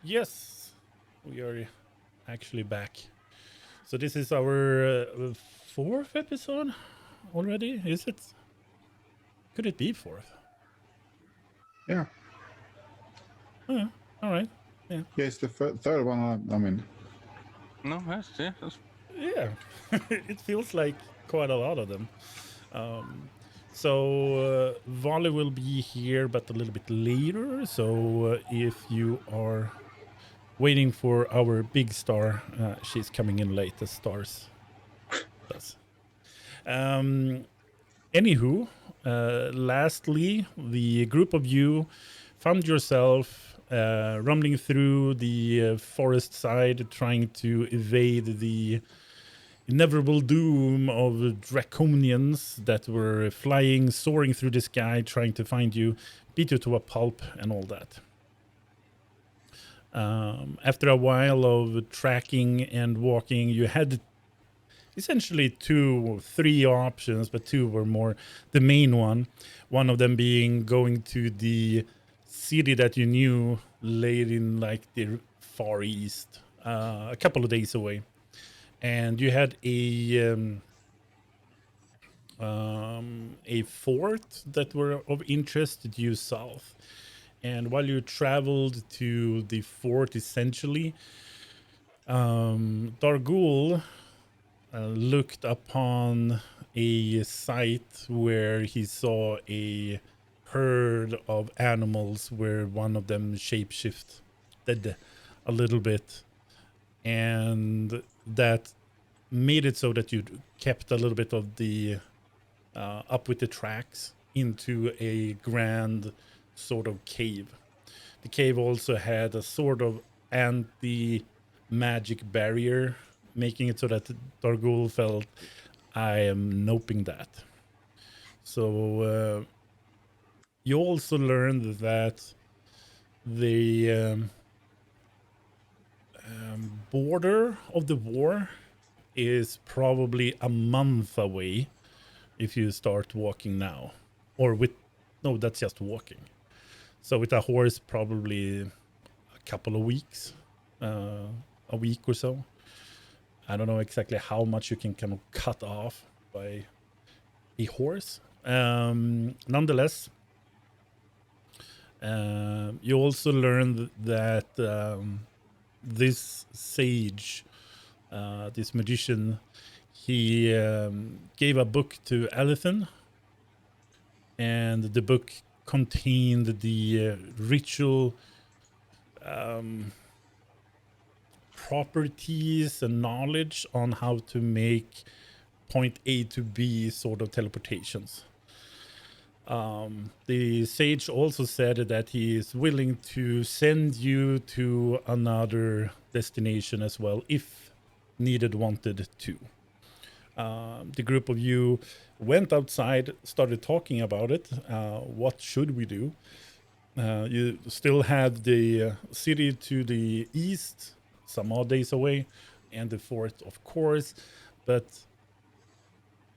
Yes, we are actually back. So this is our fourth episode already. Is it? Could it be fourth? Yeah, Oh, all right. Yeah. yeah. It's the third one. I mean, No, that's Yeah. It feels like quite a lot of them. Um, so Volley will be here, but a little bit later. So if you are waiting for our big star, she's coming in late, as stars does. Um, Anywho, lastly, the group of you found yourself rumbling through the forest side, trying to evade the inevitable doom of draconians that were flying, soaring through the sky, trying to find you, beat you to a pulp, and all that. After a while of tracking and walking, you had essentially three options, but two were more the main one. One of them being going to the city that you knew laid in like the far east, a couple of days away, and you had a fort that were of interest due south. And while you traveled to the fort, essentially, Dargul looked upon a site where he saw a herd of animals where one of them shapeshifted a little bit, and that made it so that you kept a little bit of the up with the tracks into a grand sort of cave. The cave also had a sort of anti magic barrier, making it so that Dargul felt, I am noping that. So you also learned that the border of the war is probably a month away if you start walking now. Or with, no, that's just walking. So with a horse, probably a couple of weeks, a week or so. I don't know exactly how much you can kind of cut off by a horse. Nonetheless, you also learned that this sage, this magician, he gave a book to Alethan, and the book contained the ritual properties and knowledge on how to make point A to B sort of teleportations. The sage also said that he is willing to send you to another destination as well, if needed, wanted to. The group of you went outside, started talking about it. What should we do? You still had the city to the east, some odd days away, and the fort, of course, but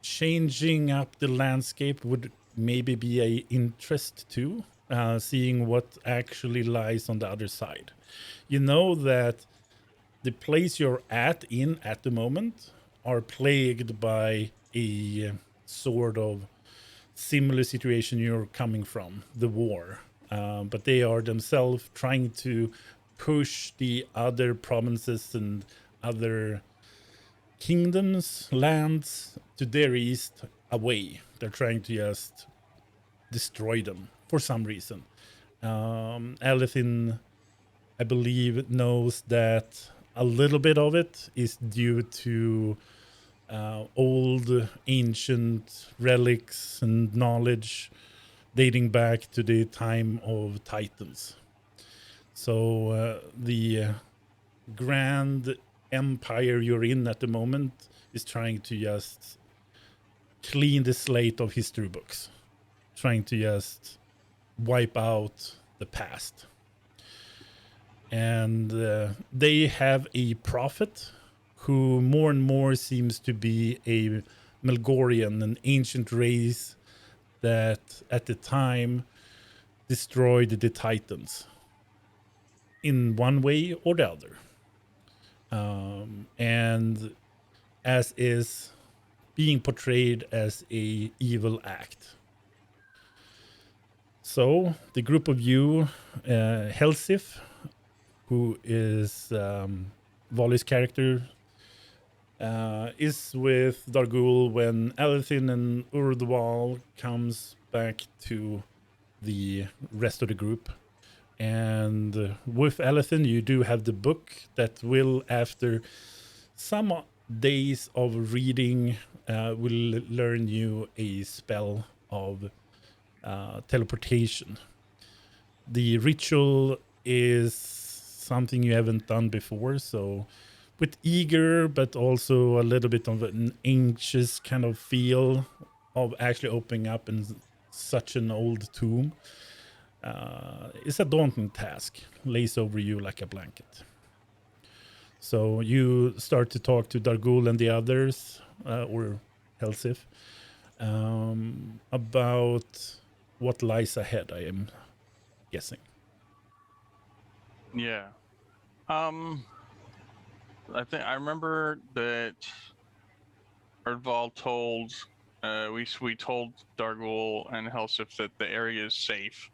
changing up the landscape would maybe be a interest too, seeing what actually lies on the other side. You know that the place you're at the moment are plagued by a sort of similar situation you're coming from, the war. But they are themselves trying to push the other provinces and other kingdoms, lands to their east away. They're trying to just destroy them for some reason. Alethin, I believe, knows that a little bit of it is due to old ancient relics and knowledge dating back to the time of Titans. So the grand empire you're in at the moment is trying to just clean the slate of history books, trying to just wipe out the past. And they have a prophet who more and more seems to be a Melgorian, an ancient race that at the time destroyed the Titans. in one way or the other. And as is being portrayed as a evil act. So the group of you, Helsif, who is Volley's character, is with Dargul when Alethin and Urdwal comes back to the rest of the group. And with Alethin, you do have the book that will, after some days of reading, will learn you a spell of teleportation. The ritual is something you haven't done before, so with eager but also a little bit of an anxious kind of feel of actually opening up in such an old tomb. It's a daunting task, lays over you like a blanket. So you start to talk to Dargul and the others, or Helsif, about what lies ahead, I am guessing. Yeah. I think I remember that Erdval told we told Dargul and Helsif that the area is safe.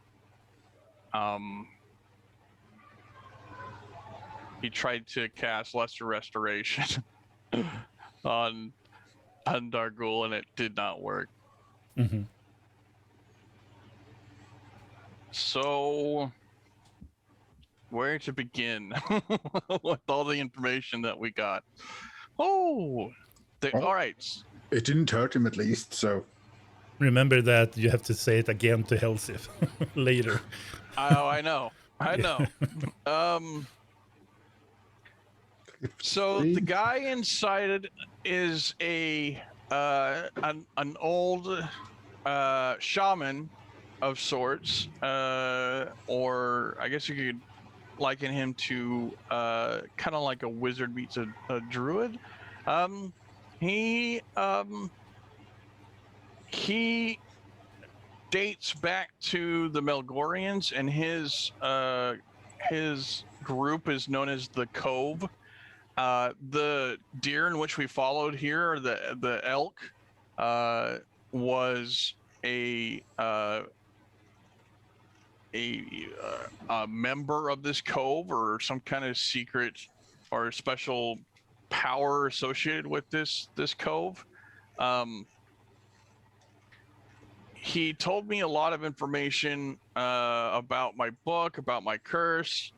He tried to cast Lesser Restoration on Dargul, and it did not work. Mm-hmm. So, where to begin with all the information that we got? Oh, all right. It didn't hurt him, at least, so. Remember that you have to say it again to Helsif later. Oh, I know. I know. So the guy inside is an old shaman of sorts, or I guess you could liken him to kind of like a wizard meets a druid. He dates back to the Melgorians, and his group is known as the Cove. The deer in which we followed here, the elk, was a member of this cove, or some kind of secret or special power associated with this cove. He told me a lot of information about my book, about my curse.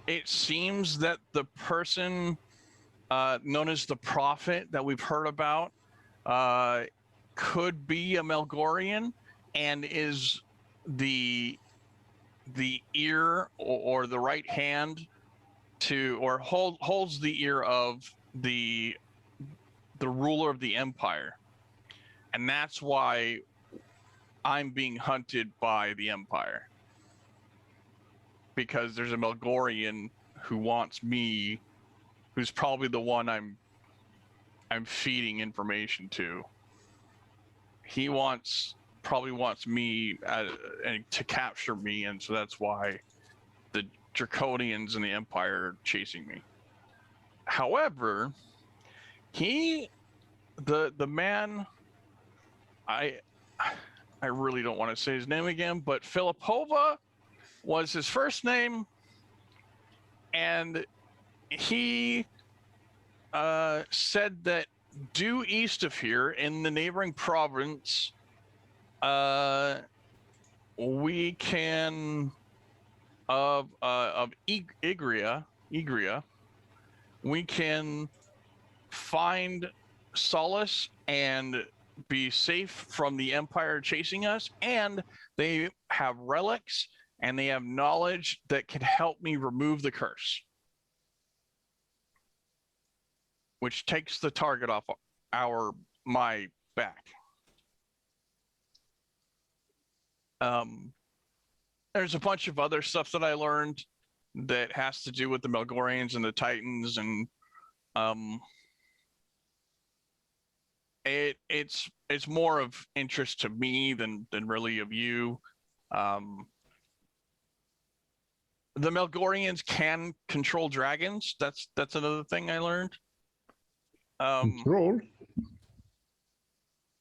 It seems that the person known as the Prophet that we've heard about could be a Melgorian, and is the ear or the right hand to, or holds the ear of the ruler of the empire. And that's why I'm being hunted by the empire, because there's a Melgorian who wants me, who's probably the one I'm feeding information to. He probably wants me to capture me, and so that's why the Draconians and the Empire are chasing me. However, the man, I really don't want to say his name again, but Filipova was his first name, and he said that due east of here in the neighboring province, we can of Igria, we can find solace and be safe from the Empire chasing us, and they have relics and they have knowledge that can help me remove the curse, which takes the target off my back. There's a bunch of other stuff that I learned that has to do with the Melgorians and the Titans, and it's more of interest to me than really of you. the Melgorians can control dragons. That's another thing I learned. Control?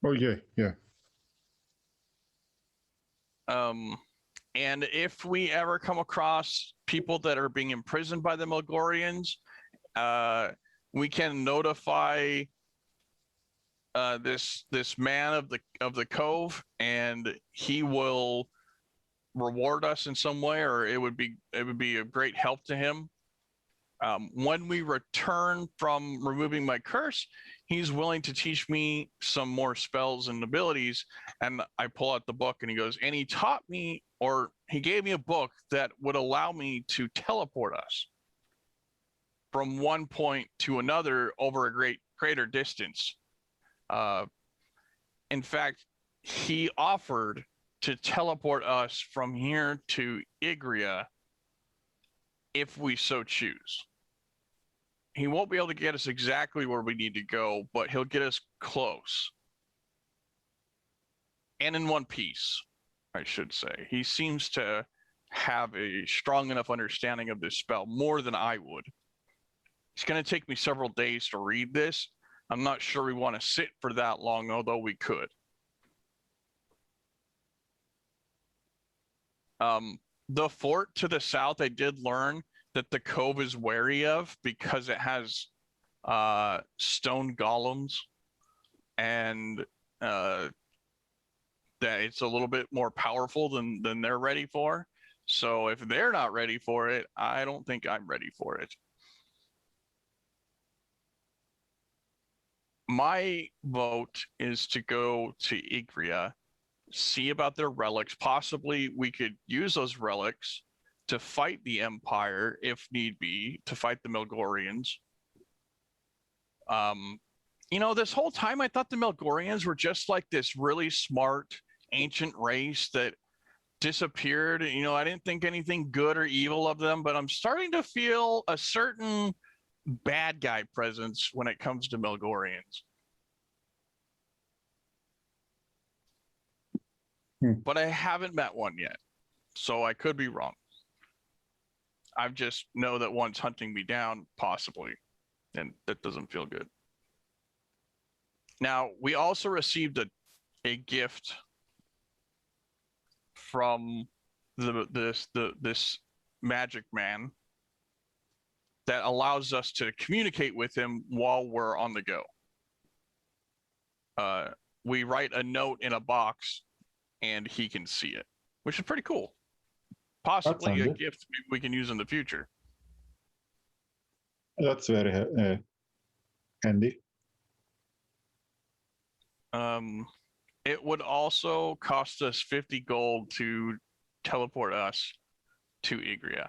Oh, yeah, yeah. And if we ever come across people that are being imprisoned by the Melgorians, we can notify this man of the cove, and he will reward us in some way, or it would be a great help to him. When we return from removing my curse, he's willing to teach me some more spells and abilities. And I pull out the book, and he goes, and he taught me, or he gave me a book that would allow me to teleport us from one point to another over a greater distance. In fact, he offered to teleport us from here to Ygria if we so choose. He won't be able to get us exactly where we need to go, but he'll get us close. And in one piece, I should say. He seems to have a strong enough understanding of this spell, more than I would. It's going to take me several days to read this. I'm not sure we want to sit for that long, although we could. The fort to the south, I did learn that the cove is wary of because it has stone golems, and that it's a little bit more powerful than they're ready for. So if they're not ready for it, I don't think I'm ready for it. My vote is to go to Ygria, see about their relics. Possibly we could use those relics to fight the Empire if need be, to fight the Melgorians. You know, this whole time I thought the Melgorians were just like this really smart ancient race that disappeared. You know, I didn't think anything good or evil of them, but I'm starting to feel a certain bad guy presence when it comes to Melgorians. But I haven't met one yet, so I could be wrong. I just know that one's hunting me down, possibly, and that doesn't feel good. Now, we also received a gift from this magic man that allows us to communicate with him while we're on the go. We write a note in a box, and he can see it, which is pretty cool. Possibly a gift we can use in the future. That's very handy. It would also cost us 50 gold to teleport us to Ygria,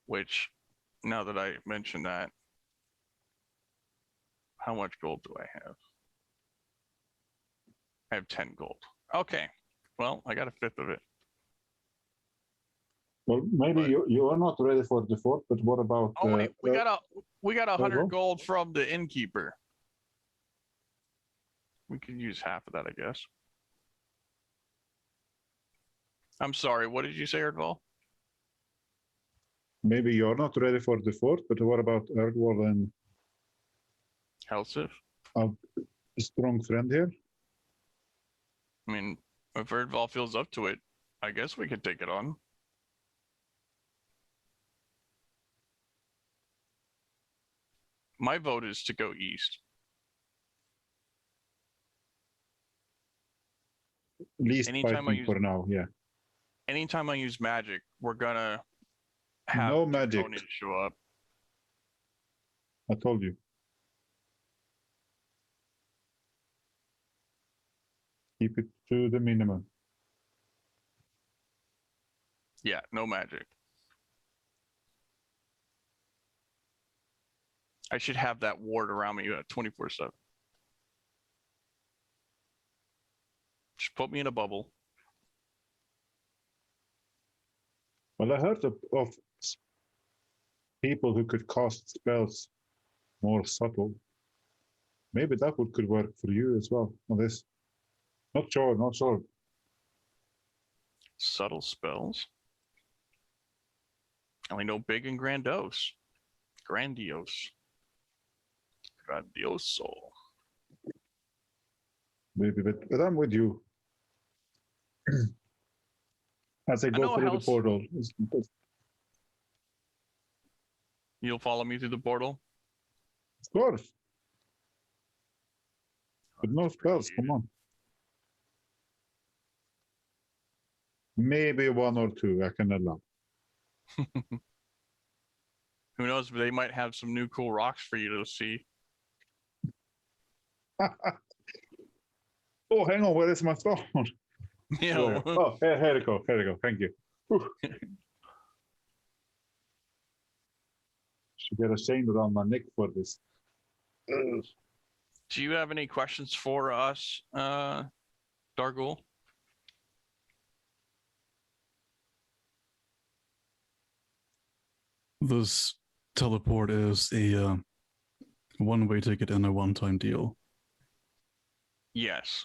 which, now that I mention that, how much gold do I have? I have 10 gold. Okay, well, I got a fifth of it. Well, maybe you are not ready for the fort, but what about? Oh wait, we got 100 gold from the innkeeper. We can use half of that, I guess. I'm sorry, what did you say, Erdval? Maybe you're not ready for the fort, but what about Erdwall and Helsif? A strong friend here? I mean, if Erdval feels up to it, I guess we could take it on. My vote is to go east. Least Anytime fighting for now, yeah. Anytime I use magic, we're gonna have no magic. Show up. I told you. Keep it to the minimum. Yeah, no magic. I should have that ward around me 24/7. Just put me in a bubble. Well, I heard of people who could cast spells more subtle. Maybe that could work for you as well on this. Not sure. Subtle spells? I only know big and grandiose. Grandiose. Grandioso. Maybe, but I'm with you. As I I go know through the house. portal. You'll follow me through the portal? Of course. But no spells, come on. Maybe one or two I can allow. Who knows? They might have some new cool rocks for you to see. Oh, hang on, where is my phone? You Oh, know, oh, here we go. Here we go. Thank you. Whew. Should get a chain around my neck for this. do you have any questions for us, Dargul? This teleport is a one-way ticket and a one-time deal. Yes.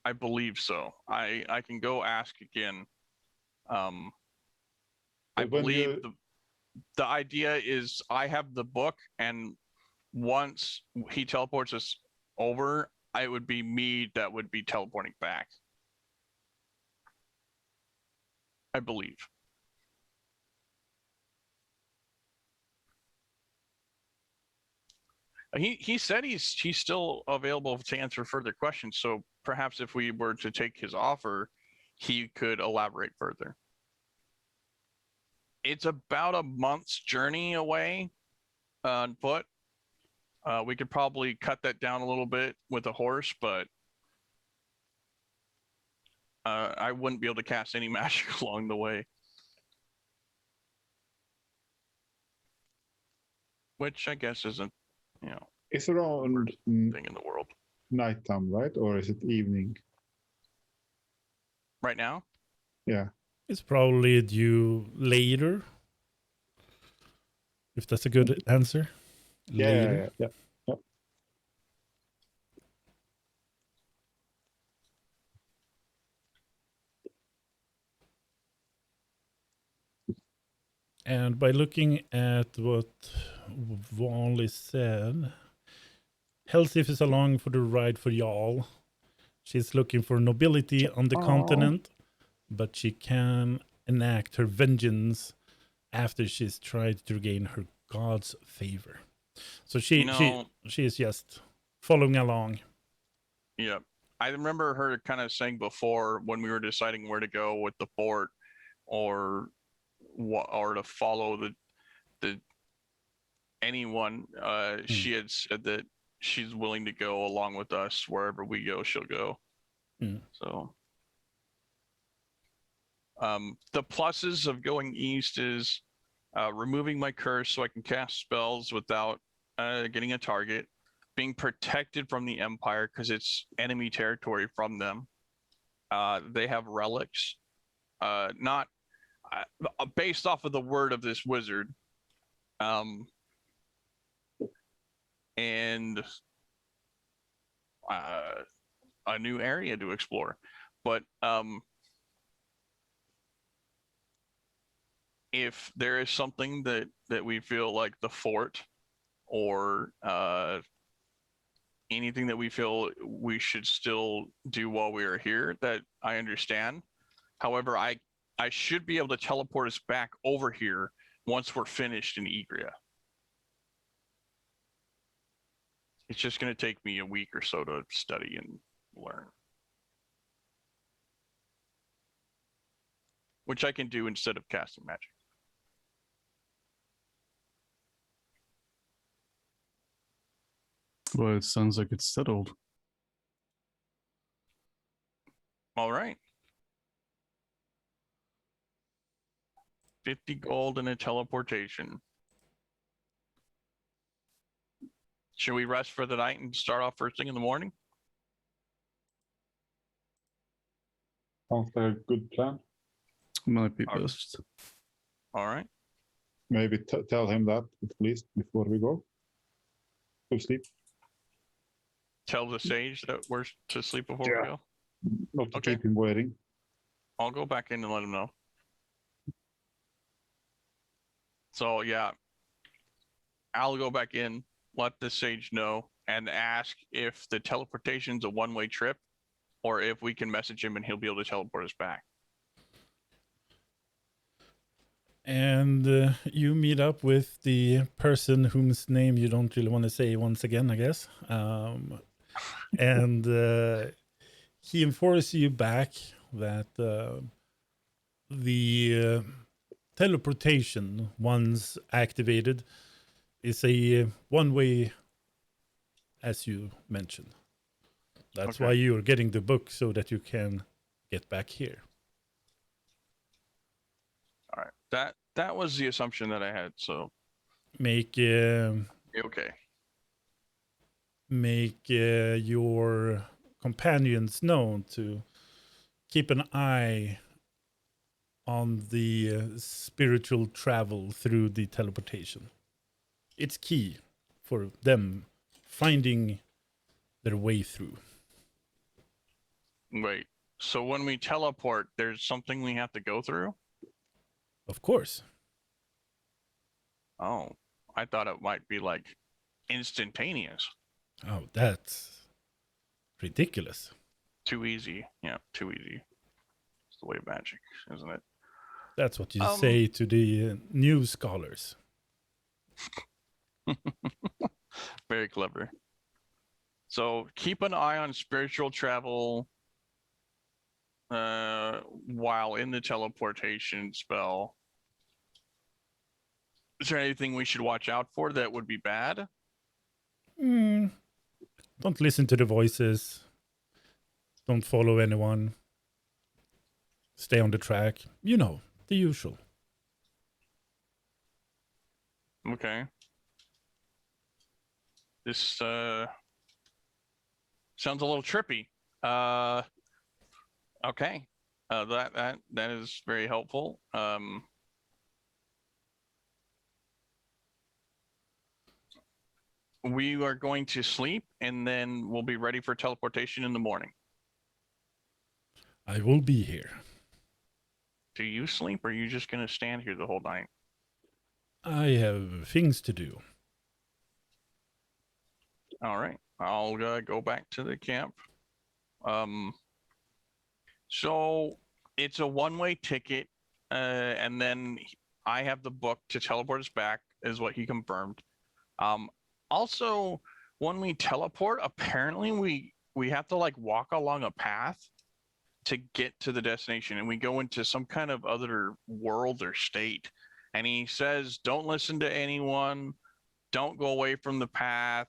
I believe so. I can go ask again. I But when believe you- the idea is I have the book, and once he teleports us over, it would be me that would be teleporting back. I believe. He said he's still available to answer further questions. So perhaps if we were to take his offer, he could elaborate further. It's about a month's journey away on foot. We could probably cut that down a little bit with a horse, but I wouldn't be able to cast any magic along the way. Which I guess isn't, It's around thing in the world. nighttime, right? Or is it evening? Right now? Yeah. It's probably due later. If that's a good answer. Later. Yeah. And by looking at what Wally said, Helsif is along for the ride for y'all. She's looking for nobility on the Aw. continent, but she can enact her vengeance after she's tried to regain her god's favor. So she is just following along. Yeah. I remember her kind of saying before when we were deciding where to go with the fort or to follow the anyone, she had said that she's willing to go along with us wherever we go, she'll go. So the pluses of going east is removing my curse so I can cast spells without getting a target, being protected from the Empire because it's enemy territory from them. They have relics, not based off of the word of this wizard, and a new area to explore. But if there is something that we feel like the fort or anything that we feel we should still do while we are here, that I understand. However, I should be able to teleport us back over here once we're finished in Egria. It's just going to take me a week or so to study and learn. Which I can do instead of casting magic. Well, it sounds like it's settled. All right. 50 gold and a teleportation. Should we rest for the night and start off first thing in the morning? Sounds like a good plan. Might be Alright. best. All right. Maybe tell him that at least before we go to sleep. Tell the sage that we're to sleep before we Yeah. go. Not to Okay. keep him waiting. I'll go back in and let him know. So yeah, I'll go back in, let the sage know, and ask if the teleportation's a one-way trip, or if we can message him and he'll be able to teleport us back. And you meet up with the person whose name you don't really want to say once again, I guess. And he informs you back that the teleportation, once activated, is a one-way, as you mentioned. That's Okay. why you're getting the book, so that you can get back here. All right. That was the assumption that I had. So Make okay. your companions known to keep an eye on the spiritual travel through the teleportation. It's key for them finding their way through. Wait. So when we teleport, there's something we have to go through? Of course. Oh, I thought it might be like instantaneous. Oh, that's ridiculous. Too easy. Yeah, too easy. It's the way of magic, isn't it? That's what you say to the new scholars. Very clever. So keep an eye on spiritual travel while in the teleportation spell. Is there anything we should watch out for that would be bad? Don't listen to the voices. Don't follow anyone. Stay on the track. You know, the usual. Okay. This sounds a little trippy. Okay. That is very helpful. We are going to sleep, and then we'll be ready for teleportation in the morning. I will be here. Do you sleep, or are you just going to stand here the whole night? I have things to do. All right. I'll go back to the camp. So it's a one-way ticket, and then I have the book to teleport us back, is what he confirmed. Also, when we teleport, apparently we have to like walk along a path to get to the destination, and we go into some kind of other world or state. And he says, don't listen to anyone, don't go away from the path,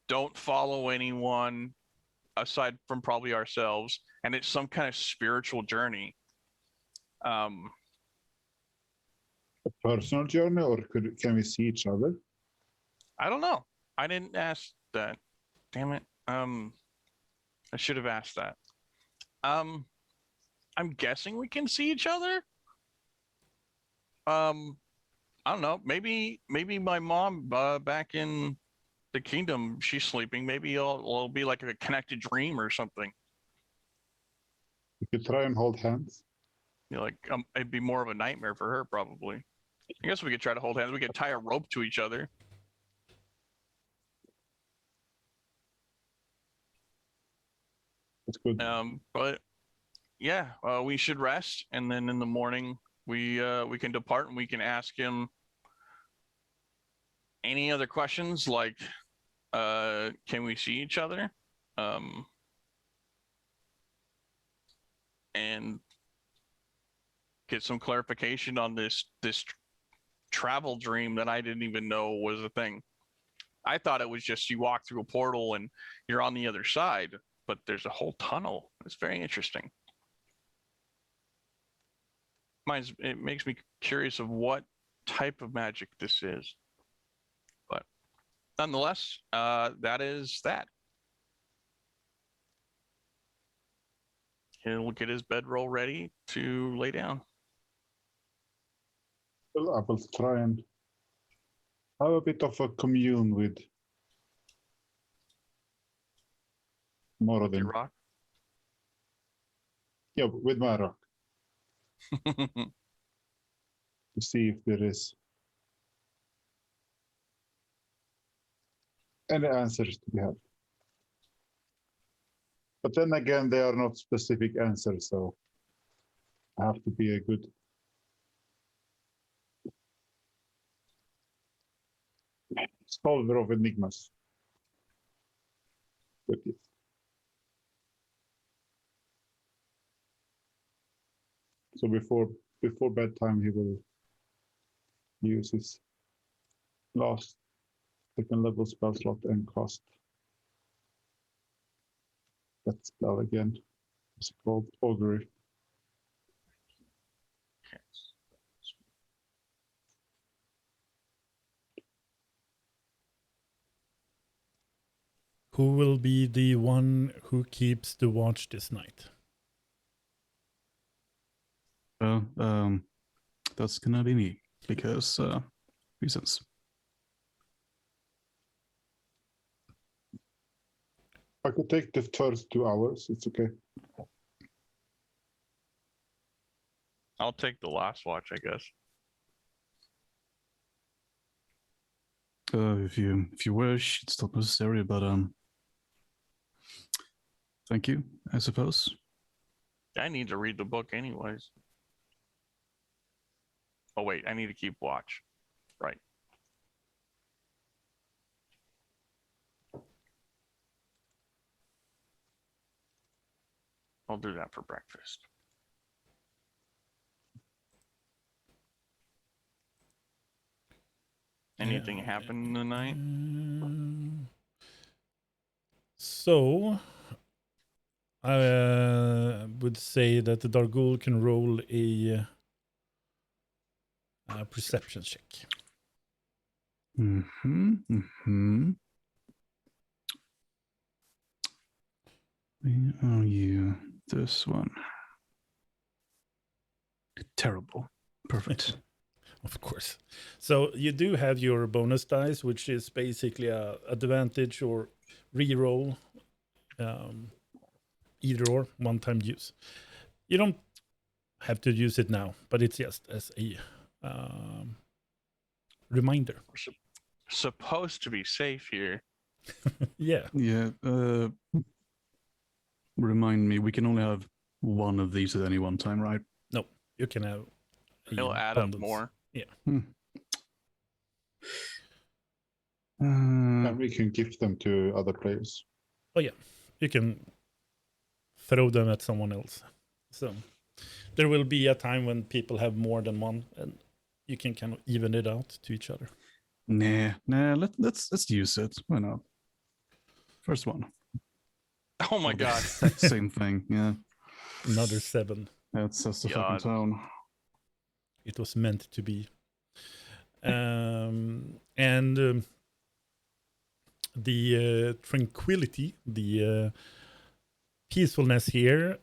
don't follow anyone aside from probably ourselves. And it's some kind of spiritual journey. A personal journey, or can we see each other? I don't know. I didn't ask that. Damn it. I should have asked that. I'm guessing we can see each other. I don't know. Maybe my mom back in the kingdom, she's sleeping. Maybe it'll be like a connected dream or something. We could try and hold hands. You know, like it'd be more of a nightmare for her probably. I guess we could try to hold hands. We could tie a rope to each other. That's good. But yeah, we should rest, and then in the morning we can depart, and we can ask him any other questions like can we see each other, and get some clarification on this travel dream that I didn't even know was a thing. I thought it was just you walk through a portal and you're on the other side, but there's a whole tunnel. It's very interesting. It makes me curious of what type of magic this is. But nonetheless, that is that. He'll get his bedroll ready to lay down. Well, I will try and have a bit of a commune with Moradin. Rock. Yeah, with my rock. to see if there is any answers to be had. But then again, they are not specific answers, so I have to be a good solver of enigmas. With it. So before bedtime, he will use his last second level spell slot and cast that spell again. It's called Augury. Who will be the one who keeps the watch this night? That's gonna be me because reasons. I could take the first 2 hours. It's okay. I'll take the last watch, I guess. If you wish, it's not necessary, but thank you, I suppose. I need to read the book anyways. Oh wait, I need to keep watch. Right. I'll do that for breakfast. Anything happen in the night? So, I would say that the Dargul can roll a perception check. Where are you? This one. Terrible. Perfect. Of course. So you do have your bonus dice, which is basically a advantage or reroll, either or, one-time use. You don't have to use it now, but it's just as a reminder. We're supposed to be safe here. Yeah. Yeah. Remind me, we can only have one of these at any one time, right? You can have. It'll add up more. And we can give them to other players. You can throw them at someone else. So there will be a time when people have more than one, and you can kind of even it out to each other. Nah. Let's use it. Why not? First one. Oh my god. Same thing. Yeah. Another 7. That sets the fucking God. tone. It was meant to be. The tranquility, the peacefulness here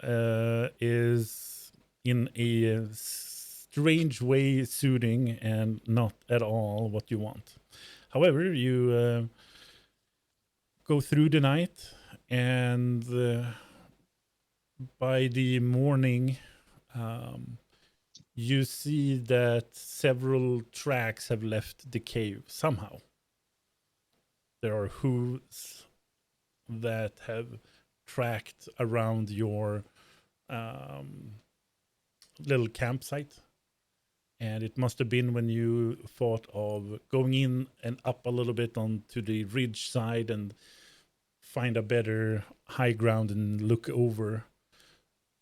is in a strange way soothing and not at all what you want. However, you go through the night, and by the morning, you see that several tracks have left the cave somehow. There are hooves that have tracked around your little campsite. And it must have been when you thought of going in and up a little bit onto the ridge side and find a better high ground and look over.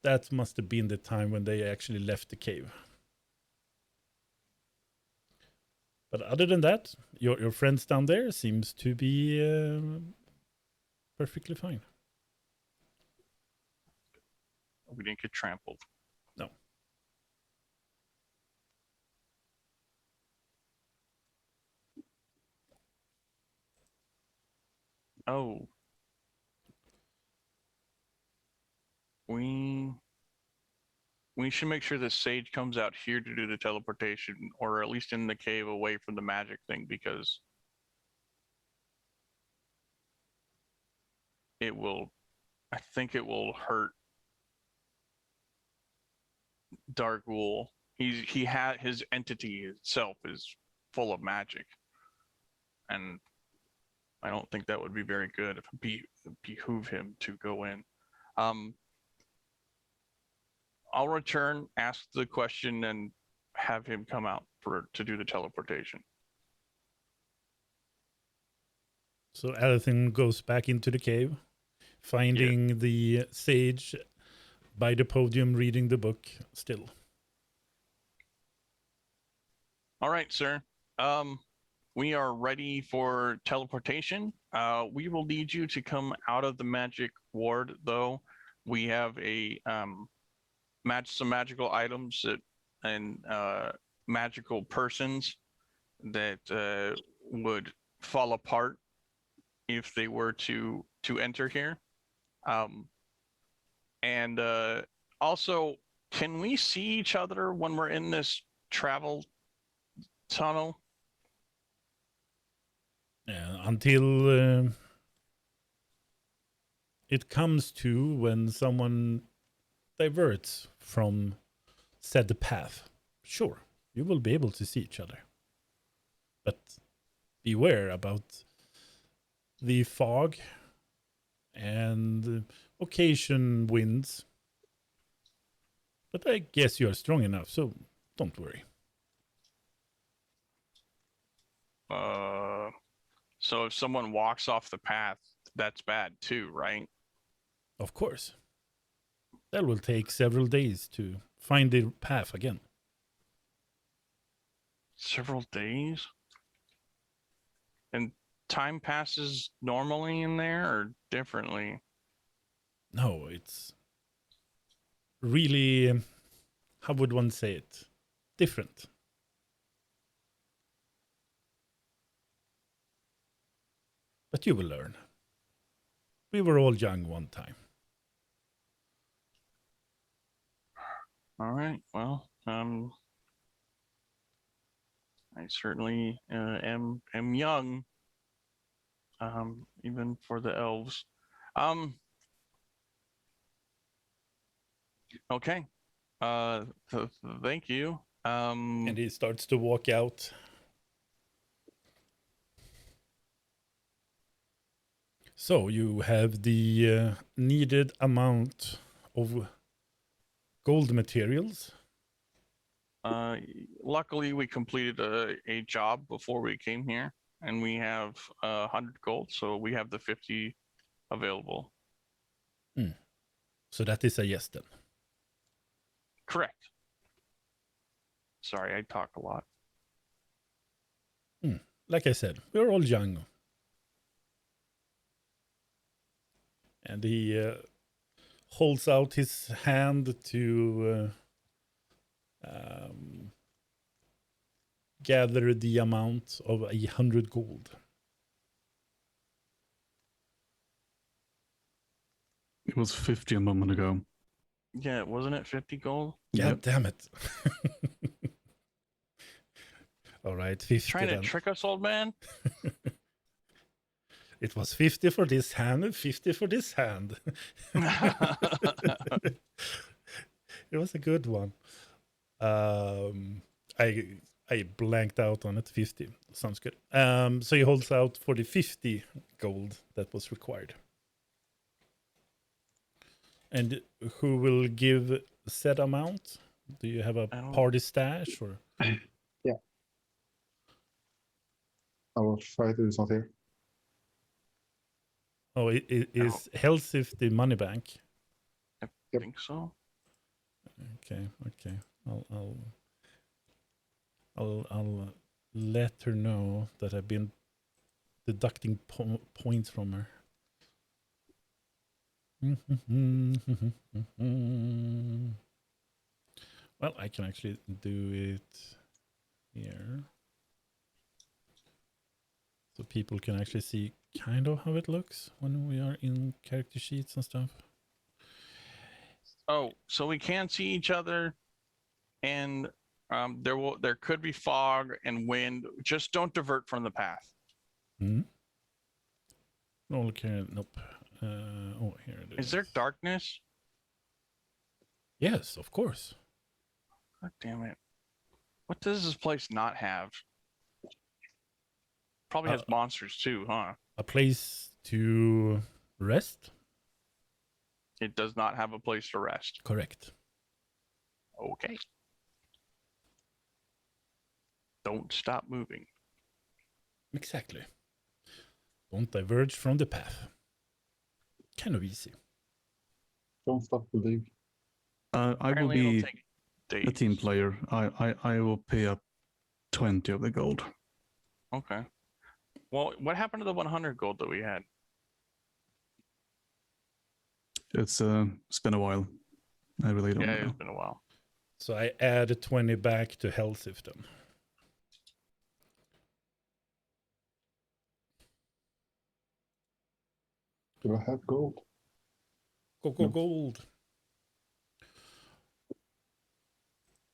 That must have been the time when they actually left the cave. But other than that, your friends down there seems to be perfectly fine. We didn't get trampled. No. Oh. We should make sure the sage comes out here to do the teleportation, or at least in the cave away from the magic thing, because I think it will hurt Dargul he had his entity itself is full of magic, and I don't think that would be very good if it behoove him to go in. I'll return, ask the question, and have him come out to do the teleportation. So Alathin goes back into the cave, finding the sage by the podium reading the book still. All right, sir. We are ready for teleportation. We will need you to come out of the magic ward, though. We have a some magical items and magical persons that would fall apart if they were to enter here. And also, can we see each other when we're in this travel tunnel? Until it comes to when someone diverts from said path. Sure, you will be able to see each other. But beware about the fog and occasion winds. But I guess you are strong enough, so don't worry. So if someone walks off the path, that's bad too, right? Of course. That will take several days to find the path again. Several days? And time passes normally in there or differently? No, it's really, how would one say it? Different. But you will learn. We were all young one time. All right. Well, I certainly am young, even for the elves. Okay. Thank you. And he starts to walk out. So you have the needed amount of gold materials. Luckily, we completed a job before we came here, and we have 100 gold, so we have the 50 available. So that is a yes then. Correct. Sorry, I talk a lot. Like I said, we're all young. And he holds out his hand to gather the amount of 100 gold. It was 50 a moment ago. Yeah, wasn't it 50 gold? God Yep. damn it. All right, 50 Trying to then. trick us, old man? It was 50 for this hand, 50 for this hand. It was a good one. I blanked out on it. 50 sounds good. So he holds out for the 50 gold that was required. And who will give said amount? Do you have a I don't- party stash or? Our fighter is not here. Oh, is Helsif the money bank? I Yep. think so. Okay. I'll let her know that I've been deducting points from her. Well, I can actually do it here. So people can actually see kind of how it looks when we are in character sheets and stuff. Oh, so we can see each other, and there could be fog and wind. Just don't divert from the path. Roll care. Nope. Oh, here it is. Is there darkness? Yes, of course. God damn it! What does this place not have? Probably has monsters too, huh? A place to rest? It does not have a place to rest. Correct. Okay. Don't stop moving. Exactly. Don't diverge from the path. Kind of easy. Don't stop believing. I will Apparently it'll be take a team days. player. I will pay up 20 of the gold. Okay. Well, what happened to the 100 gold that we had? It's been a while. I really don't Yeah, know. it's been a while. So I add 20 back to Helsif then. Do I have gold? Go, No. gold.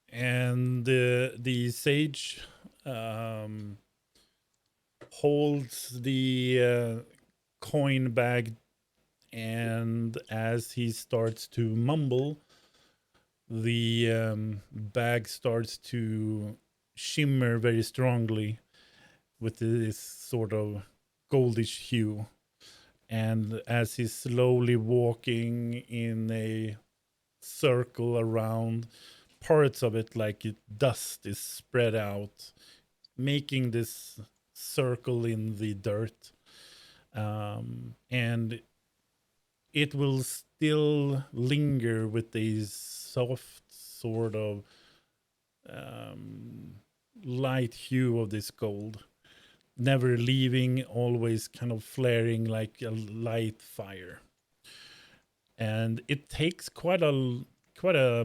And the sage holds the coin bag, and as he starts to mumble, the bag starts to shimmer very strongly with this sort of goldish hue. And as he's slowly walking in a circle around, parts of it, like dust, is spread out, making this circle in the dirt. And it will still linger with a soft sort of light hue of this gold, never leaving, always kind of flaring like a light fire. And it takes quite a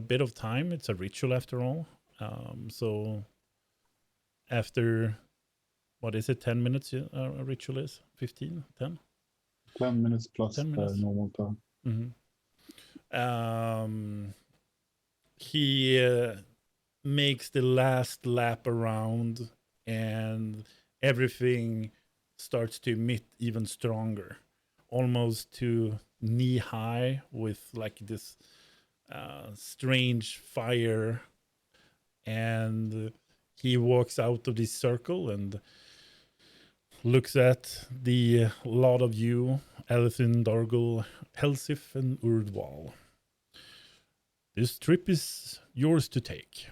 bit of time. It's a ritual after all. So after, what is it, 10 minutes a ritual is? 15? 10? 10 minutes plus 10 minutes. normal time. Mm-hmm. He makes the last lap around, and everything starts to emit even stronger, almost to knee high, with like this strange fire. And he walks out of this circle and looks at the lot of you, Alethin, Dargul, Helsif, and Urdwal. This trip is yours to take.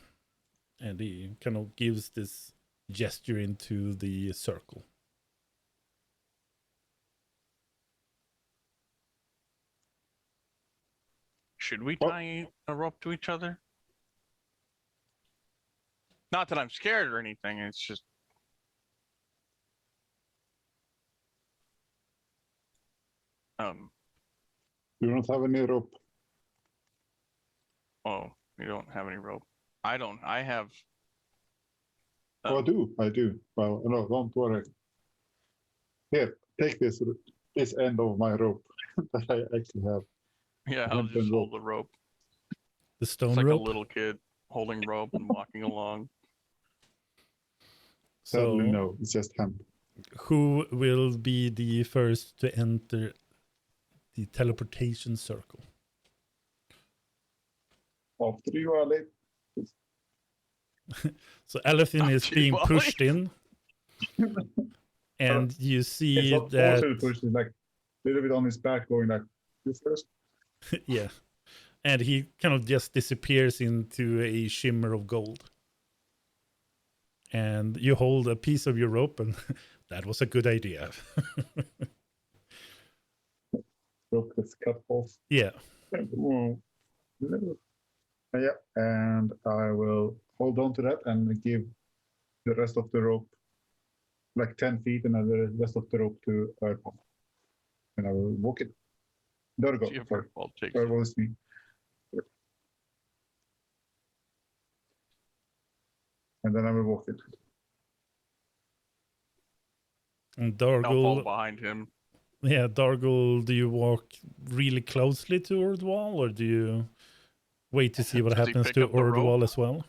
And he kind of gives this gesture into the circle. Should we Oh. tie a rope to each other? Not that I'm scared or anything. It's just You don't have any rope. oh, we don't have any rope. I don't. I have. Oh, I do. Well, no, don't worry. Here, take this end of my rope that I actually have. Yeah, I'll Hempen just hold rope. the rope. The stone It's like rope. a little kid holding rope and walking along. Sadly, So no, it's just hemp. who will be the first to enter the teleportation circle? After you, Ali. So Alethin is After you, being Wally. pushed in. And you It's see not forced to that, push, it's like a little bit on his back, going like, you first. yeah. And he kind of just disappears into a shimmer of gold. And you hold a piece of your rope, and that was a good idea. Rope gets cut off. Yeah. Oh, no. Yeah, and I will hold on to that and give the rest of the rope, like 10 feet, and the rest of the rope to Airpon. And I will walk it. Durgo, See if sorry. Earthball takes Airpon is me. And then I will walk it. And I'll follow Dargul, behind him. yeah, Dargul, do you walk really closely to Urdwal, or do you wait to see what Does he happens pick to up the rope? Urdwal as well?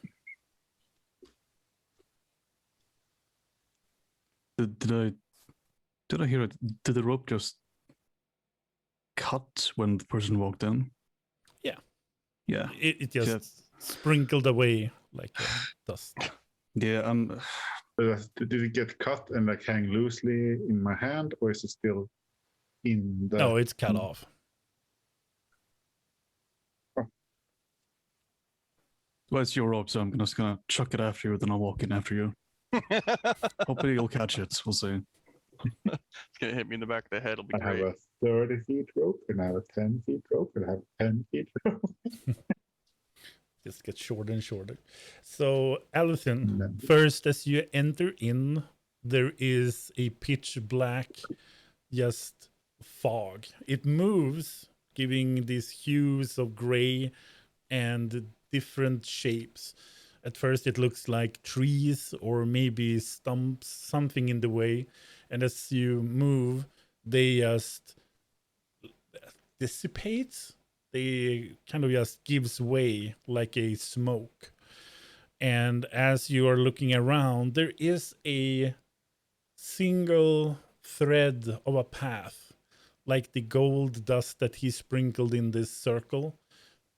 Did I hear it? Did the rope just cut when the person walked in? Yeah. Yeah. It just Yeah. sprinkled away like dust. Yeah, Did it get cut and like hang loosely in my hand, or is it still in the? No, it's cut off. well, it's your rope, so I'm just gonna chuck it after you, then I'll walk in after you. Hopefully you'll catch it. We'll see. It's gonna hit me in the back of the head. It'll be I have great. a 30-feet rope, and I have a 10-feet rope, and I have a 10-feet rope. Just gets shorter and shorter. So, Alison, Then- first, as you enter in, there is a pitch black, just fog. It moves, giving these hues of gray and different shapes. At first, it looks like trees or maybe stumps, something in the way. And as you move, they just dissipate. They kind of just gives way like a smoke. And as you are looking around, there is a single thread of a path, like the gold dust that he sprinkled in this circle,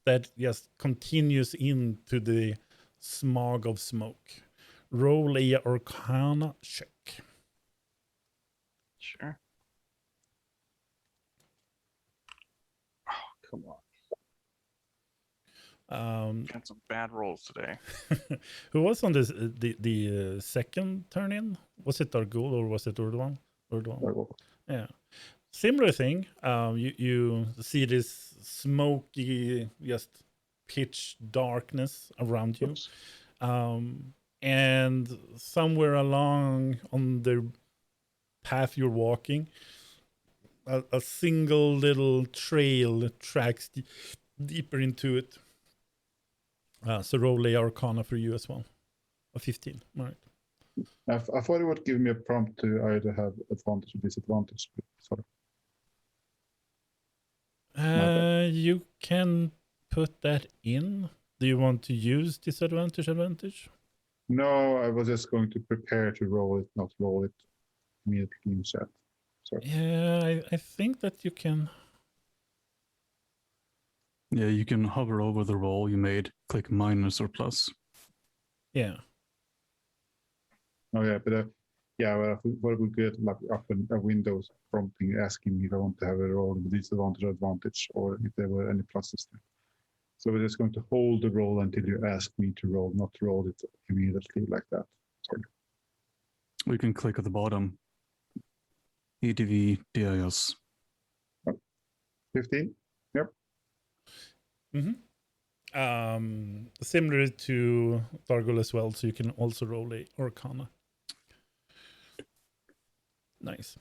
that just continues into the smog of smoke. Roll a Arcana check. Sure. Oh, come on. Got some bad rolls today. Who was on this the second turn in? Was it Dargul or was it Urduan? Urduan. Yeah. Similar thing. You see this smoky, just pitch darkness around you. Oops. And somewhere along on the path you're walking, a single little trail tracks deeper into it. So roll a Arcana for you as well. A 15. All right. I thought it would give me a prompt to either have advantage or disadvantage. But sorry. You can put that in. Do you want to use disadvantage? No, I was just going to prepare to roll it, not roll it immediately in chat. Sorry. Yeah, I think that you can. Yeah, you can hover over the roll you made, click minus or plus. Yeah. Oh yeah, but well, what we get like up in a Windows prompting asking me if I want to have a roll with disadvantage or advantage, or if there were any pluses there. So we're just going to hold the roll until you ask me to roll, not roll it immediately like that. Sorry. We can click at the bottom. EDV DIS. 15? Yep. Similar to Dargul as well, so you can also roll a Arcana. Nice.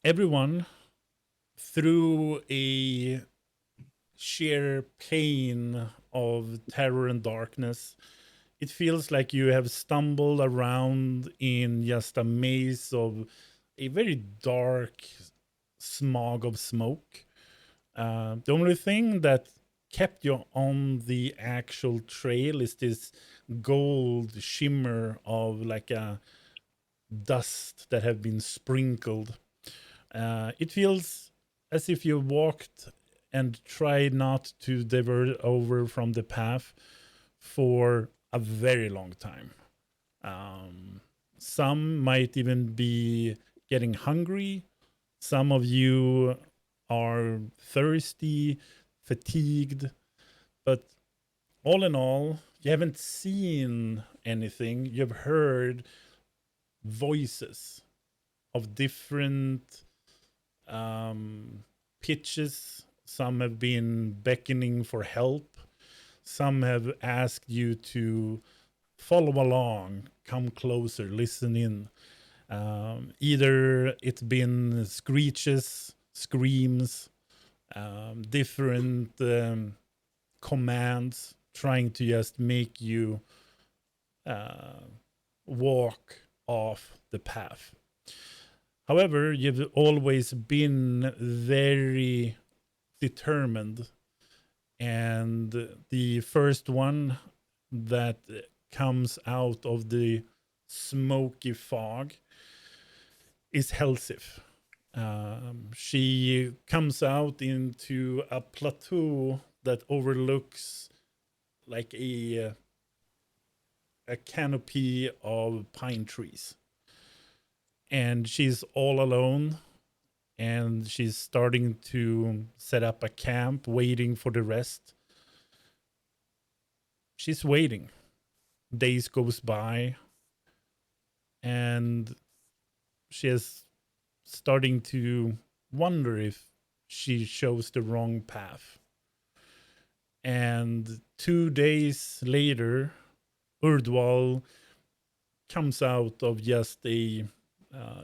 Everyone, through a sheer pain of terror and darkness, it feels like you have stumbled around in just a maze of a very dark smog of smoke. The only thing that kept you on the actual trail is this gold shimmer of like a dust that have been sprinkled. It feels as if you walked and tried not to divert over from the path for a very long time. Some might even be getting hungry. Some of you are thirsty, fatigued, but all in all, you haven't seen anything. You've heard voices of different pitches. Some have been beckoning for help. Some have asked you to follow along, come closer, listen in. Either it's been screeches, screams, different commands trying to just make you walk off the path. However, you've always been very determined, and the first one that comes out of the smoky fog is Helsif. She comes out into a plateau that overlooks like a a canopy of pine trees. And she's all alone, and she's starting to set up a camp, waiting for the rest. She's waiting. Days goes by, and she is starting to wonder if she chose the wrong path. And 2 days later, Urdwal comes out of just a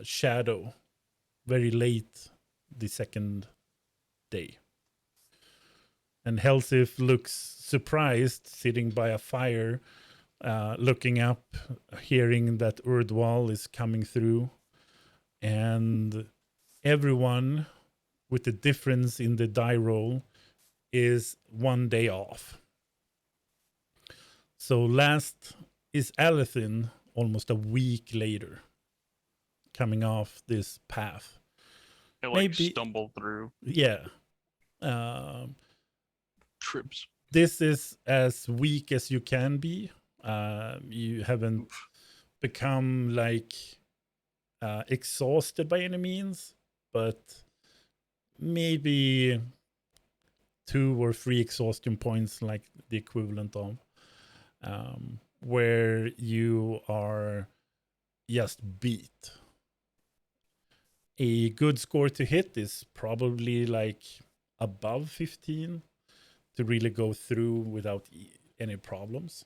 shadow very late the second day. And Helsif looks surprised, sitting by a fire, looking up, hearing that Urdwal is coming through. And everyone, with the difference in the die roll, is 1 day off. So last is Alethin, almost a week later, coming off this path. I like Maybe- stumbled through Yeah. trips. This is as weak as you can be. You haven't become like exhausted by any means, but maybe 2 or 3 exhaustion points, like the equivalent of, where you are just beat. A good score to hit is probably like above 15 to really go through without any problems.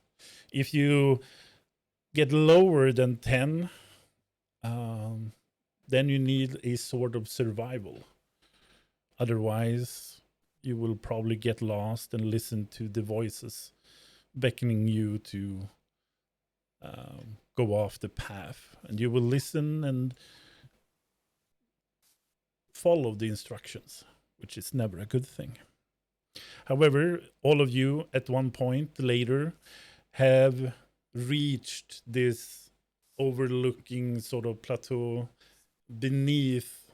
If you get lower than 10, then you need a sort of survival. Otherwise, you will probably get lost and listen to the voices beckoning you to go off the path. And you will listen and follow the instructions, which is never a good thing. However, all of you at one point later have reached this overlooking sort of plateau. Beneath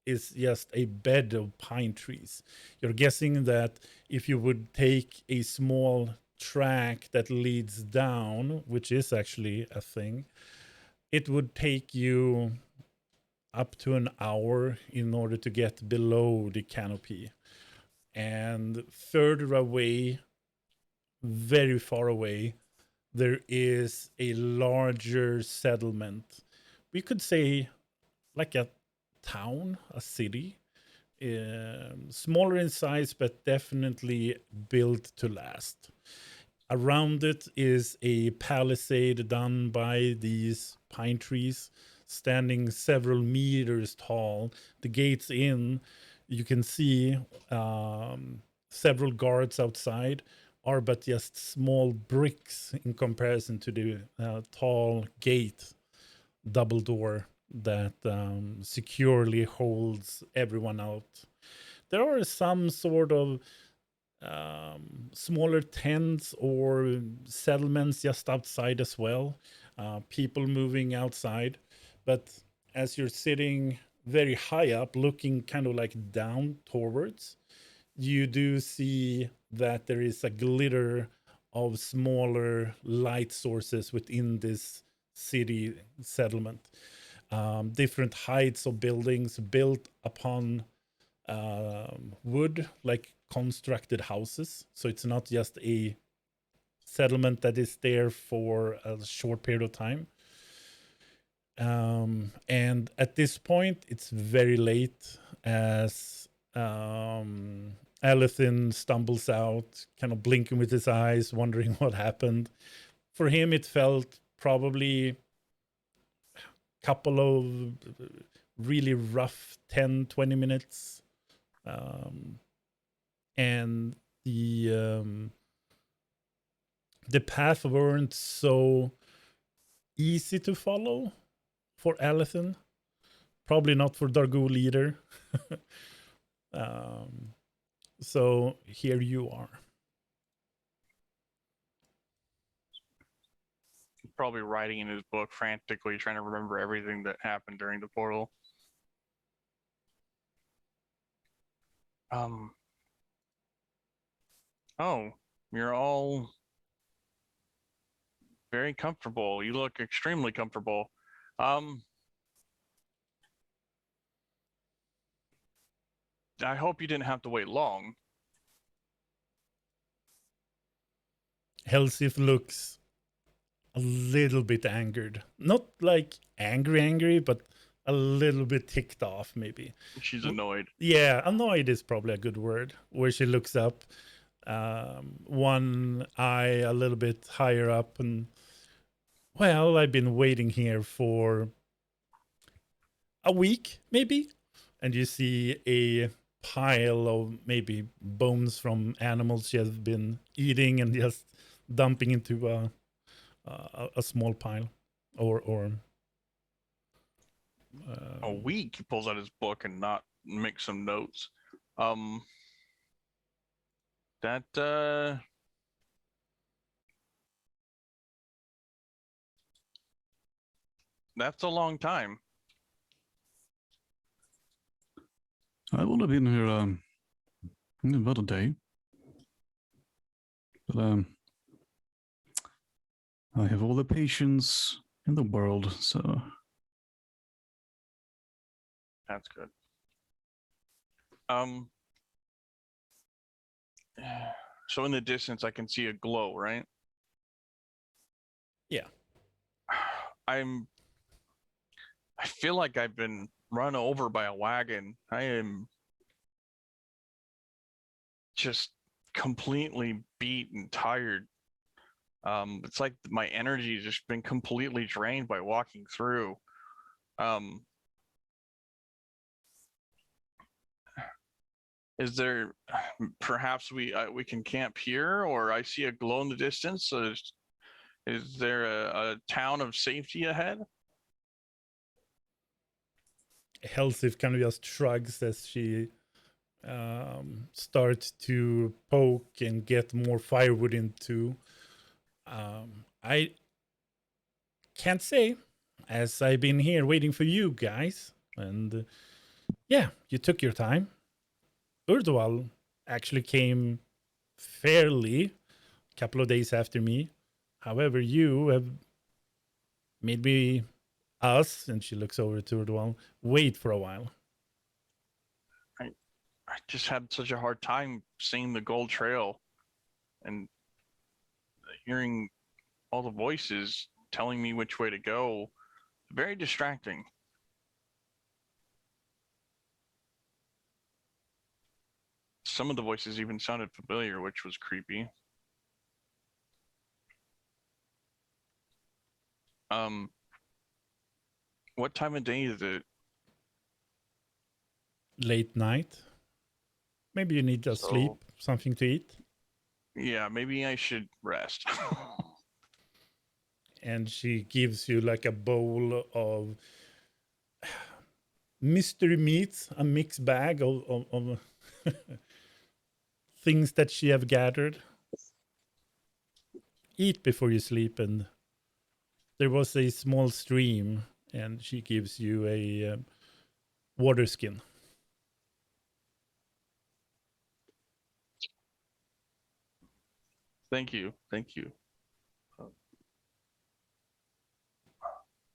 is just a bed of pine trees. You're guessing that if you would take a small track that leads down, which is actually a thing, it would take you up to an hour in order to get below the canopy. And further away, very far away, there is a larger settlement. We could say like a town, a city, smaller in size, but definitely built to last. Around it is a palisade done by these pine trees, standing several meters tall. The gates in, you can see several guards outside are but just small bricks in comparison to the tall gate, double door that securely holds everyone out. There are some sort of smaller tents or settlements just outside as well, people moving outside. But as you're sitting very high up, looking kind of like down towards, you do see that there is a glitter of smaller light sources within this city settlement. Different heights of buildings built upon wood, like constructed houses. So it's not just a settlement that is there for a short period of time. And at this point, it's very late as Alethin stumbles out, kind of blinking with his eyes, wondering what happened. For him, it felt probably a couple of really rough 10, 20 minutes. And the path weren't so easy to follow for Alethin. Probably not for Dargul either. So here you are. Probably writing in his book frantically, trying to remember everything that happened during the portal. Oh, you're all very comfortable. You look extremely comfortable. I hope you didn't have to wait long. Helsif looks a little bit angered. Not like angry, but a little bit ticked off, maybe. She's annoyed. Yeah, annoyed is probably a good word. Where she looks up, one eye a little bit higher up, and well, I've been waiting here for a week, maybe. And you see a pile of maybe bones from animals she has been eating and just dumping into a small pile, or A week. He pulls out his book and not makes some notes. That that's a long time. I've only been here about a day. But I have all the patience in the world, so That's good. So in the distance I can see a glow, right? Yeah. I feel like I've been run over by a wagon. I am just completely beat and tired. It's like my energy has just been completely drained by walking through. Is there perhaps we can camp here, or I see a glow in the distance? So is there a town of safety ahead? Helsif kind of just shrugs as she starts to poke and get more firewood into. I can't say, as I've been here waiting for you guys, and yeah, you took your time. Urdual actually came fairly a couple of days after me. However, you have made me, us, and she looks over to Urdual, wait for a while. I just had such a hard time seeing the gold trail and hearing all the voices telling me which way to go. Very distracting. Some of the voices even sounded familiar, which was creepy. What time of day is it? Late night. Maybe you need a sleep, something to eat. Yeah, maybe I should rest. And she gives you like a bowl of mystery meats, a mixed bag of things that she have gathered. Eat before you sleep, and there was a small stream, and she gives you a water skin. Thank you.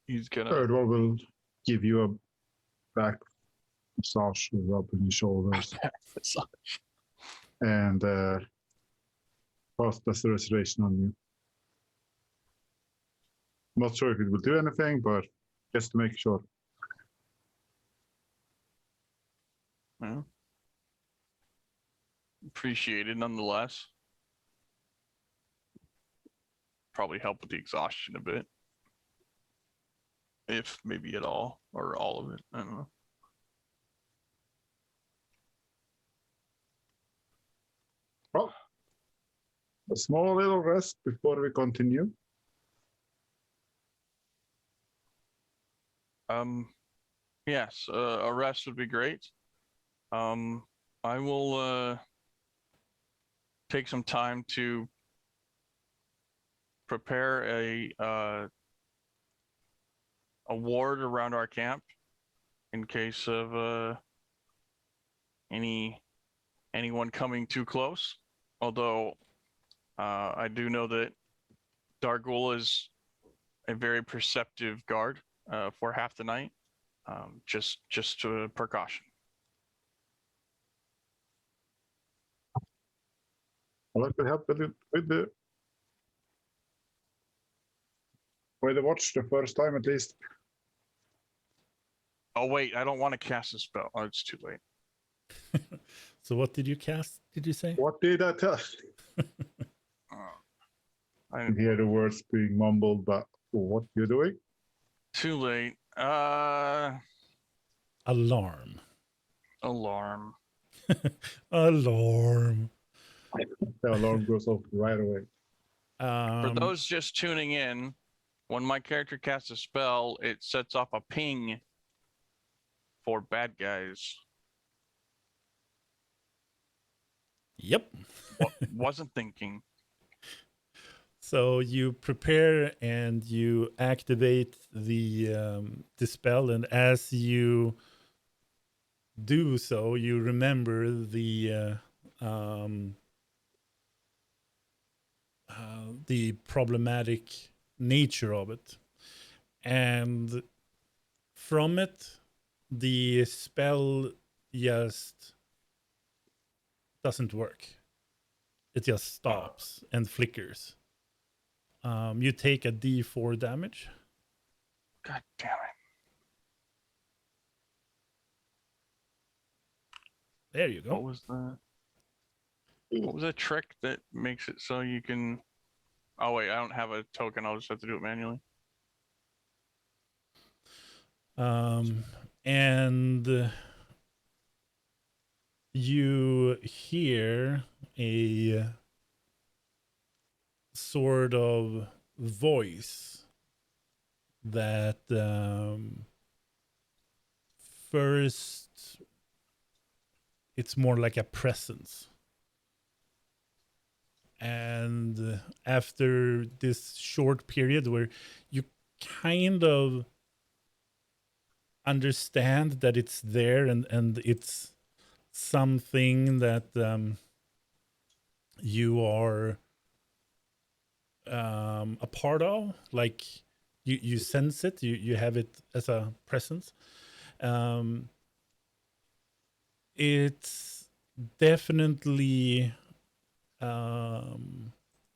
He's gonna. Erdwall will give you a back massage, rubbing your shoulders, and cast the restoration on you. Not sure if it will do anything, but just to make sure. Well, appreciated nonetheless. Probably help with the exhaustion a bit. If maybe at all, or all of it. I don't know. Well, a small little rest before we continue. Yes, a rest would be great. I will take some time to prepare a ward around our camp in case of anyone coming too close. Although I do know that Dargul is a very perceptive guard for half the night. Just a precaution. I'd like to help with the watch the first time at least. Oh wait, I don't want to cast a spell. Oh, it's too late. So what did you cast? Did you say? What did I tell? I can hear the words being mumbled, but what you're doing? Too late. Alarm. Alarm. Alarm. The alarm goes off right away. For those just tuning in, when my character casts a spell, it sets off a ping for bad guys. Yep. Wasn't thinking. So you prepare and you activate the spell, and as you do so, you remember the problematic nature of it, and from it, the spell just doesn't work. It just stops and flickers. You take a D4 damage. God damn it. There you go. What was the trick that makes it so you can... Oh wait, I don't have a token. I'll just have to do it manually. And you hear a sort of voice that first it's more like a presence, and after this short period where you kind of understand that it's there and it's something that you are a part of, like you sense it, you have it as a presence. It's definitely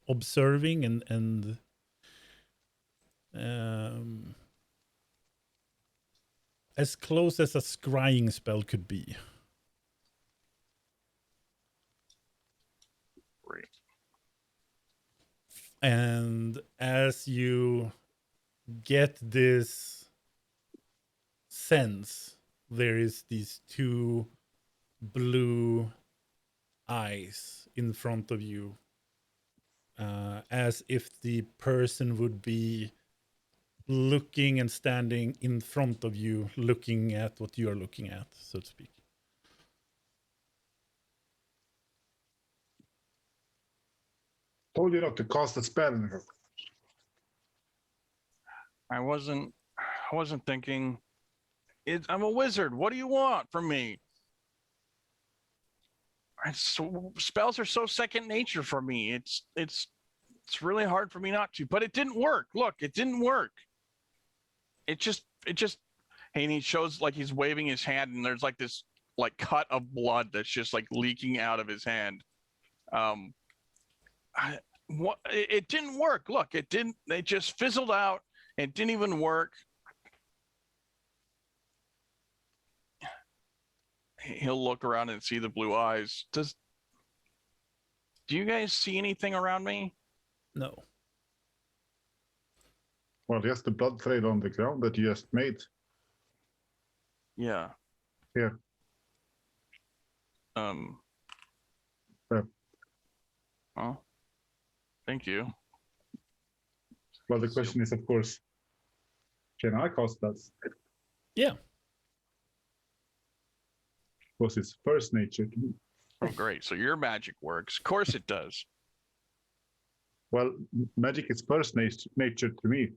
observing and as close as a scrying spell could be. Great. And as you get this sense, there is these two blue eyes in front of you, as if the person would be looking and standing in front of you, looking at what you're looking at, so to speak. Told you not to cast a spell. I wasn't thinking. I'm a wizard. What do you want from me? Spells are so second nature for me. It's really hard for me not to. But it didn't work. Look, it didn't work. It just. Hey, and he shows like he's waving his hand, and there's like this like cut of blood that's just like leaking out of his hand. It didn't work. Look, it didn't. It just fizzled out. It didn't even work. He'll look around and see the blue eyes. Do you guys see anything around me? No. Well, just the blood trail on the ground that you just made. Yeah. Here. Oh. Thank you. Well, the question is, of course, can I cast that? Yeah. Was his first nature to me. Oh, great. So your magic works. Of course it does. Well, magic is first nature to me.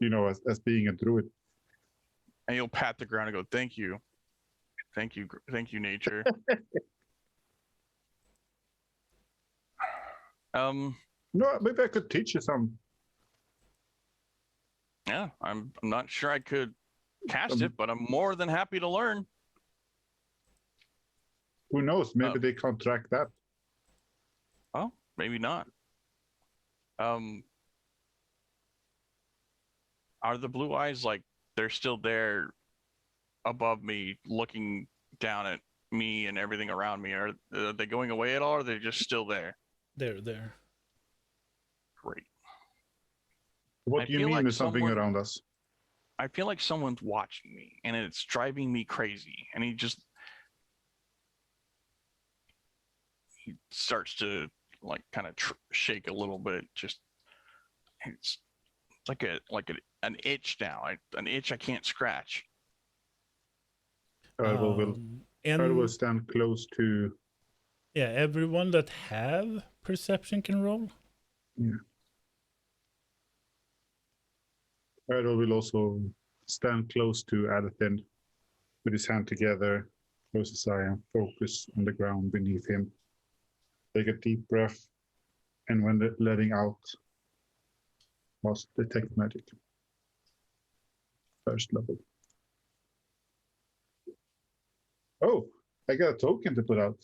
You know, as being a druid. And you'll pat the ground and go, thank you. Thank you. Thank you, nature. No, maybe I could teach you some. Yeah, I'm not sure I could cast Um, it, but I'm more than happy to learn. Who knows? Maybe they can't track that. Oh, maybe not. Are the blue eyes like they're still there above me, looking down at me and everything around me? Are they going away at all, or are they just still there? There. Great. What I do you feel mean like there's something someone- around us? I feel like someone's watching me, and it's driving me crazy. And he starts to like kind of shake a little bit. Just it's like an itch now. An itch I can't scratch. Errol will And stand close to. yeah, everyone that have perception can roll. Errol will also stand close to Adathin with his hand together, close his eye, and focus on the ground beneath him. Take a deep breath, and when letting out, must detect magic. First level. Oh, I got a token to put out.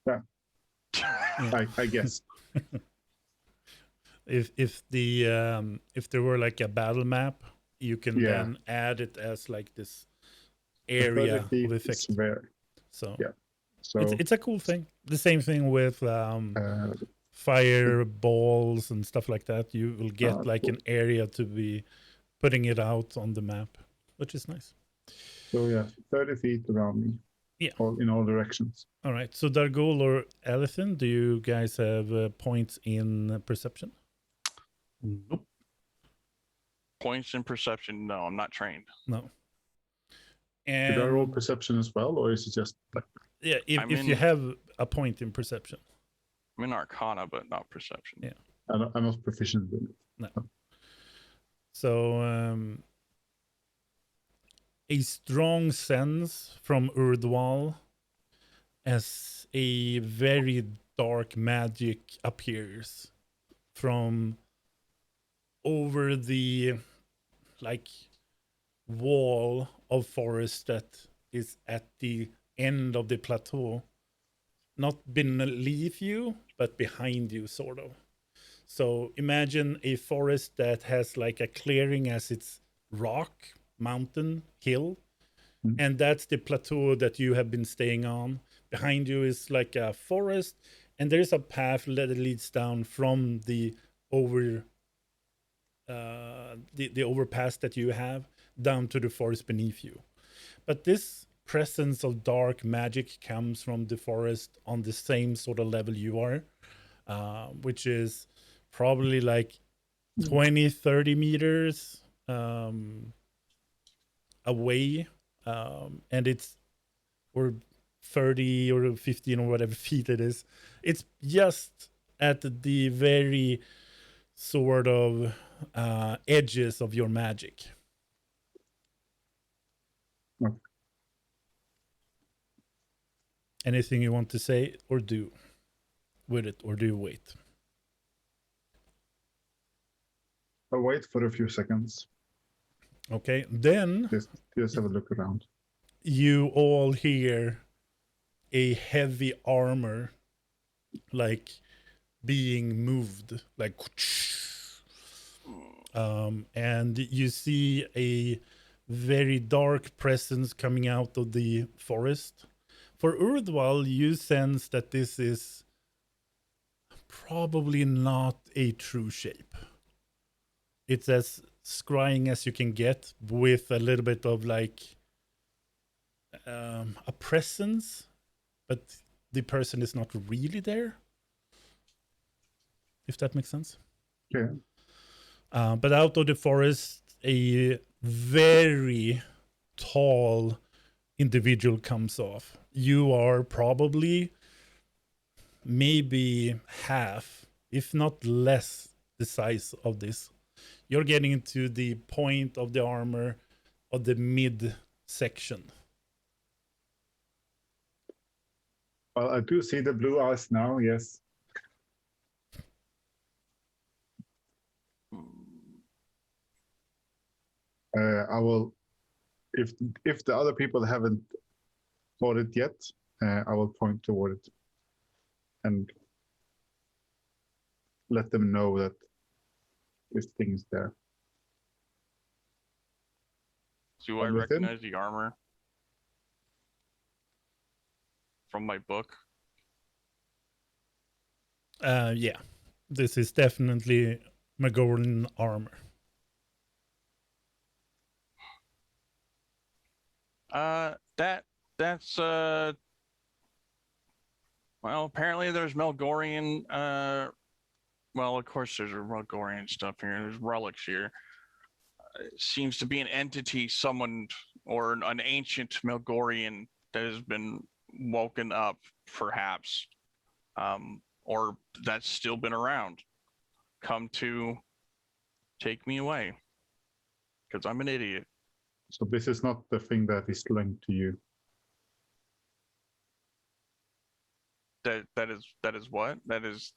Yeah, I guess. If there were like a battle map, you can Yeah. then add it as like this The area 30 feet of is effect. rare. So Yeah. So it's a cool thing. The same thing with fireballs and stuff like that. You will get like an area to be putting it out on the map, which is nice. so yeah, 30 feet around me. Yeah. All in all directions. All right. So Dargol or Alethin, do you guys have points in perception? Nope. Points in perception? No, I'm not trained. No. Did I roll And perception as well, or is it just like yeah, I'm if you in- have a point in perception. I'm in Arcana, but not perception. Yeah. I'm not proficient in it? So a strong sense from Urdwal as a very dark magic appears from over the like wall of forest that is at the end of the plateau, not beneath you but behind you, sort of. So imagine a forest that has like a clearing as its rock, mountain, hill, and that's the plateau that you have been staying on. Behind you is like a forest, and there is a path that leads down from the the overpass that you have down to the forest beneath you. But this presence of dark magic comes from the forest on the same sort of level you are, which is probably like 20, 30 meters away. And it's, or 30 or 15 or whatever feet it is. It's just at the very sort of edges of your magic. Okay. Anything you want to say or do with it, or do you wait? I'll wait for a few seconds. Okay, then Just have a look around. you all hear a heavy armor like being moved, like and you see a very dark presence coming out of the forest. For Urdwal, you sense that this is probably not a true shape. It's as scrying as you can get, with a little bit of like a presence, but the person is not really there. If that makes sense. Yeah. But out of the forest, a very tall individual comes off. You are probably maybe half, if not less, the size of this. You're getting into the point of the armor of the mid section. Well, I do see the blue eyes now. Yes. I will, if the other people haven't thought it yet, I will point toward it and let them know that this thing is there. Do I From within? recognize the armor from my book? Yeah, this is definitely Magorian armor. That's well, apparently there's Melgorian well, of course there's Melgorian stuff here. There's relics here. It seems to be an entity summoned or an ancient Melgorian that has been woken up, perhaps. Or that's still been around. Come to take me away. Because I'm an idiot. So this is not the thing that is linked to you. That is what? That is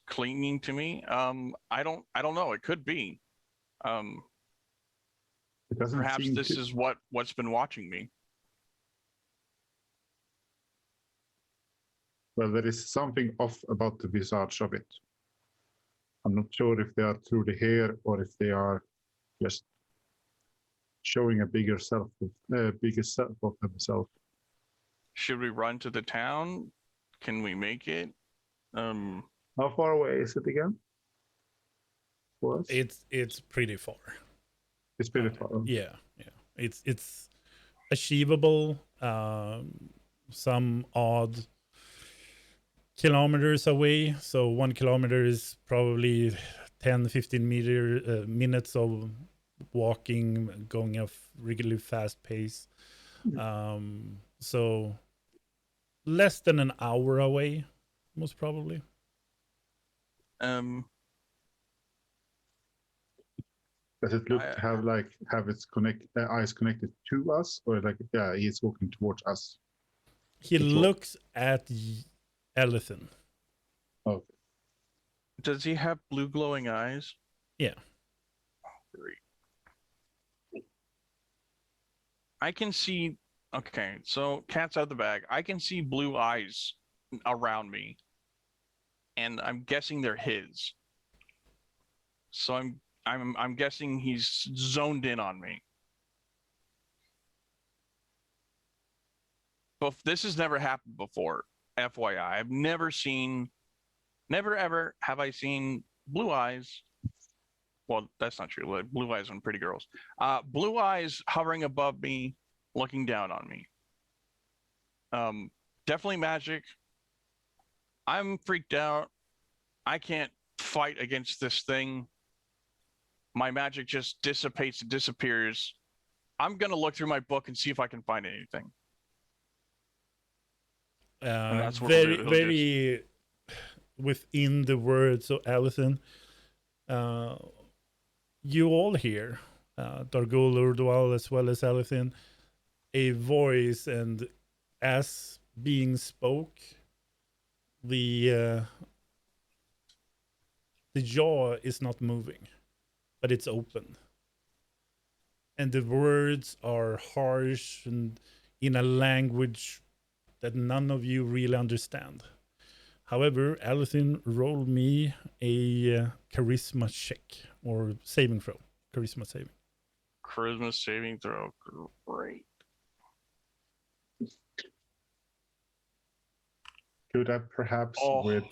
clinging to me. I don't know. It could be. It doesn't Perhaps seem this to... is what's been watching me. Well, there is something off about the visage of it. I'm not sure if they are through the hair or if they are just showing a bigger self of themselves. Should we run to the town? Can we make it? How far away is it again? For us? It's pretty far. It's pretty far. Yeah. It's achievable. Some odd kilometers away. So 1 kilometer is probably 10-15 minutes of walking, going at really fast pace. So less than an hour away, most probably. Does it look to have its eyes connected to us, or he's walking towards us? He looks at Ellison. Oh, Does he have blue glowing eyes? Yeah. Oh, great. I can see. Okay, so cat's out of the bag. I can see blue eyes around me, and I'm guessing they're his. So I'm guessing he's zoned in on me. But this has never happened before. FYI, I've never ever have I seen blue eyes. Well, that's not true. Blue eyes on pretty girls. Blue eyes hovering above me, looking down on me. Definitely magic. I'm freaked out. I can't fight against this thing. My magic just dissipates and disappears. I'm gonna look through my book and see if I can find anything. That's what Very within the words of Ellison. You all hear, Dargul, Urdwal, as well as Ellison, a voice, and as being spoke, the jaw is not moving, but it's open. And the words are harsh and in a language that none of you really understand. However, Ellison, roll me a charisma check or saving throw. Charisma saving. Charisma saving throw. Great. could I perhaps with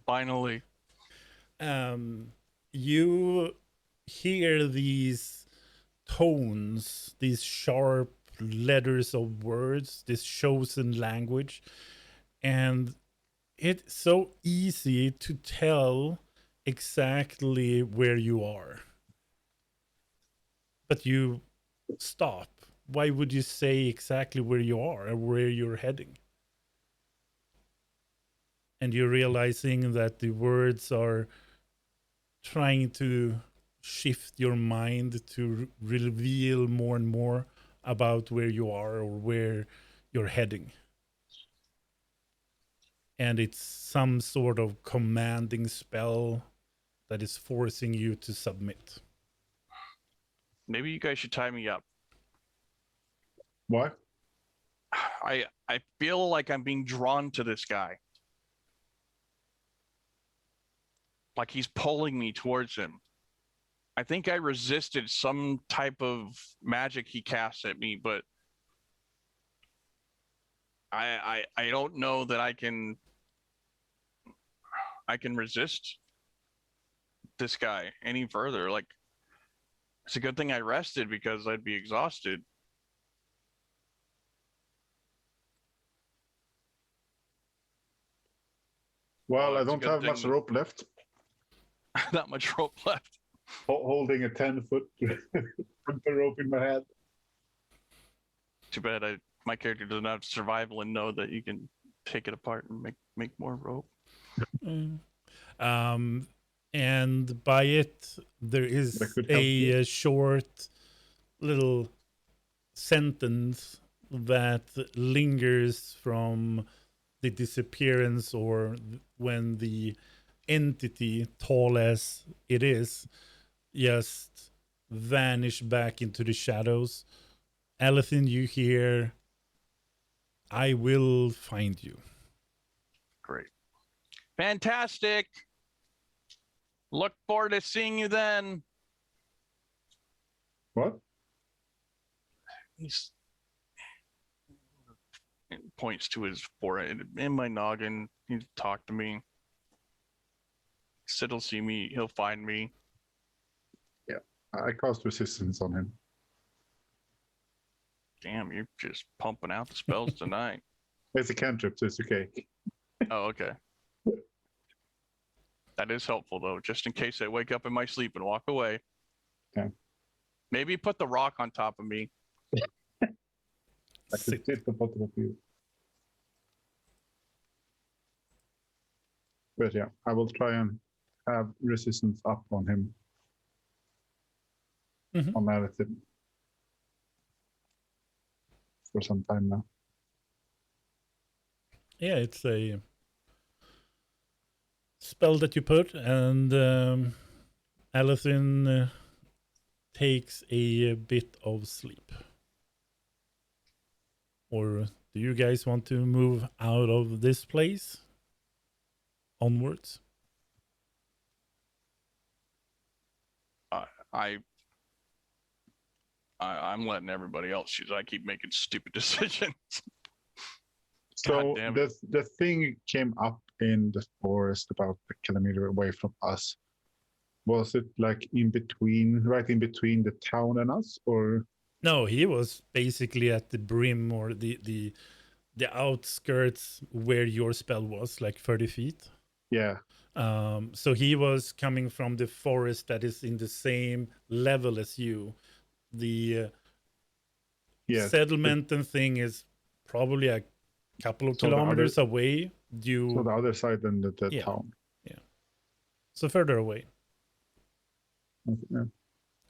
Finally. You hear these tones, these sharp letters of words, this chosen language, and it's so easy to tell exactly where you are. But you stop. Why would you say exactly where you are or where you're heading? And you're realizing that the words are trying to shift your mind to reveal more and more about where you are or where you're heading. And it's some sort of commanding spell that is forcing you to submit. Maybe you guys should tie me up. Why? I feel like I'm being drawn to this guy. Like he's pulling me towards him. I think I resisted some type of magic he cast at me, but I don't know that I can resist this guy any further. Like, it's a good thing I rested because I'd be exhausted. Well, Well, I it's a don't good have much thing- rope left. Not much rope left. Holding a 10-foot rope in my hand. Too bad my character doesn't have survival and know that you can take it apart and make more rope. And by it, there is That could help a short little sentence that lingers from the disappearance or when the entity, tall as it is, just vanish back into the shadows. Alethin, you hear, "I will find you." Great. Fantastic. Look forward to seeing you then. What? He's points to his forehead. In my noggin, he talked to me. Said he'll see me, he'll find me. I cast resistance on him. Damn, you're just pumping out the spells tonight. It's a cantrip, so it's okay. Oh, okay. That is helpful though, just in case I wake up in my sleep and walk away. Okay. Maybe put the rock on top of me. I could sit the bottom of you. But yeah, I will try and have resistance up on him. Mhm. On Alethin. For some time now. Yeah, it's a spell that you put, and Alethin takes a bit of sleep. Or do you guys want to move out of this place? Onwards? I'm letting everybody else choose. I keep making stupid decisions. So God damn the thing came up in the forest about a kilometer away from us. Was it like in between, right in between the town and us, or? No, he was basically at the brim or the outskirts where your spell was, like 30 feet. Yeah. So he was coming from the forest that is in the same level as you. The Yes. settlement and thing is probably a couple of So the kilometers away. So the other side than the Yeah. town. So further away. Yeah.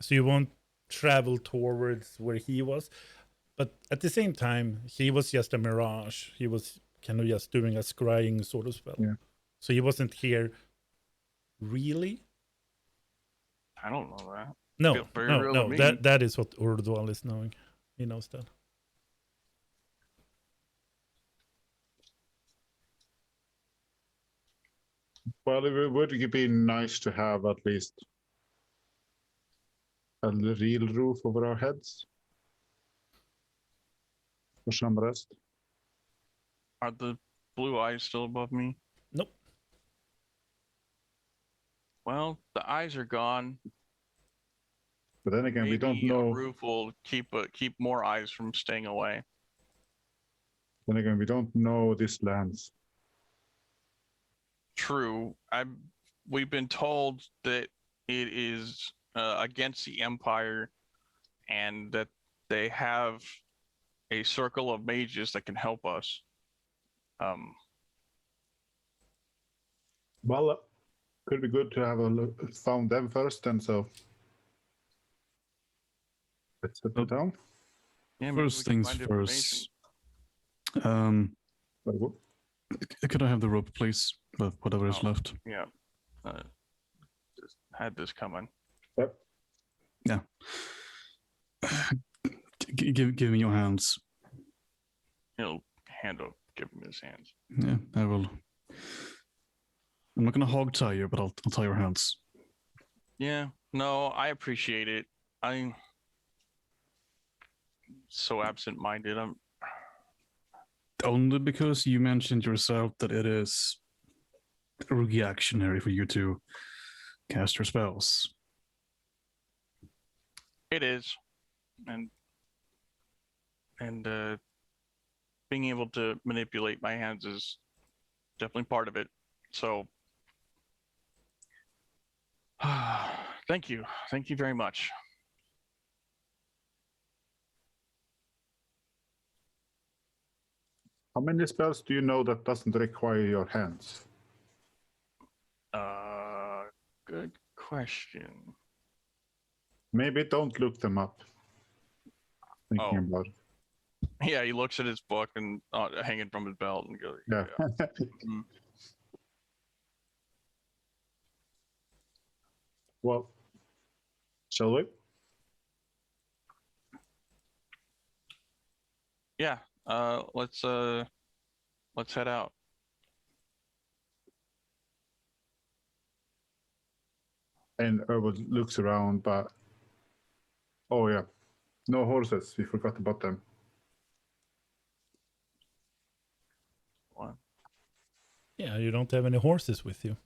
So you won't travel towards where he was. But at the same time, he was just a mirage. He was kind of just doing a scrying sort of spell. Yeah. So he wasn't here really. I don't know that. No, Feels very real to no. me. That is what Urdual is knowing. He knows that. Well, it would be nice to have at least a real roof over our heads for some rest. Are the blue eyes still above me? Nope. Well, the eyes are gone. But then again, we don't Maybe know. a roof will keep more eyes from staying away. Then again, we don't know these lands. True. We've been told that it is against the Empire, and that they have a circle of mages that can help us. Well, could be good to have a look, found them first, and so let's put it down. Yeah, maybe we First can things find first. Very good. Could I have the rope, please? With whatever is Oh. left. Yeah. Just had this coming. Give me your hands. He'll give him his hands. Yeah, I will. I'm not gonna hog tie you, but I'll tie your hands. Yeah. No, I appreciate it. I'm so absent-minded. I'm Only because you mentioned yourself that it is reactionary for you to cast your spells. It is, and being able to manipulate my hands is definitely part of it. So, thank you very much. How many spells do you know that doesn't require your hands? Good question. Maybe don't look them up. Thinking Oh. about it. Yeah, he looks at his book and hanging from his belt and goes, Yeah. Mm. Well, shall we? Yeah. Let's head out. And Erwood looks around, but oh yeah, no horses. We forgot about them. What? Yeah, you don't have any horses with you.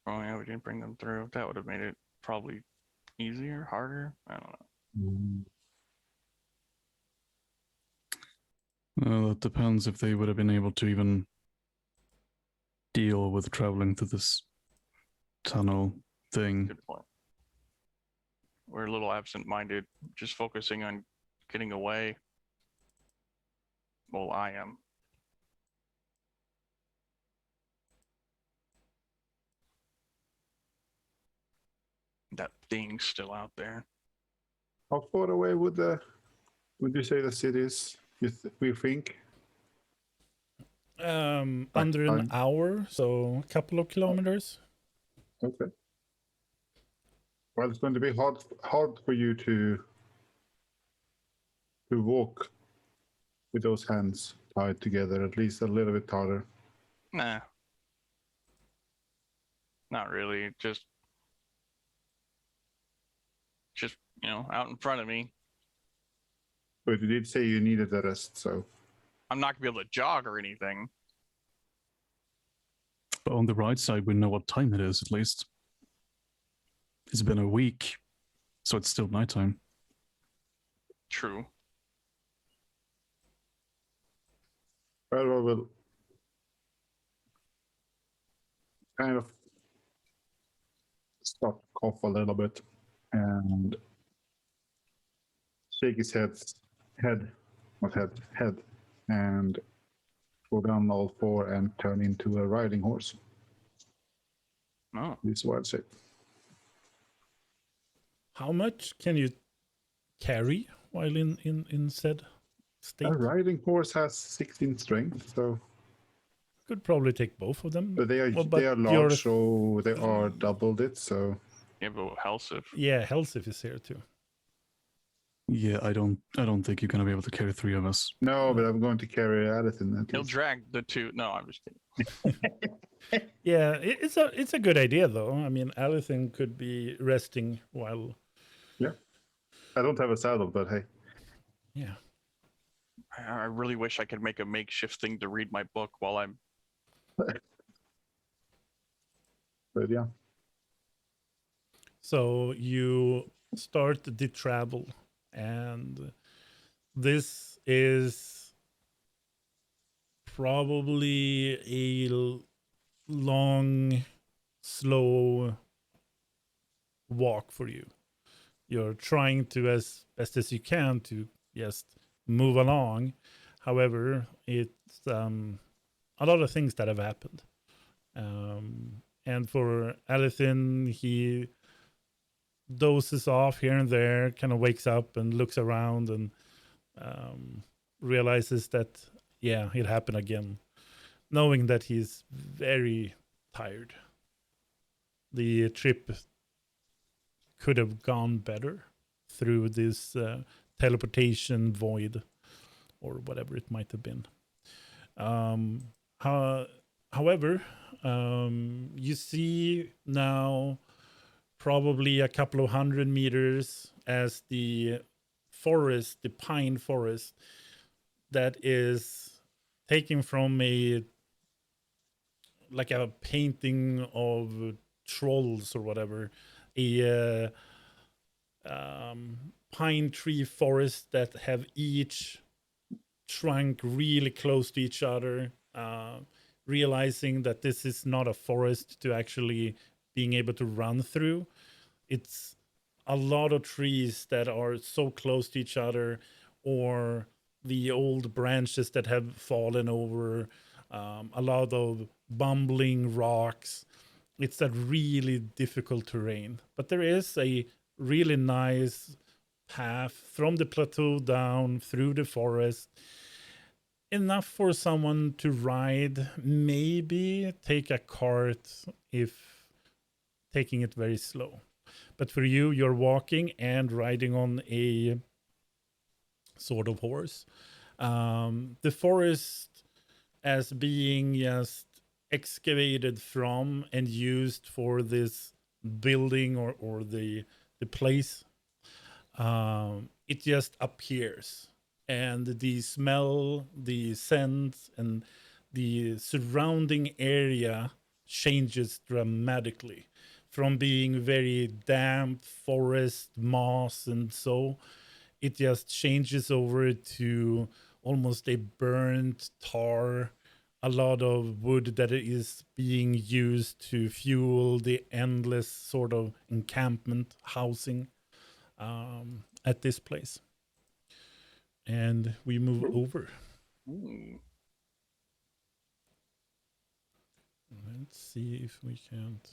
Oh yeah, we didn't bring them through. That would have made it probably easier, harder. I don't know. That depends if they would have been able to even deal with traveling through this tunnel thing. Good point. We're a little absent-minded, just focusing on getting away. Well, I am. That thing's still out there. How far away would you say the city is? We think. Under an time. hour, so a couple of kilometers. Okay. Well, it's going to be hard for you to walk with those hands tied together. At least a little bit harder. Nah. Not really. Just out in front of me. But you did say you needed the rest, so I'm not gonna be able to jog or anything. But on the right side, we know what time it is, at least. It's been a week, so it's still nighttime. True. well, I will kind of start to cough a little bit and shake his head, and go down all four and turn into a riding horse. Oh. This is what I'd say. How much can you carry while in said state? A riding horse has 16 strength, so Could probably take both of them. but they are Well, but large, you're- so they are doubled it. So Yeah, but Helsif. Yeah, Helsif is here too. Yeah, I don't think you're gonna be able to carry three of us. no, but I'm going to carry Addison. At He'll least. drag the two. No, I'm just kidding. Yeah, it's a good idea though. I mean, Alison could be resting while. I don't have a saddle, but hey, Yeah. I really wish I could make a makeshift thing to read my book while I'm. but yeah. So you start the travel, and this is probably a long, slow walk for you. You're trying to, as best as you can, to just move along. However, it's a lot of things that have happened. And for Alison, he dozes off here and there, kind of wakes up and looks around, and realizes that, yeah, it happened again, knowing that he's very tired. The trip could have gone better through this teleportation void or whatever it might have been. However, you see now probably a couple of 100 meters as the forest, the pine forest, that is taken from a painting of trolls or whatever, a pine tree forest that have each trunk really close to each other, realizing that this is not a forest to actually being able to run through. It's a lot of trees that are so close to each other, or the old branches that have fallen over, a lot of bumbling rocks. It's a really difficult terrain, but there is a really nice path from the plateau down through the forest, enough for someone to ride, maybe take a cart if taking it very slow. But for you, you're walking and riding on a sort of horse. The forest as being just excavated from and used for this building or the place, it just appears, and the smell, the scent, and the surrounding area changes dramatically from being very damp forest moss, and so it just changes over to almost a burnt tar, a lot of wood that is being used to fuel the endless sort of encampment housing at this place. And we move over. Ooh. Let's see if we can't.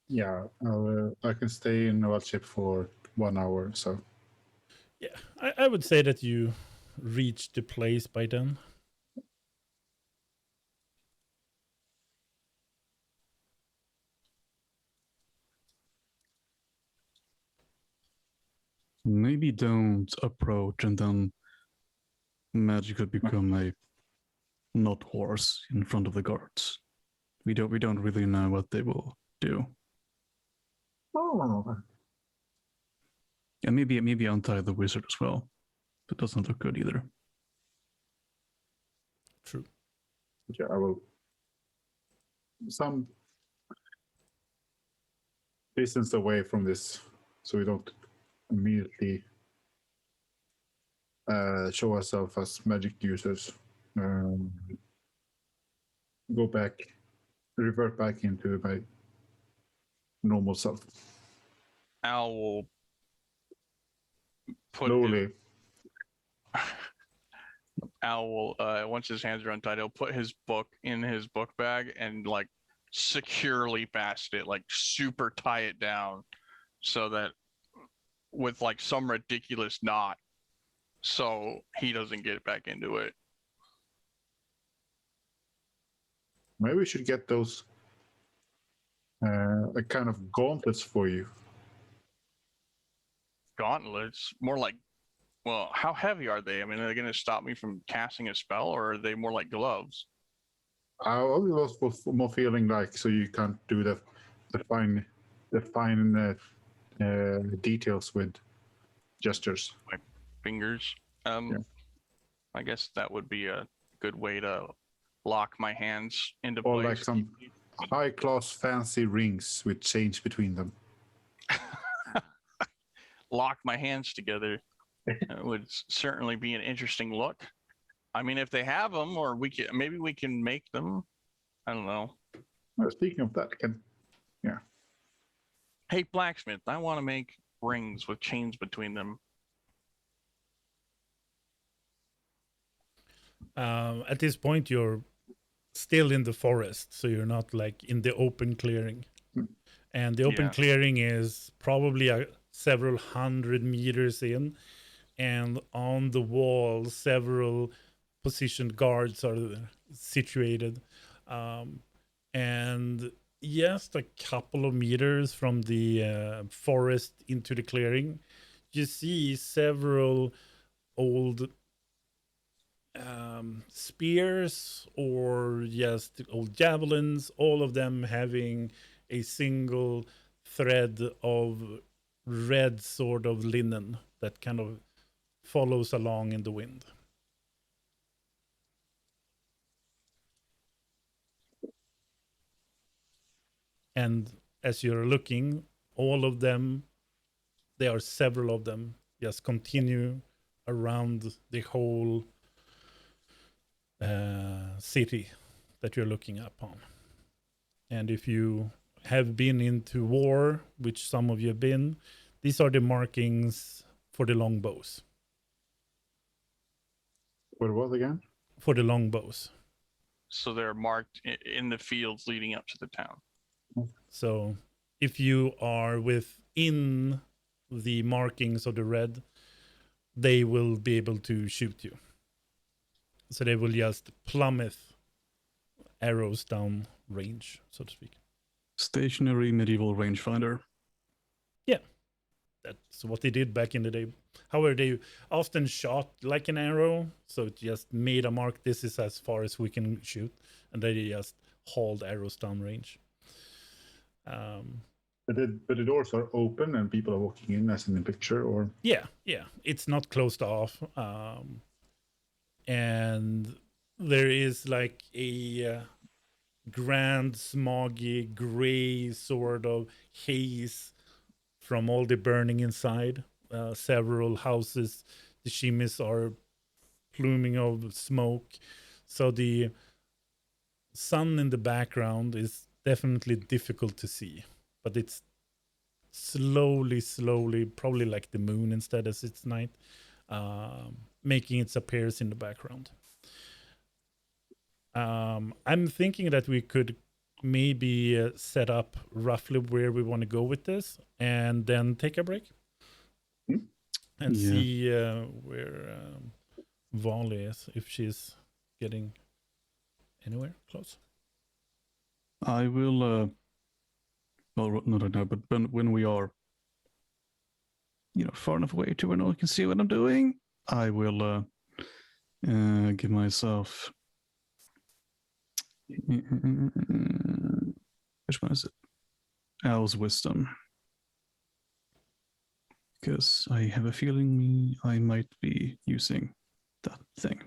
Yeah, I can stay in Waldship for 1 hour. So Yeah, I would say that you reached the place by then. Maybe don't approach and then magic could become a not horse in front of the guards. We don't really know what they will do. oh, And maybe untie the wizard as well. That doesn't look good either. True. yeah, I will some distance away from this, so we don't immediately show ourselves as magic users. Go back, revert back into my normal self. Al will put Slowly. Al will once his hands are untied, he'll put his book in his book bag and like securely fasten it, like super tie it down, so that with like some ridiculous knot, so he doesn't get back into it. Maybe we should get those a kind of gauntlets for you. Gauntlets, more like, well, how heavy are they? I mean, are they going to stop me from casting a spell, or are they more like gloves? I was more feeling like so you can't do the fine details with gestures. Fingers. Yeah. I guess that would be a good way to lock my hands into Or place. like some high class fancy rings with chains between them. Lock my hands together. It would certainly be an interesting look. I mean, if they have them, or maybe we can make them. I don't know. Well, speaking of that, Hey, blacksmith, I want to make rings with chains between them. At this point, you're still in the forest, so you're not like in the open clearing. Mm. And the open Yeah. clearing is probably a several hundred meters in, and on the wall several positioned guards are situated, and just a couple of meters from the forest into the clearing, you see several old spears or just old javelins, all of them having a single thread of red sort of linen that kind of follows along in the wind. And as you're looking, all of them, there are several of them, just continue around the whole city that you're looking upon. And if you have been into war, which some of you have been, these are the markings for the longbows. What was again? For the longbows. So they're marked in the fields leading up to the town. So if you are within the markings of the red, they will be able to shoot you. So they will just plummet arrows down range, so to speak. Stationary medieval rangefinder. That's what they did back in the day. However, they often shot like an arrow, so it just made a mark. This is as far as we can shoot, and they just hauled arrows down range. But the doors are open and people are walking in, as in the picture, or Yeah, it's not closed off, and there is like a grand, smoggy, gray sort of haze from all the burning inside. Several houses, the chimneys are pluming of smoke, so the sun in the background is definitely difficult to see, but it's slowly, probably like the moon instead as it's night, making its appearance in the background. I'm thinking that we could maybe set up roughly where we want to go with this and then take a break and Yeah. see where Volley is, if she's getting anywhere close. I will, well, not right now, but when we are, far enough away to where no one can see what I'm doing, I will give myself. Which one is it? Owl's Wisdom. Because I have a feeling I might be using that thing.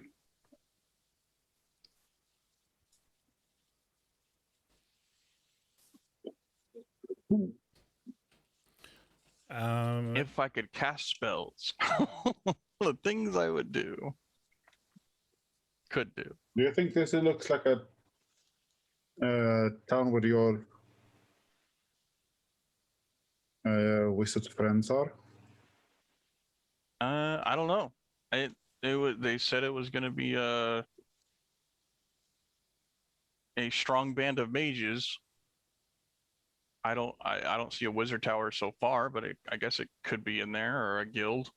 If I could cast spells, the things I would do, could do. do you think this looks like a town where your wizard friends are? I don't know. They said it was going to be a strong band of mages. I don't see a wizard tower so far, but I guess it could be in there, or a guild.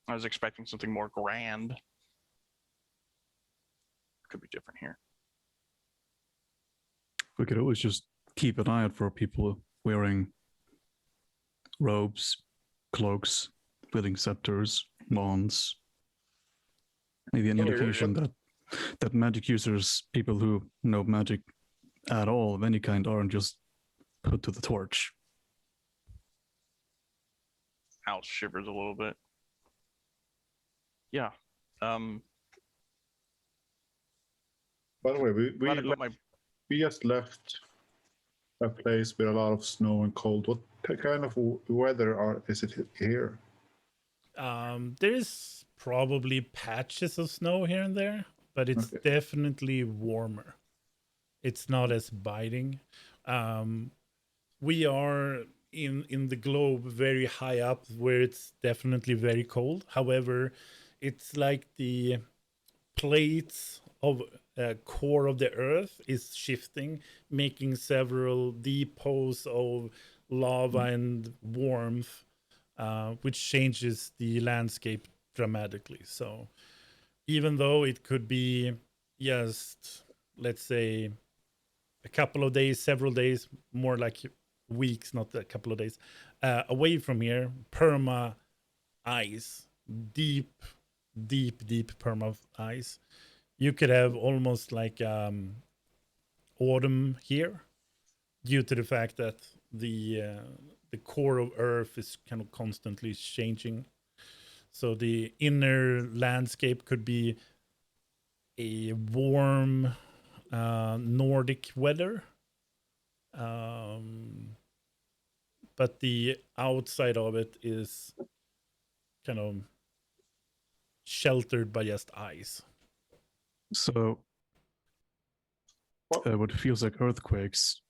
I was expecting something more grand. Could be different here. We could always just keep an eye out for people wearing robes, cloaks, wielding scepters, wands. Maybe an indication that magic users, people who know magic at all of any kind, aren't just put to the torch. House shivers a little bit. Yeah. By the way, Glad I got my we just left a place with a lot of snow and cold. What kind of weather is it here? There's probably patches of snow here and there, but it's Okay. definitely warmer. It's not as biting. We are in the globe very high up where it's definitely very cold. However, it's like the plates of core of the earth is shifting, making several depots of lava and warmth, which changes the landscape dramatically. So even though it could be just, let's say, a couple of days, several days, more like weeks, not a couple of days, away from here, perma ice, deep perma ice, you could have almost like autumn here, due to the fact that the core of Earth is kind of constantly changing. So the inner landscape could be a warm Nordic weather, but the outside of it is kind of sheltered by just ice. So, what feels like earthquakes,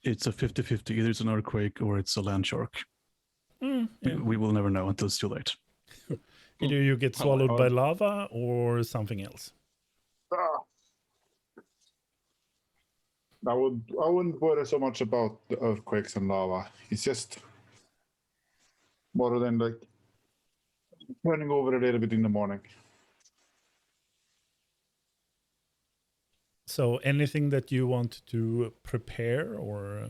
it's a 50-50. Either it's an earthquake or it's a land shark. Yeah. We will never know until it's too late. Either you get swallowed by lava or something else. I wouldn't worry so much about the earthquakes and lava. It's just more than like running over a little bit in the morning. So anything that you want to prepare, or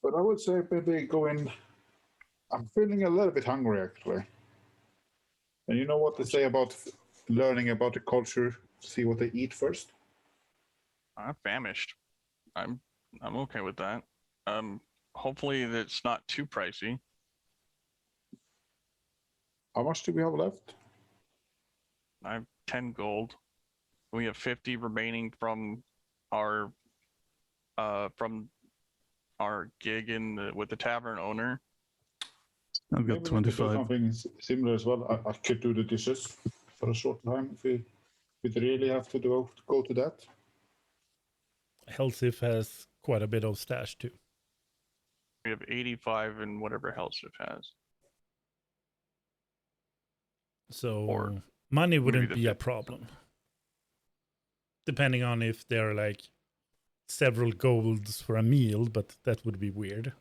But I would say maybe go in. I'm feeling a little bit hungry actually. And you know what they say about learning about the culture? See what they eat first. I'm famished. I'm okay with that. Hopefully that's not too pricey. How much do we have left? I have 10 gold. We have 50 remaining from our gig with the tavern owner. I've Maybe got we could do 25. something similar as well. I could do the dishes for a short time if we really have to go to that. Helsif has quite a bit of stash too. We have 85 and whatever Helsif has. So Or money wouldn't the be a 50. problem. Depending on if they're like several golds for a meal, but that would be weird.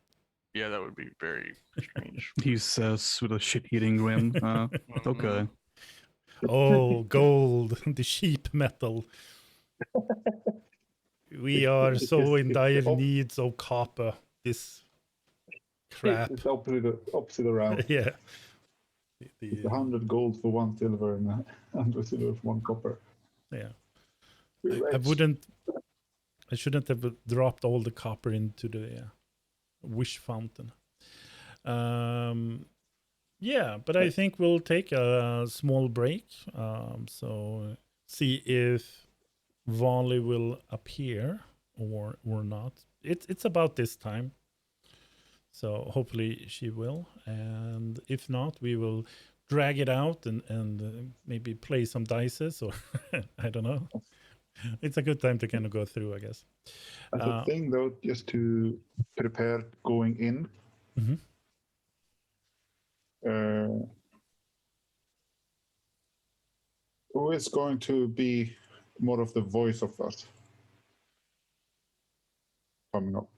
Yeah, that would be very strange. He says with a shit-eating grin. Okay. Oh, gold, the sheep metal. We are so in dire needs of copper. This crap. It's opposite around. Yeah. It's 100 gold for 1 silver and 100 silver for 1 copper. Yeah. We're I rich. I shouldn't have dropped all the copper into the wish fountain. Yeah, but I think we'll take a small break. So see if Volley will appear or not. It's about this time. So hopefully she will. And if not, we will drag it out and maybe play some dices, or I don't know. It's a good time to kind of go through, I guess. As a thing though, just to prepare going in. Mhm. Who is going to be more of the voice of us coming up?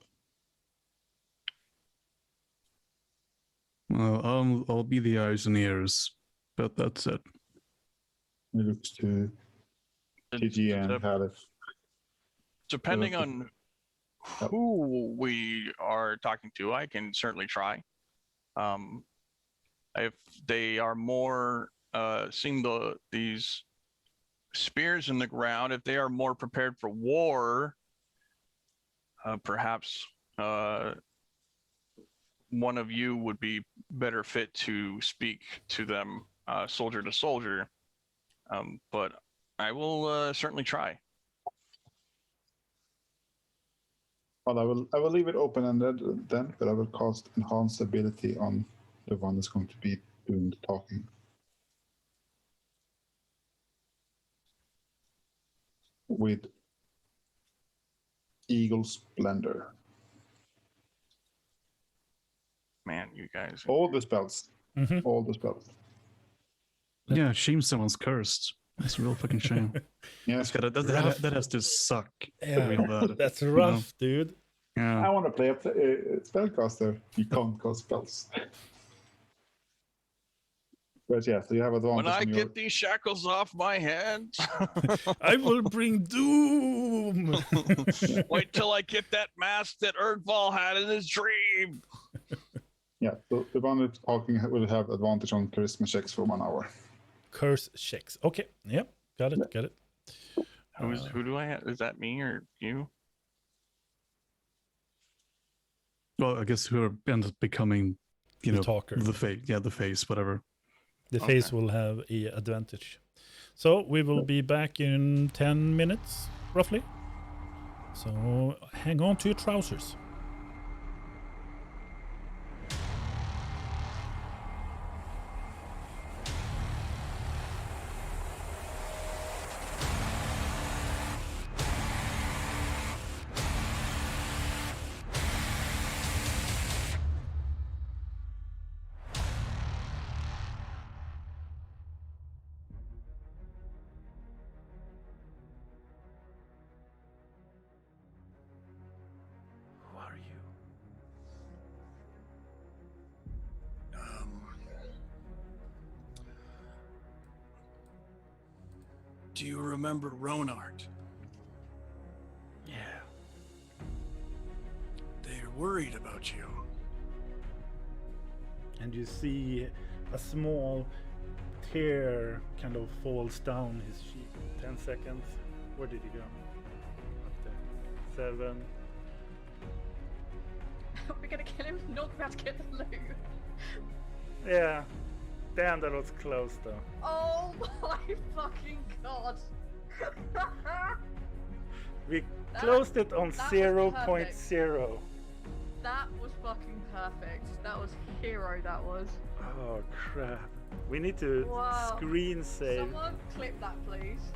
Well, I'll be the eyes and ears, but that's it. It looks to TG and Halif. Depending on who we are talking to, I can certainly try. If they are more seeing these spears in the ground, if they are more prepared for war, perhaps one of you would be better fit to speak to them soldier to soldier. But I will certainly try. Well, I will leave it open-ended then, but I will cast enhanced ability on the one that's going to be doing the talking. With Eagle Splendor. Man, you guys. All the spells. Mhm. All the spells. Yeah, shame someone's cursed. That's a real fucking shame. Yes. That has to suck Yeah, real bad. that's you know? rough, dude. Yeah. I want to play a spellcaster. You can't cast spells. But yeah, so you have advantage When I on your... get these shackles off my hands, I will bring doom. wait till I get that mask that Erdval had in his dream. Yeah, so the one that's talking will have advantage on charisma checks for 1 hour. Curse checks. Okay. Yep. Got it. Got it. Who do I have? Is that me or you? Well, I guess who ends up becoming, you The know, talker. the face. Yeah, the face, whatever. The Okay. face will have a advantage. So we will be back in 10 minutes, roughly. So hang on to your trousers. Who are you? Do you remember Ronart? Yeah. They're worried about you. And you see a small tear kind of falls down his cheek. 10 seconds. Where did he go? Up there. 7. We're gonna kill him, not about to get the loot. Yeah. Damn, that was close though. Oh my fucking god. We That- closed it on that was 0.0. That was fucking perfect. That was hero, that was. Oh crap. We need to Wow. screen save. Someone clip that, please.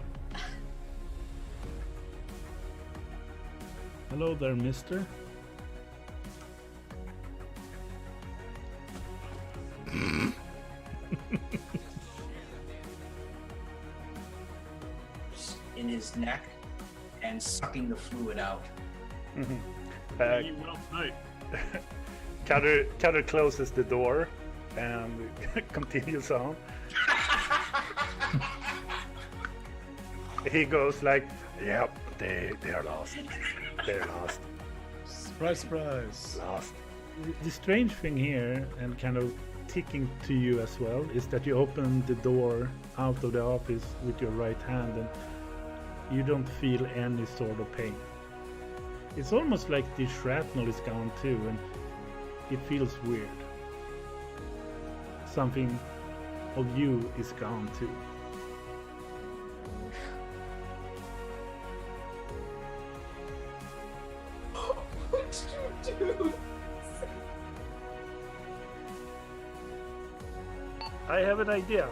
Hello there, mister. In his neck and sucking the fluid out. You will tonight. Cutter closes the door and continues on. He goes like, "Yep, they're lost. They're lost. Surprise, surprise. Lost." The strange thing here, and kind of ticking to you as well, is that you open the door out of the office with your right hand and you don't feel any sort of pain. It's almost like the shrapnel is gone too, and it feels weird. Something of you is gone too. What did you do? I have an idea.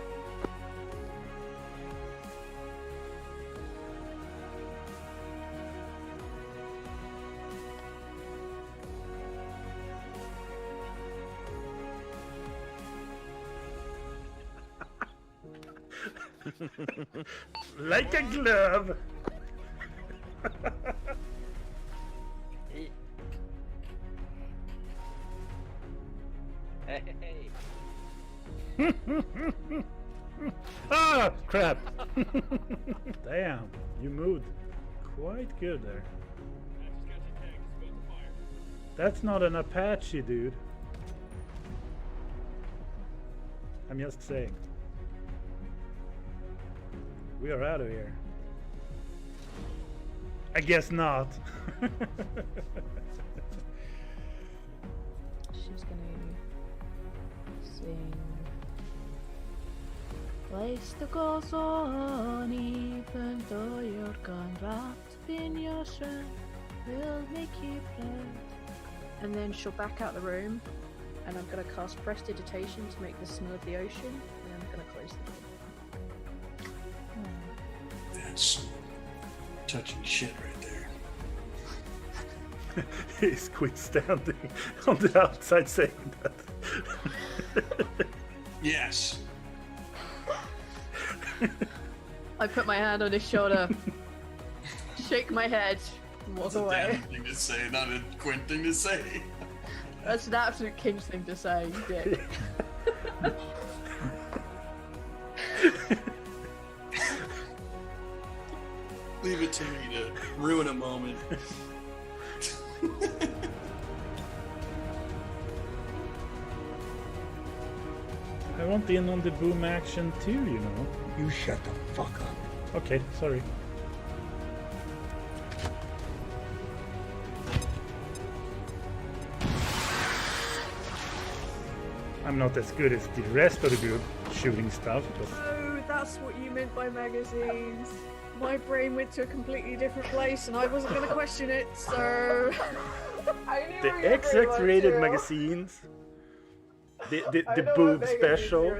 Like a glove. Hey. Ah, crap. Damn, you moved quite good there. That's not an Apache, dude. I'm just saying. We are out of here. I guess not. She's gonna sing. Waste goes on, even though you're gone, wrapped in your strength, will make you proud. And then she'll back out the room, and I'm gonna cast Prestidigitation to make the smell of the ocean, and then I'm gonna close the door. That's touching shit right there. He's quit standing on the outside saying that. Yes. I put my hand on his shoulder, shake my head, and walk That's a away. damn thing to say, not a Quinn thing to say. That's an absolute Kinch thing to say, you dick. Leave it to me to ruin a moment. I want in on the boom action too, you know. You shut the fuck up. Okay, sorry. I'm not as good as the rest of the group shooting stuff, but Oh, that's what you meant by magazines. My brain went to a completely different place and I wasn't going to question it, so... The XX-rated magazines. The boob special.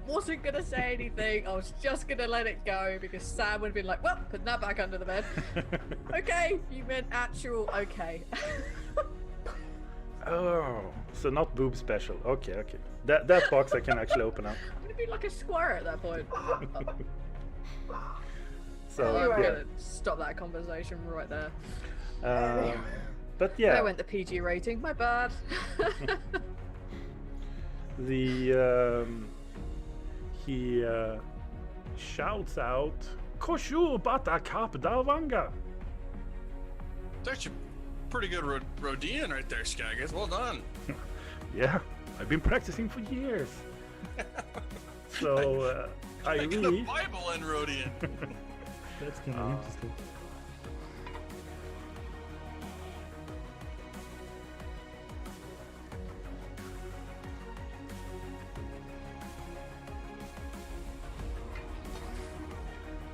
Wasn't gonna say anything. I was just gonna let it go because Sam would have been like, "Well, put that back under the bed." Okay, you meant actual. Okay. Oh, so not boob special. Okay, okay. That box I can actually open up. I'm gonna be like a squire at that point. So I'm yeah. gonna stop that conversation right there. But Yeah. I yeah, went the PG rating. My bad. he shouts out, "Koshu bata kap dalvanga." It's actually pretty good Rodian right there, Skaggs. Well done. Yeah, I've been practicing for years. So I Like the really. Bible in Rodian. that's kind of interesting.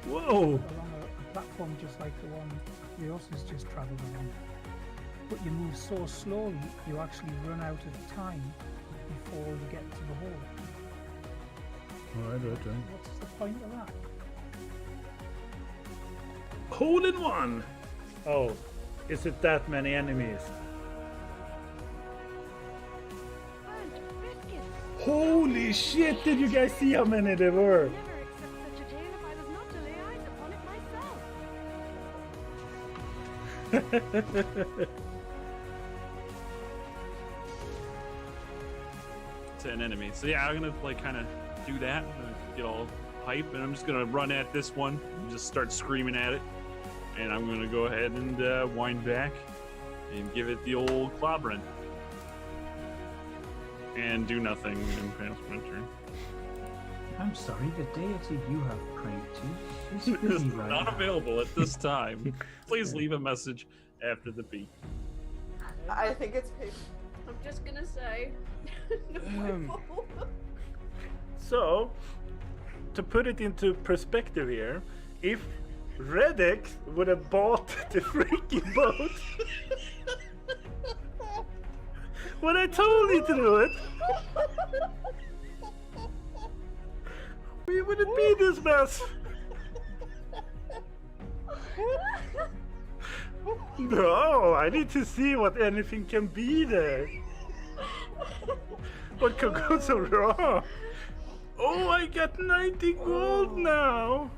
Whoa! along a platform just like the one Rios has just travelled along. But you move so slowly, you actually run out of time before you get to the hole. Right. What's the point of that? Hole in one! Oh, is it that many enemies? Holy shit, did you guys see how many there were? To an enemy. So yeah, I'm gonna like kind of do that, get all hype, and I'm just gonna run at this one and just start screaming at it. And I'm gonna go ahead and wind back and give it the old clobbering. And do nothing and pass my turn. I'm sorry, the deity you have prayed to is It's busy right not now. available at this time. Please leave a message after the beep. I think it's paper. I'm just gonna say. So, to put it into perspective here, if Redx would have bought the freaking boat when I told you to do it, we wouldn't be this mess. No, I need to see what anything can be there. What could go so wrong? Oh, I got 90 gold now.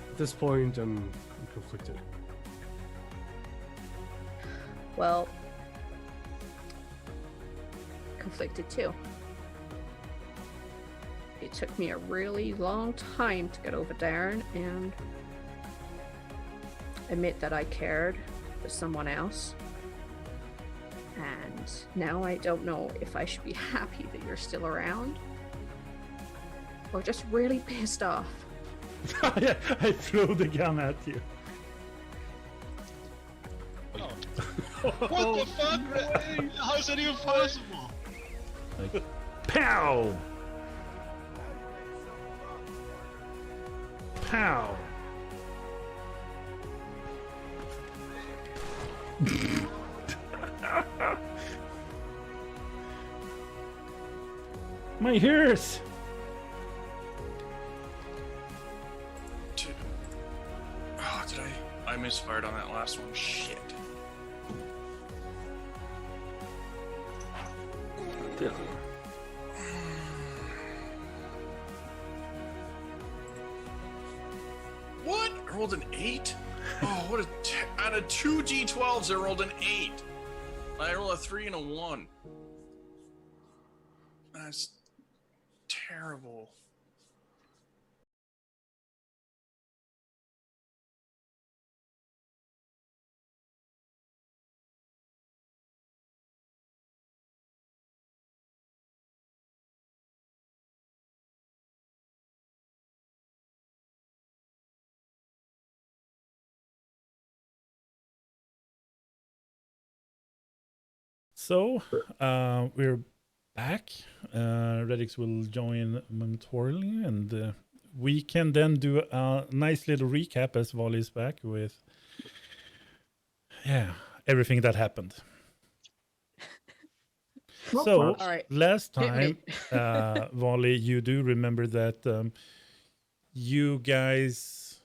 At this point, I'm conflicted. Well, conflicted too. It took me a really long time to get over Darren and admit that I cared for someone else. And now I don't know if I should be happy that you're still around or just really pissed off. I threw the gun at you. What the fuck? How's that even possible? Like, pow! Pow! My ears! Oh, did I misfired on that last one. Shit. I rolled an 8? Oh, what a... out of 2 D12s, I rolled an 8. I rolled a 3 and a 1. That's terrible. So we're back. Redix will join momentarily, and we can then do a nice little recap as Volley is back with everything that happened. So All right. last Hit me. time, Volley, you do remember that you guys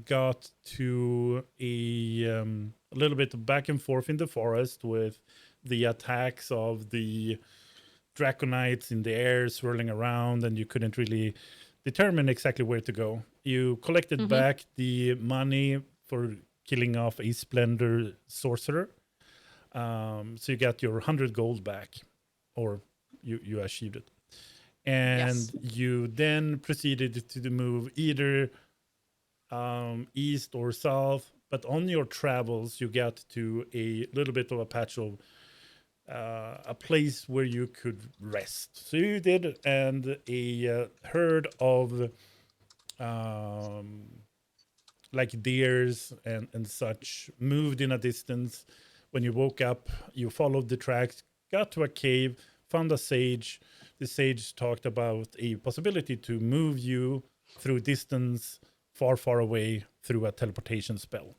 got to a little bit back and forth in the forest with the attacks of the draconites in the air swirling around, and you couldn't really determine exactly where to go. You collected back the money for killing off a Splendor sorcerer. So you got your 100 gold back, or you achieved it. And you then proceeded to move either east or south, but on your travels you got to a little bit of a patch of a place where you could rest. So you did, and a herd of like deers and such moved in a distance. When you woke up, you followed the tracks, got to a cave, found a sage. The sage talked about a possibility to move you through distance far, far away through a teleportation spell.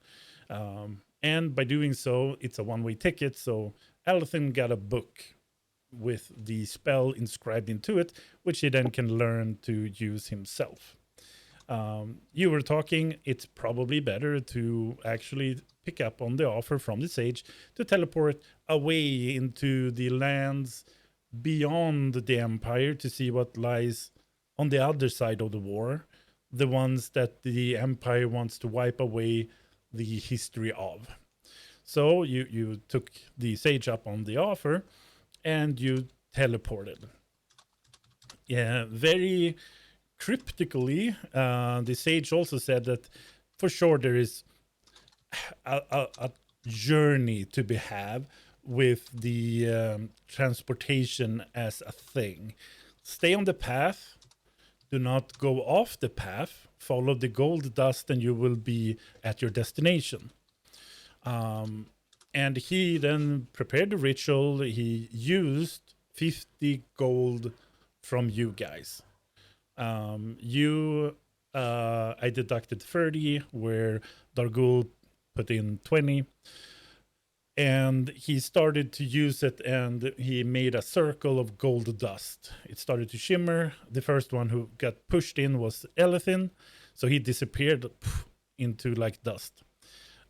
And by doing so, it's a one-way ticket. So Alethin got a book with the spell inscribed into it, which he then can learn to use himself. You were talking, it's probably better to actually pick up on the offer from the sage to teleport away into the lands beyond the Empire to see what lies on the other side of the war, the ones that the Empire wants to wipe away the history of. So you took the sage up on the offer and you teleported. Yeah, very cryptically, the sage also said that for sure there is a journey to be had with the transportation as a thing. Stay on the path. Do not go off the path. Follow the gold dust and you will be at your destination. And he then prepared the ritual. He used 50 gold from you guys. I deducted 30, where Dargul put in 20. And he started to use it, and he made a circle of gold dust. It started to shimmer. The first one who got pushed in was Alethin, so he disappeared into like dust.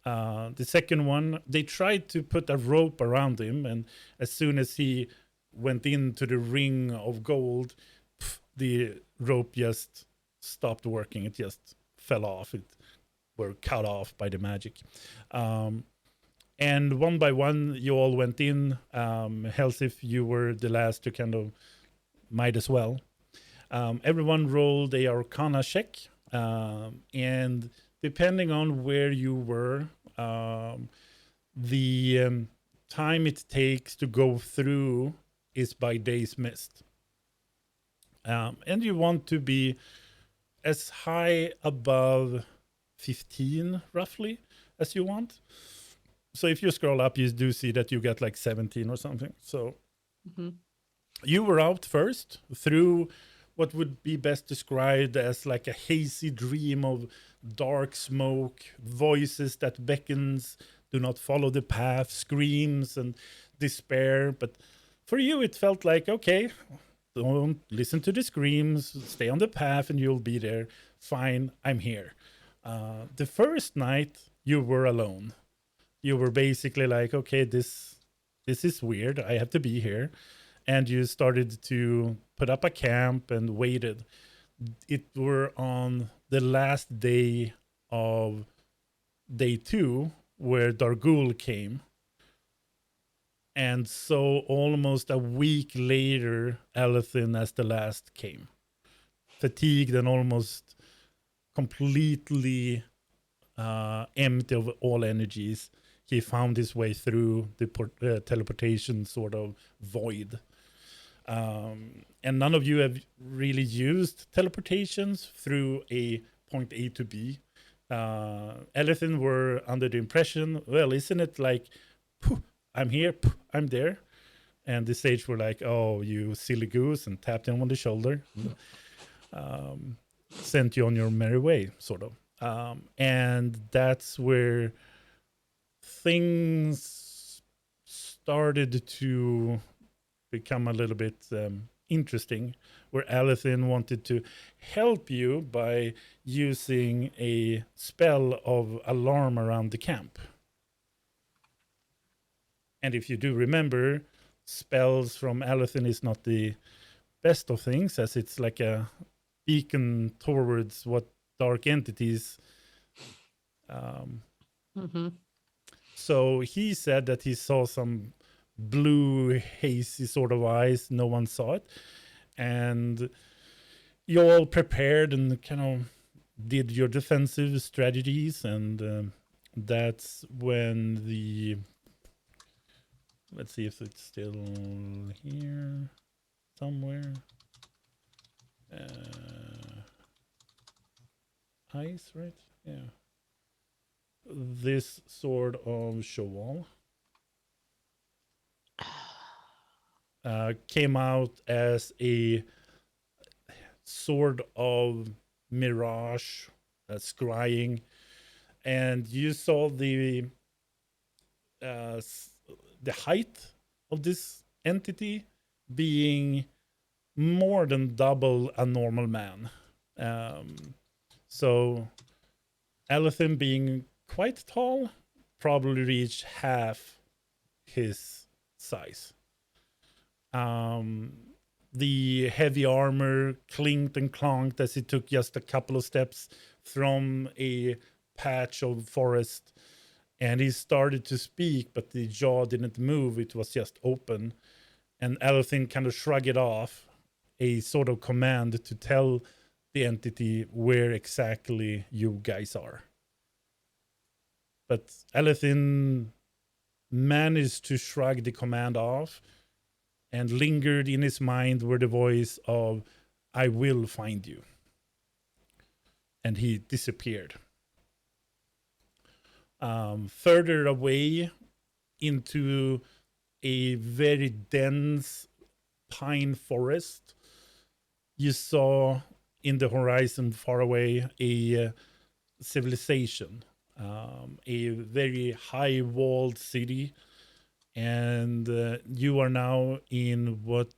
The second one, they tried to put a rope around him, and as soon as he went into the ring of gold, the rope just stopped working. It just fell off. It were cut off by the magic. And one by one, you all went in. Helsif, you were the last to kind of might as well. Everyone rolled a Arcana check. And depending on where you were, the time it takes to go through is by days missed. And you want to be as high above 15, roughly, as you want. So if you scroll up, you do see that you get like 17 or something. So you were out first through what would be best described as like a hazy dream of dark smoke, voices that beckons, do not follow the path, screams and despair. But for you, it felt like, okay, don't listen to the screams, stay on the path and you'll be there. Fine, I'm here. The first night, you were alone. You were basically like, okay, this is weird. I have to be here. And you started to put up a camp and waited. It were on the last day of day 2, where Dargul came. And so almost a week later, Alethin as the last came. Fatigued and almost completely empty of all energies, he found his way through the teleportation sort of void. And none of you have really used teleportations through a point A to B. Alethin were under the impression, well, isn't it like, I'm here, I'm there. And the sage were like, oh, you silly goose, and tapped him on the shoulder. Sent you on your merry way, sort of. And that's where things started to become a little bit interesting, where Alethin wanted to help you by using a spell of alarm around the camp. And if you do remember, spells from Alethin is not the best of things, as it's like a beacon towards what dark entities. So he said that he saw some blue, hazy sort of eyes. No one saw it. And you all prepared and kind of did your defensive strategies. And that's when the... Let's see if it's still here somewhere. Ice, right? Yeah. This sword of Shoal came out as a sword of mirage, scrying, and you saw the height of this entity being more than double a normal man. So Alethin, being quite tall, probably reached half his size. The heavy armor clinked and clonked as he took just a couple of steps from a patch of forest. And he started to speak, but the jaw didn't move. It was just open. And Alethin kind of shrugged it off, a sort of command to tell the entity where exactly you guys are. But Alethin managed to shrug the command off, and lingered in his mind were the voice of, I will find you. And he disappeared. Further away into a very dense pine forest, you saw in the horizon far away a civilization, a very high walled city, and you are now in what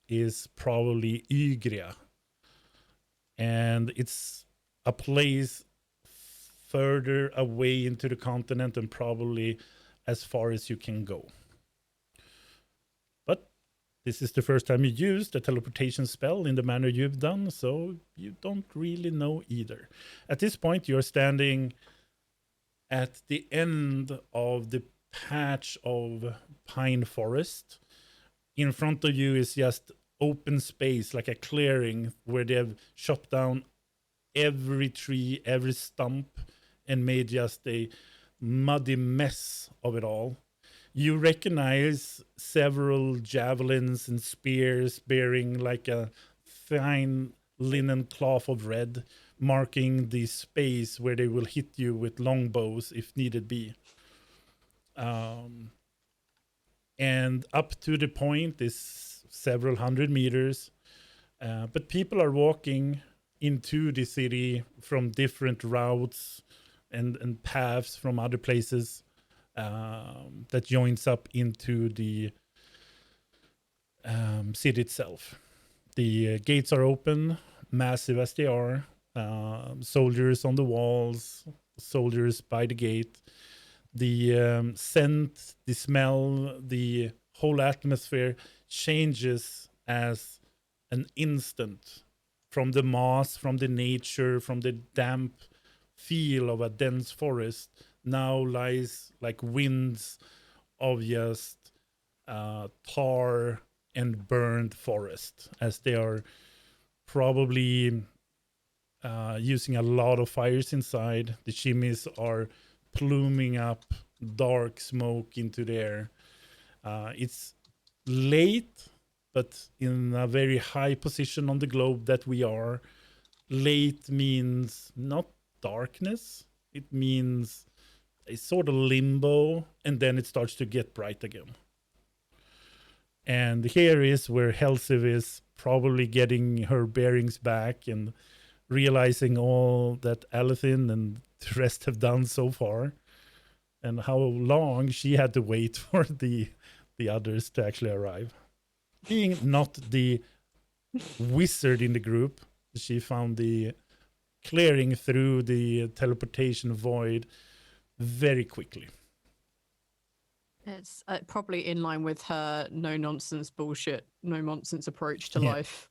is probably Ygria, and it's a place further away into the continent and probably as far as you can go. But this is the first time you used a teleportation spell in the manner you've done, so you don't really know either. At this point, you're standing at the end of the patch of pine forest. In front of you is just open space, like a clearing where they have chopped down every tree, every stump, and made just a muddy mess of it all. You recognize several javelins and spears bearing like a fine linen cloth of red, marking the space where they will hit you with longbows if needed be. And up to the point is several hundred meters, but people are walking into the city from different routes and paths from other places that joins up into the city itself. The gates are open, massive as they are. Soldiers on the walls, soldiers by the gate. The scent, the smell, the whole atmosphere changes as an instant from the moss, from the nature, from the damp feel of a dense forest, now lies like winds of just tar and burned forest, as they are probably using a lot of fires inside. The chimneys are pluming up dark smoke into the air. It's late, but in a very high position on the globe that we are. Late means not darkness. It means a sort of limbo, and then it starts to get bright again. And here is where Helsif is probably getting her bearings back and realizing all that Alethin and the rest have done so far, and how long she had to wait for the others to actually arrive. Being not the wizard in the group, she found the clearing through the teleportation void very quickly. It's probably in line with her no nonsense bullshit, no nonsense approach to Yeah. life.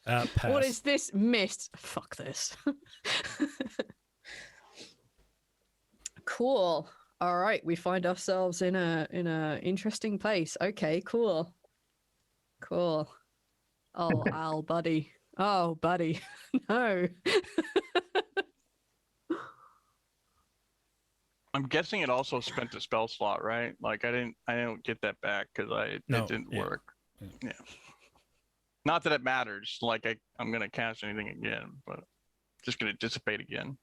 Pass. What is this mist? Fuck this. Cool. All right, we find ourselves in a interesting place. Okay, cool. Cool. Oh, Al, buddy. Oh, buddy. No. I'm guessing it also spent a spell slot, right? Like I didn't get that back because it didn't work. Yeah. Not that it matters. Like I'm gonna cast anything again, but just gonna dissipate again.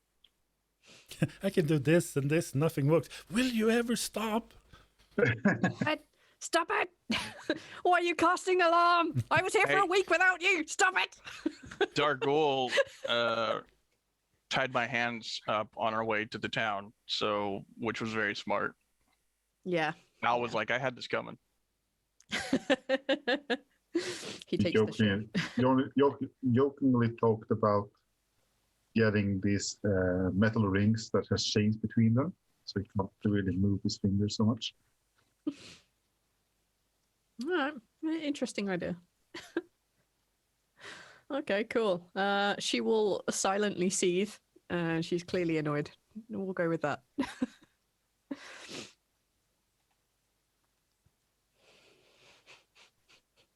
I can do this and this, nothing works. Will you ever stop? Stop it! Why are you casting alarm? I was here for a week without you. Stop it! Dargul tied my hands up on our way to the town, which was very smart. Yeah. Al was like, I had this coming. He takes the shit. Jokingly talked about getting these metal rings that has chains between them, so he can't really move his fingers so much. All right. Interesting idea. Okay, cool. She will silently seethe. She's clearly annoyed. We'll go with that.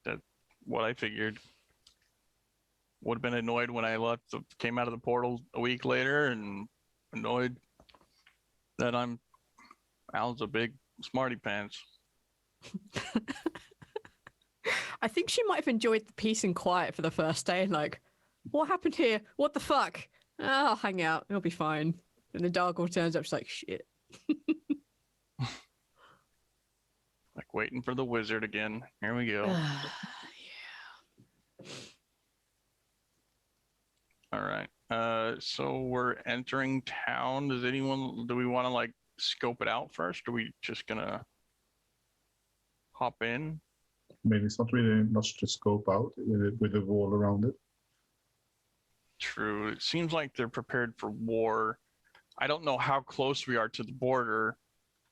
That's what I figured. Would have been annoyed when I came out of the portal a week later, and annoyed that Al's a big smarty pants. I think she might have enjoyed the peace and quiet for the first day. Like, what happened here? What the fuck? I'll hang out. It'll be fine. And the Dargul turns up. She's like, shit. Like waiting for the wizard again. Here we go. Yeah. All right. So we're entering town. Do we want to like scope it out first? Or are we just gonna hop in? I mean, it's not really much to scope out with the wall around it. True. It seems like they're prepared for war. I don't know how close we are to the border.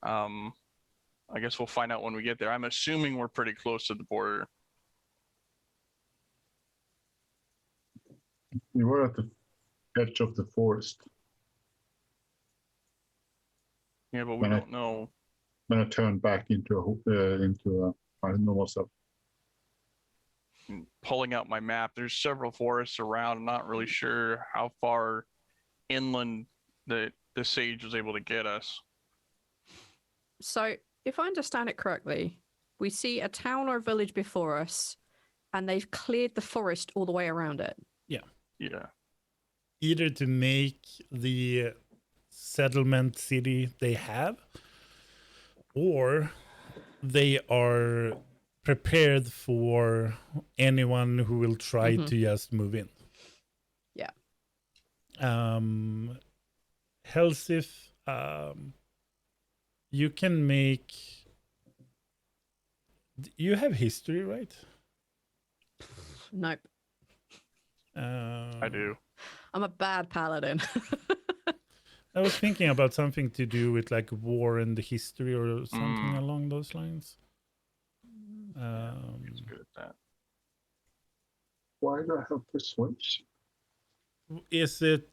I guess we'll find out when we get there. I'm assuming we're pretty close to the border. We were at the edge of the forest. Yeah, but we don't know. When I turned back into my normal self. Pulling out my map, there's several forests around. I'm not really sure how far inland the sage was able to get us. So, if I understand it correctly, we see a town or village before us, and they've cleared the forest all the way around it. Yeah. Yeah. Either to make the settlement city they have, or they are prepared for anyone who will try to just move in. Yeah. Helsif, you can make... You have history, right? Nope. I do. I'm a bad paladin. I was thinking about something to do with like war and the history or something along those lines. He's good at that. Why do I have persuasion? Is it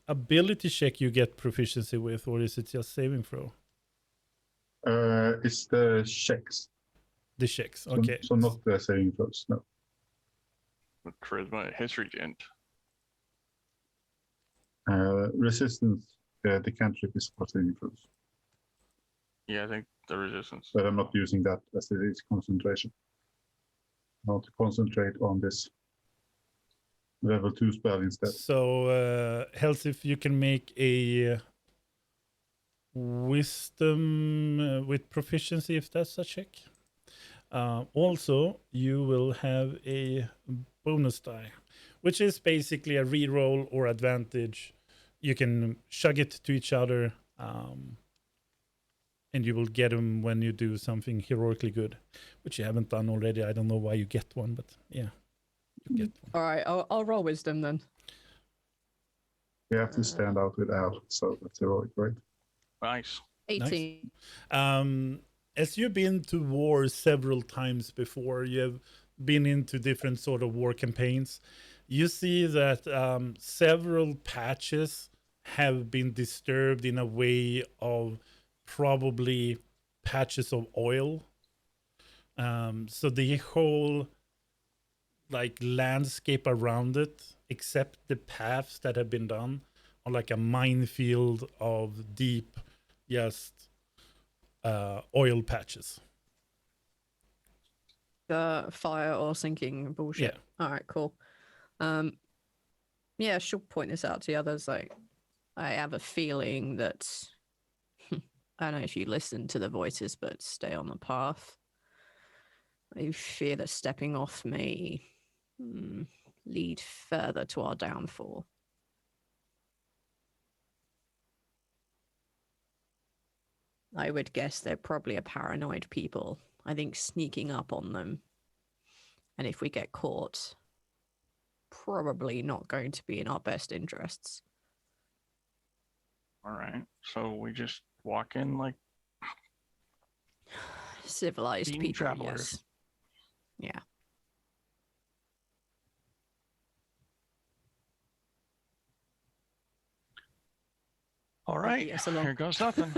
ability check you get proficiency with, or is it just saving throw? It's the checks. The checks, So, okay. so not the saving throws. No. Charisma, history didn't. Resistance. The cantrip is for saving throws, Yeah, I think the resistance. but I'm not using that as it is concentration. I want to concentrate on this level 2 spell instead. So, Hells, if you can make a wisdom with proficiency, if that's a check. Also, you will have a bonus die, which is basically a reroll or advantage. You can shug it to each other, and you will get them when you do something heroically good, which you haven't done already. I don't know why you get one, but yeah, you get one. All right, I'll roll wisdom then. You have to stand out with Al, so that's heroic, right? Nice. 18. As you've been to war several times before, you have been into different sort of war campaigns. You see that several patches have been disturbed in a way of probably patches of oil. So the whole like landscape around it, except the paths that have been done, are like a minefield of deep, just oil patches. Fire or sinking bullshit. Yeah. All right, cool. Yeah, she'll point this out to the others. Like, I have a feeling that I don't know if you listen to the voices, but stay on the path. I fear that stepping off may lead further to our downfall. I would guess they're probably a paranoid people. I think sneaking up on them, and if we get caught, probably not going to be in our best interests. All right. So we just walk in like Civilized being people, travelers. yes. Yeah. All right. Yes, along. Here goes nothing.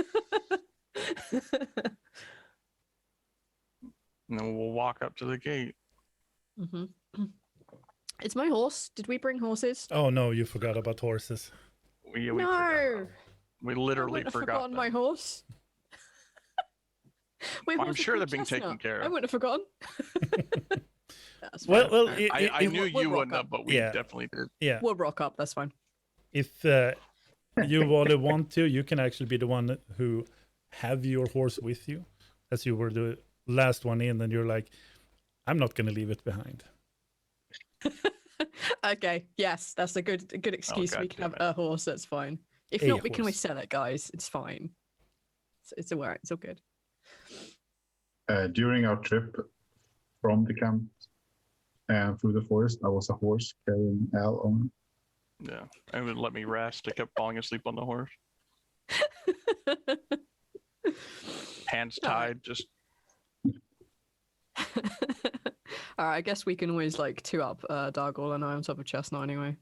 And then we'll walk up to the gate. Mm-hmm. It's my horse. Did we bring horses? Oh no, you forgot about horses. We No. We I literally wouldn't have forgot. forgotten my horse. My I'm horse is sure called they're being taken Chestnut. care I of. wouldn't have forgotten. That's Well, fine. well, All right. I knew we'll you rock wouldn't up. have, but we Yeah. definitely did. Yeah. We'll rock up. That's fine. If you Wally want to, you can actually be the one who have your horse with you, as you were the last one in, and you're like, I'm not going to leave it behind. Okay. Yes, that's a good excuse. We can have a horse. That's fine. If A not, we can always horse. sell it, guys. It's fine. It's alright. It's all good. During our trip from the camp and through the forest, I was a horse carrying Al on. Yeah. And would let me rest. I kept falling asleep on the horse. Hands tied, just All right, I guess we can always like two up Dargol and I on top of Chestnut anyway.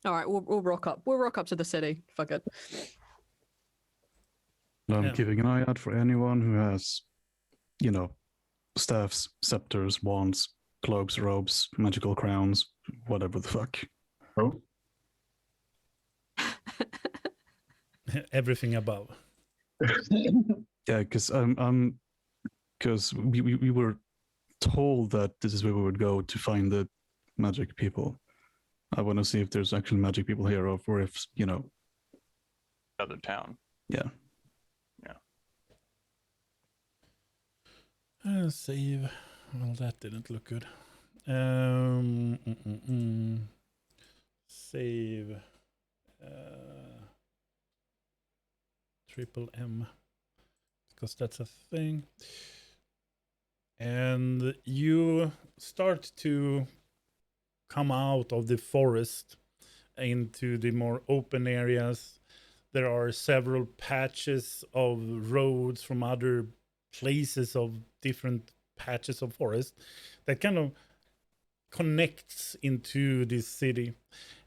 All right, we'll rock up. We'll rock up to the city. Fuck it. I'm Yeah. keeping an eye out for anyone who has, staffs, scepters, wands, cloaks, robes, magical crowns, whatever the fuck. Oh, Everything above. Yeah, because we were told that this is where we would go to find the magic people. I want to see if there's actually magic people here, or if other town. Yeah. Save. Well, that didn't look good. Save. Triple M. Because that's a thing. And you start to come out of the forest into the more open areas. There are several patches of roads from other places of different patches of forest that kind of connects into this city.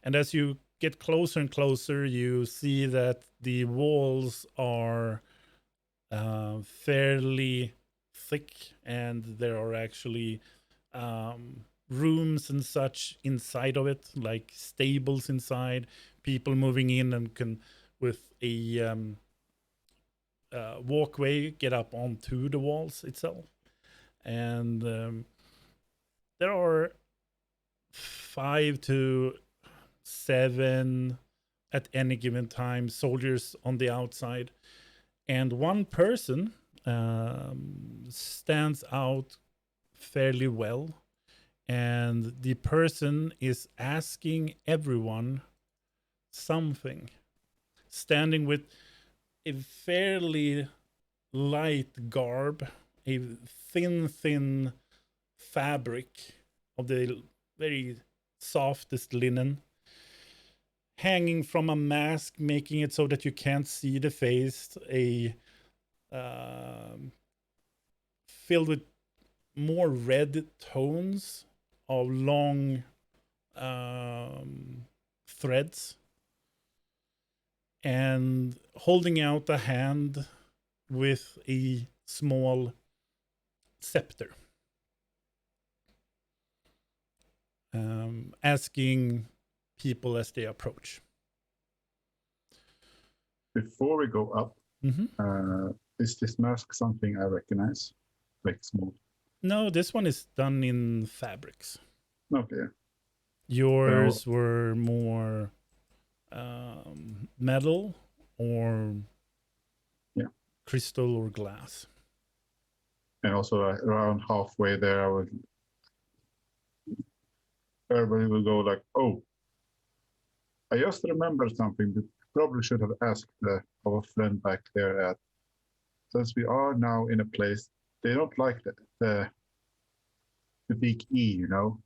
And as you get closer and closer, you see that the walls are fairly thick, and there are actually rooms and such inside of it, like stables inside, people moving in and can, with a walkway, get up onto the walls itself. And there are 5 to 7 at any given time soldiers on the outside, and one person stands out fairly well, and the person is asking everyone something, standing with a fairly light garb, a thin fabric of the very softest linen, hanging from a mask, making it so that you can't see the face, filled with more red tones of long threads, and holding out a hand with a small scepter, asking people as they approach. Before we go up, is this mask something I recognize? Like small? No, this one is done in fabrics. Okay. Yours were more metal or crystal or glass. And also around halfway there, everybody will go like, "Oh, I just remembered something that probably should have asked our friend back there at. Since we are now in a place they don't like the big E, you know.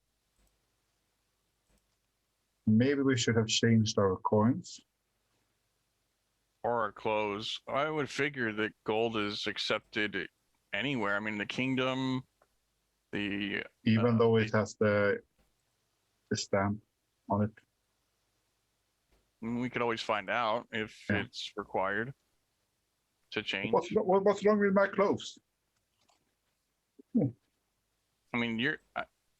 Maybe we should have changed our coins. Or our clothes. I would figure that gold is accepted anywhere. I mean, the kingdom, even though it has the stamp on it. We could always find out if it's required to change. What's wrong with my clothes? I mean,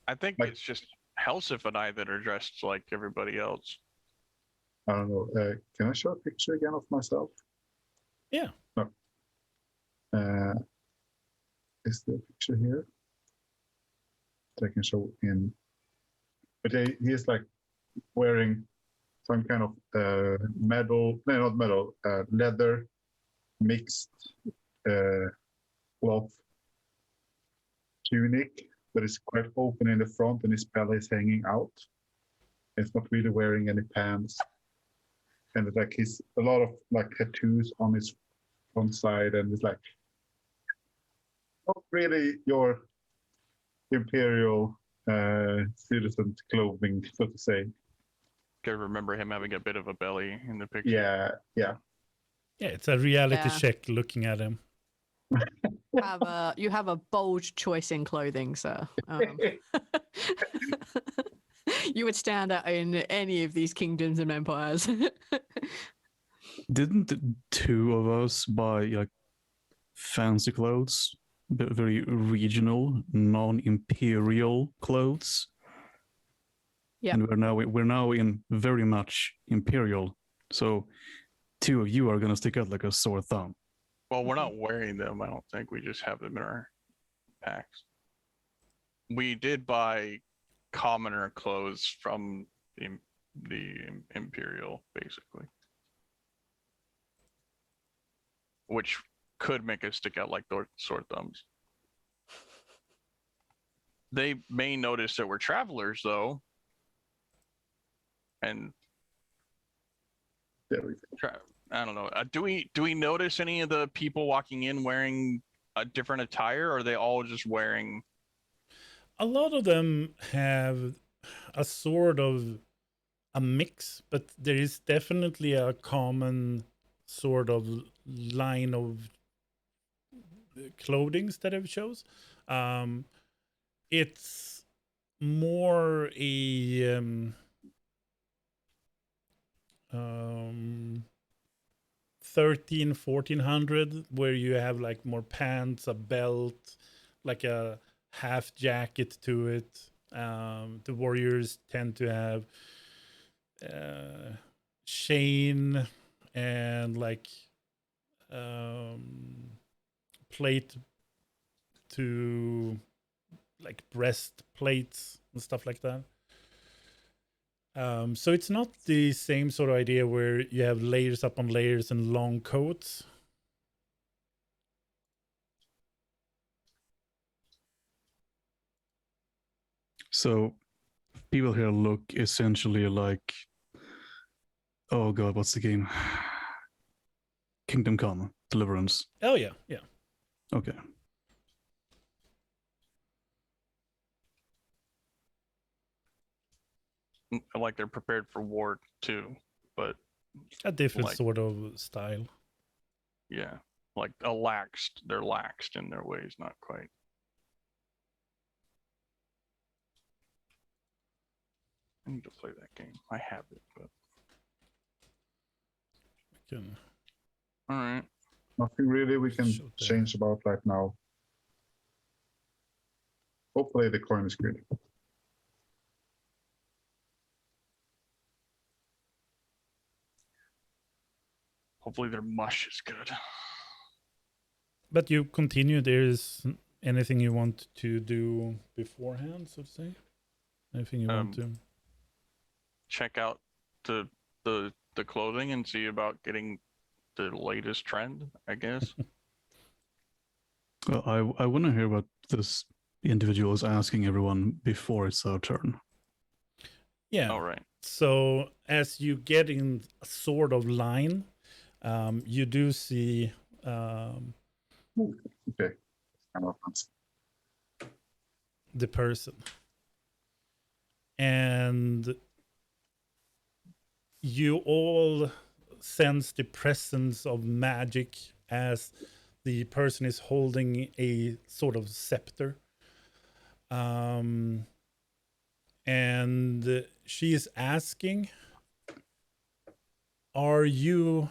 I think it's just Helsif and I that are dressed like everybody else. I don't know. Can I show a picture again of myself? Yeah. No. Is the picture here? That I can show in. But he is like wearing some kind of leather mixed cloth tunic that is quite open in the front, and his belly is hanging out. It's not really wearing any pants, and it's like he's a lot of like tattoos on his front side, and it's like not really your imperial citizen clothing, so to say. I remember him having a bit of a belly in the picture. Yeah. Yeah, it's a reality check looking at him. You have a bold choice in clothing, sir. You would stand out in any of these kingdoms and empires. Didn't 2 of us buy like fancy clothes, but very regional, non-imperial clothes? Yeah. And we're now in very much imperial. So 2 of you are gonna stick out like a sore thumb. Well, we're not wearing them, I don't think. We just have them in our packs. We did buy commoner clothes from the Imperial, basically. Which could make us stick out like sore thumbs. They may notice that we're travelers, though. And I don't know. Do we notice any of the people walking in wearing a different attire, or are they all just wearing? A lot of them have a sort of a mix, but there is definitely a common sort of line of clothing that it shows. It's more a 1400, where you have like more pants, a belt, like a half jacket to it. The warriors tend to have chain and like plate to like breastplates and stuff like that. So it's not the same sort of idea where you have layers upon layers and long coats. So people here look essentially like, oh god, what's the game? Kingdom Come, Deliverance. Oh yeah, yeah. Okay. Like they're prepared for war too, but A different like, sort of style. yeah, like a laxed. They're laxed in their ways, not quite. I need to play that game. I have it, but Can... all right. Nothing really we can Shoot there. change about right now. Hopefully the coin is good. Hopefully their mush is good. But you continue. There's anything you want to do beforehand, so to say? Anything you want to? Check out the clothing and see about getting the latest trend, I guess. Well, I want to hear what this individual is asking everyone before it's our turn. Yeah. All right. So as you get in a sort of line, you do see Okay. the person. And you all sense the presence of magic as the person is holding a sort of scepter. And she is asking, are you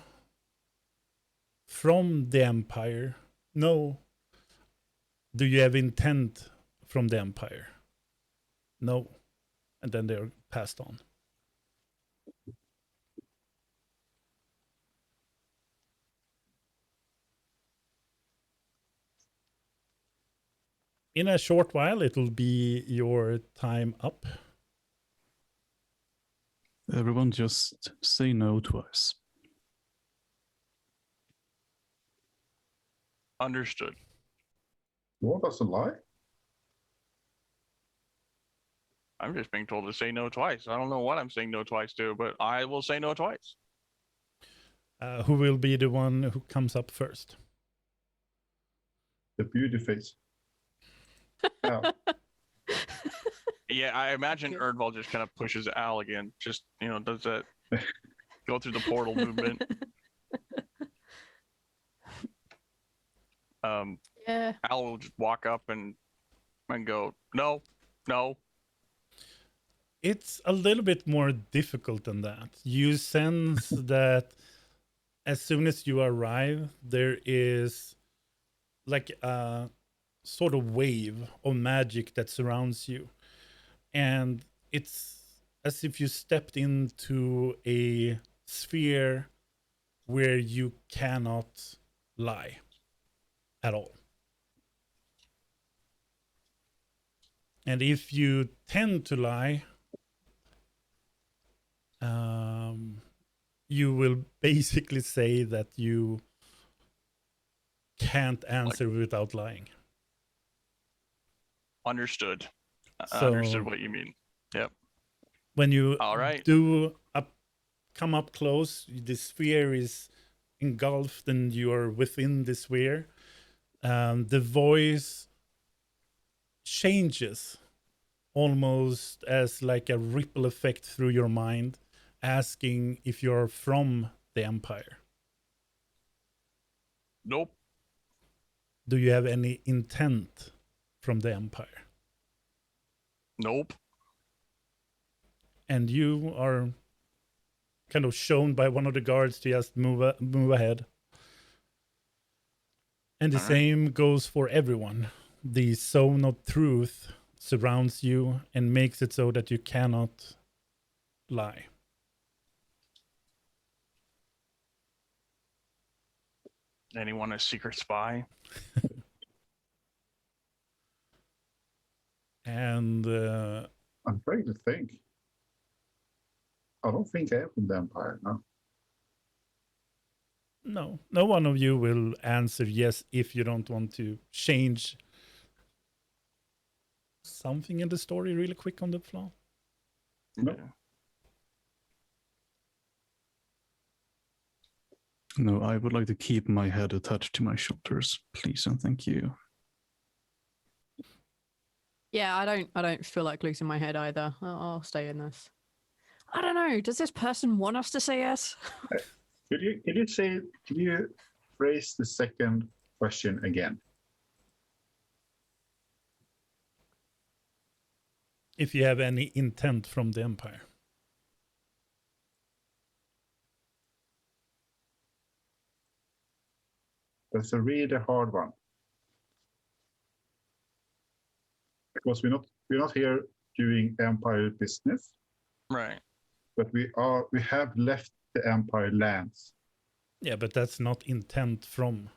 from the Empire? No. Do you have intent from the Empire? No. And then they're passed on. In a short while, it'll be your time up. Everyone just say no twice. Understood. What doesn't lie? I'm just being told to say no twice. I don't know what I'm saying no twice to, but I will say no twice. Who will be the one who comes up first? The beauty face. Yeah. Yeah, I imagine Erdval just kind of pushes Al again. Just, does that go through the portal movement. Yeah. Al will just walk up and go, no. It's a little bit more difficult than that. You sense that as soon as you arrive, there is like a sort of wave of magic that surrounds you. And it's as if you stepped into a sphere where you cannot lie at all. And if you tend to lie, you will basically say that you can't answer without lying. Understood. So- Understood what you mean. Yep. When you All right. come up close, the sphere is engulfed and you are within the sphere. The voice changes almost as like a ripple effect through your mind, asking if you're from the Empire. Nope. Do you have any intent from the Empire? Nope. And you are kind of shown by one of the guards to just move ahead. And the All right. same goes for everyone. The zone of truth surrounds you and makes it so that you cannot lie. Anyone a secret spy? And I'm trying to think. I don't think I am from the Empire, no. no one of you will answer yes if you don't want to change something in the story really quick on the fly. No. No, I would like to keep my head attached to my shoulders, please and thank you. Yeah, I don't feel like losing my head either. I'll stay in this. I don't know. Does this person want us to say yes? Could you phrase the second question again? If you have any intent from the Empire. That's a really hard one. Because we're not here doing Empire business, Right. but we have left the Empire lands. Yeah, but that's not intent from.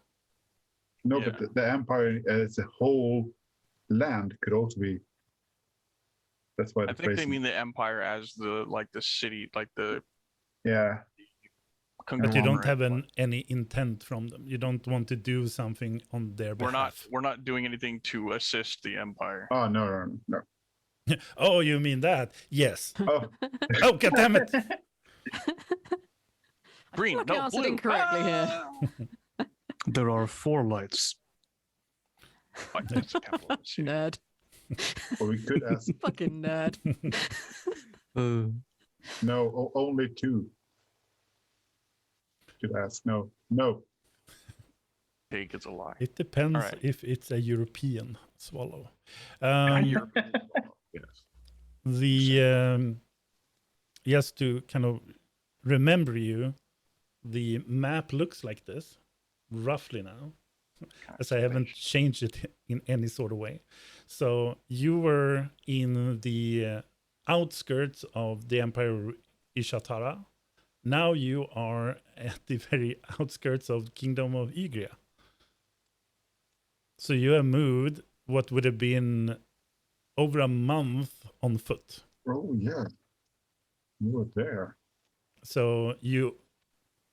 No, Yeah. but the Empire as a whole land could also be. That's why I think they mean the empire as the city, like the Yeah. But you don't have conglomerate. any intent from them. You don't want to do something on their behalf. We're not doing anything to assist the empire. Oh no. Oh, you mean that? Yes. Oh, Oh, God damn it. Green, Like I no, answered blue. incorrectly here. There are 4 lights. Fuck, that's a capital S. Nerd. or we could ask. Fucking nerd. No, only 2. Could ask. No. Pig is a lie. It depends All right. if it's a European swallow. Yes. Just to kind of remember you, the map looks like this, roughly now, as I haven't changed it in any sort of way. So you were in the outskirts of the Empire Ishatara. Now you are at the very outskirts of Kingdom of Ygria. So you have moved what would have been over a month on foot. Oh yeah. You were there. So you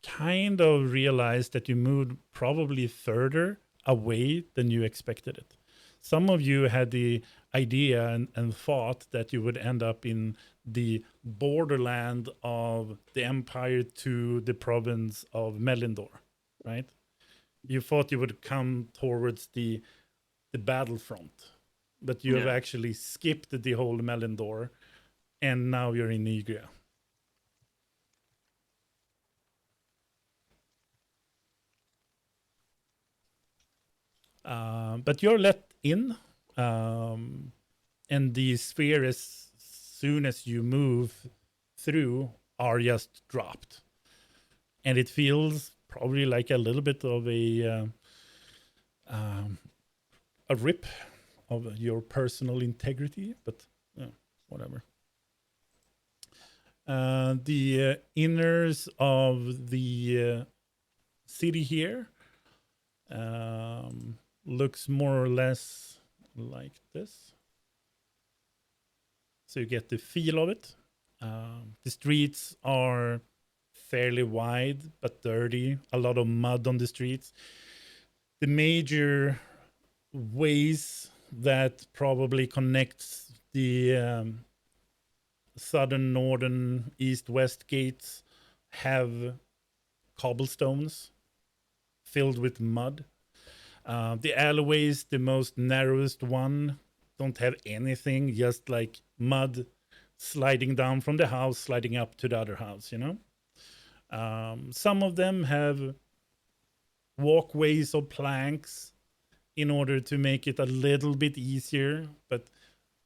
kind of realized that you moved probably further away than you expected it. Some of you had the idea and thought that you would end up in the borderland of the empire to the province of Melindor, right? You thought you would come towards the battlefront, but you have Yeah. actually skipped the whole Melindor, and now you're in Ygria. But you're let in, and the sphere, as soon as you move through, are just dropped, and it feels probably like a little bit of a rip of your personal integrity, but whatever. The inners of the city here looks more or less like this. So you get the feel of it. The streets are fairly wide but dirty, a lot of mud on the streets. The major ways that probably connects the southern, northern, east, west gates have cobblestones filled with mud. The alleyways, the most narrowest one, don't have anything, just like mud sliding down from the house, sliding up to the other house, you know? Some of them have walkways or planks in order to make it a little bit easier, but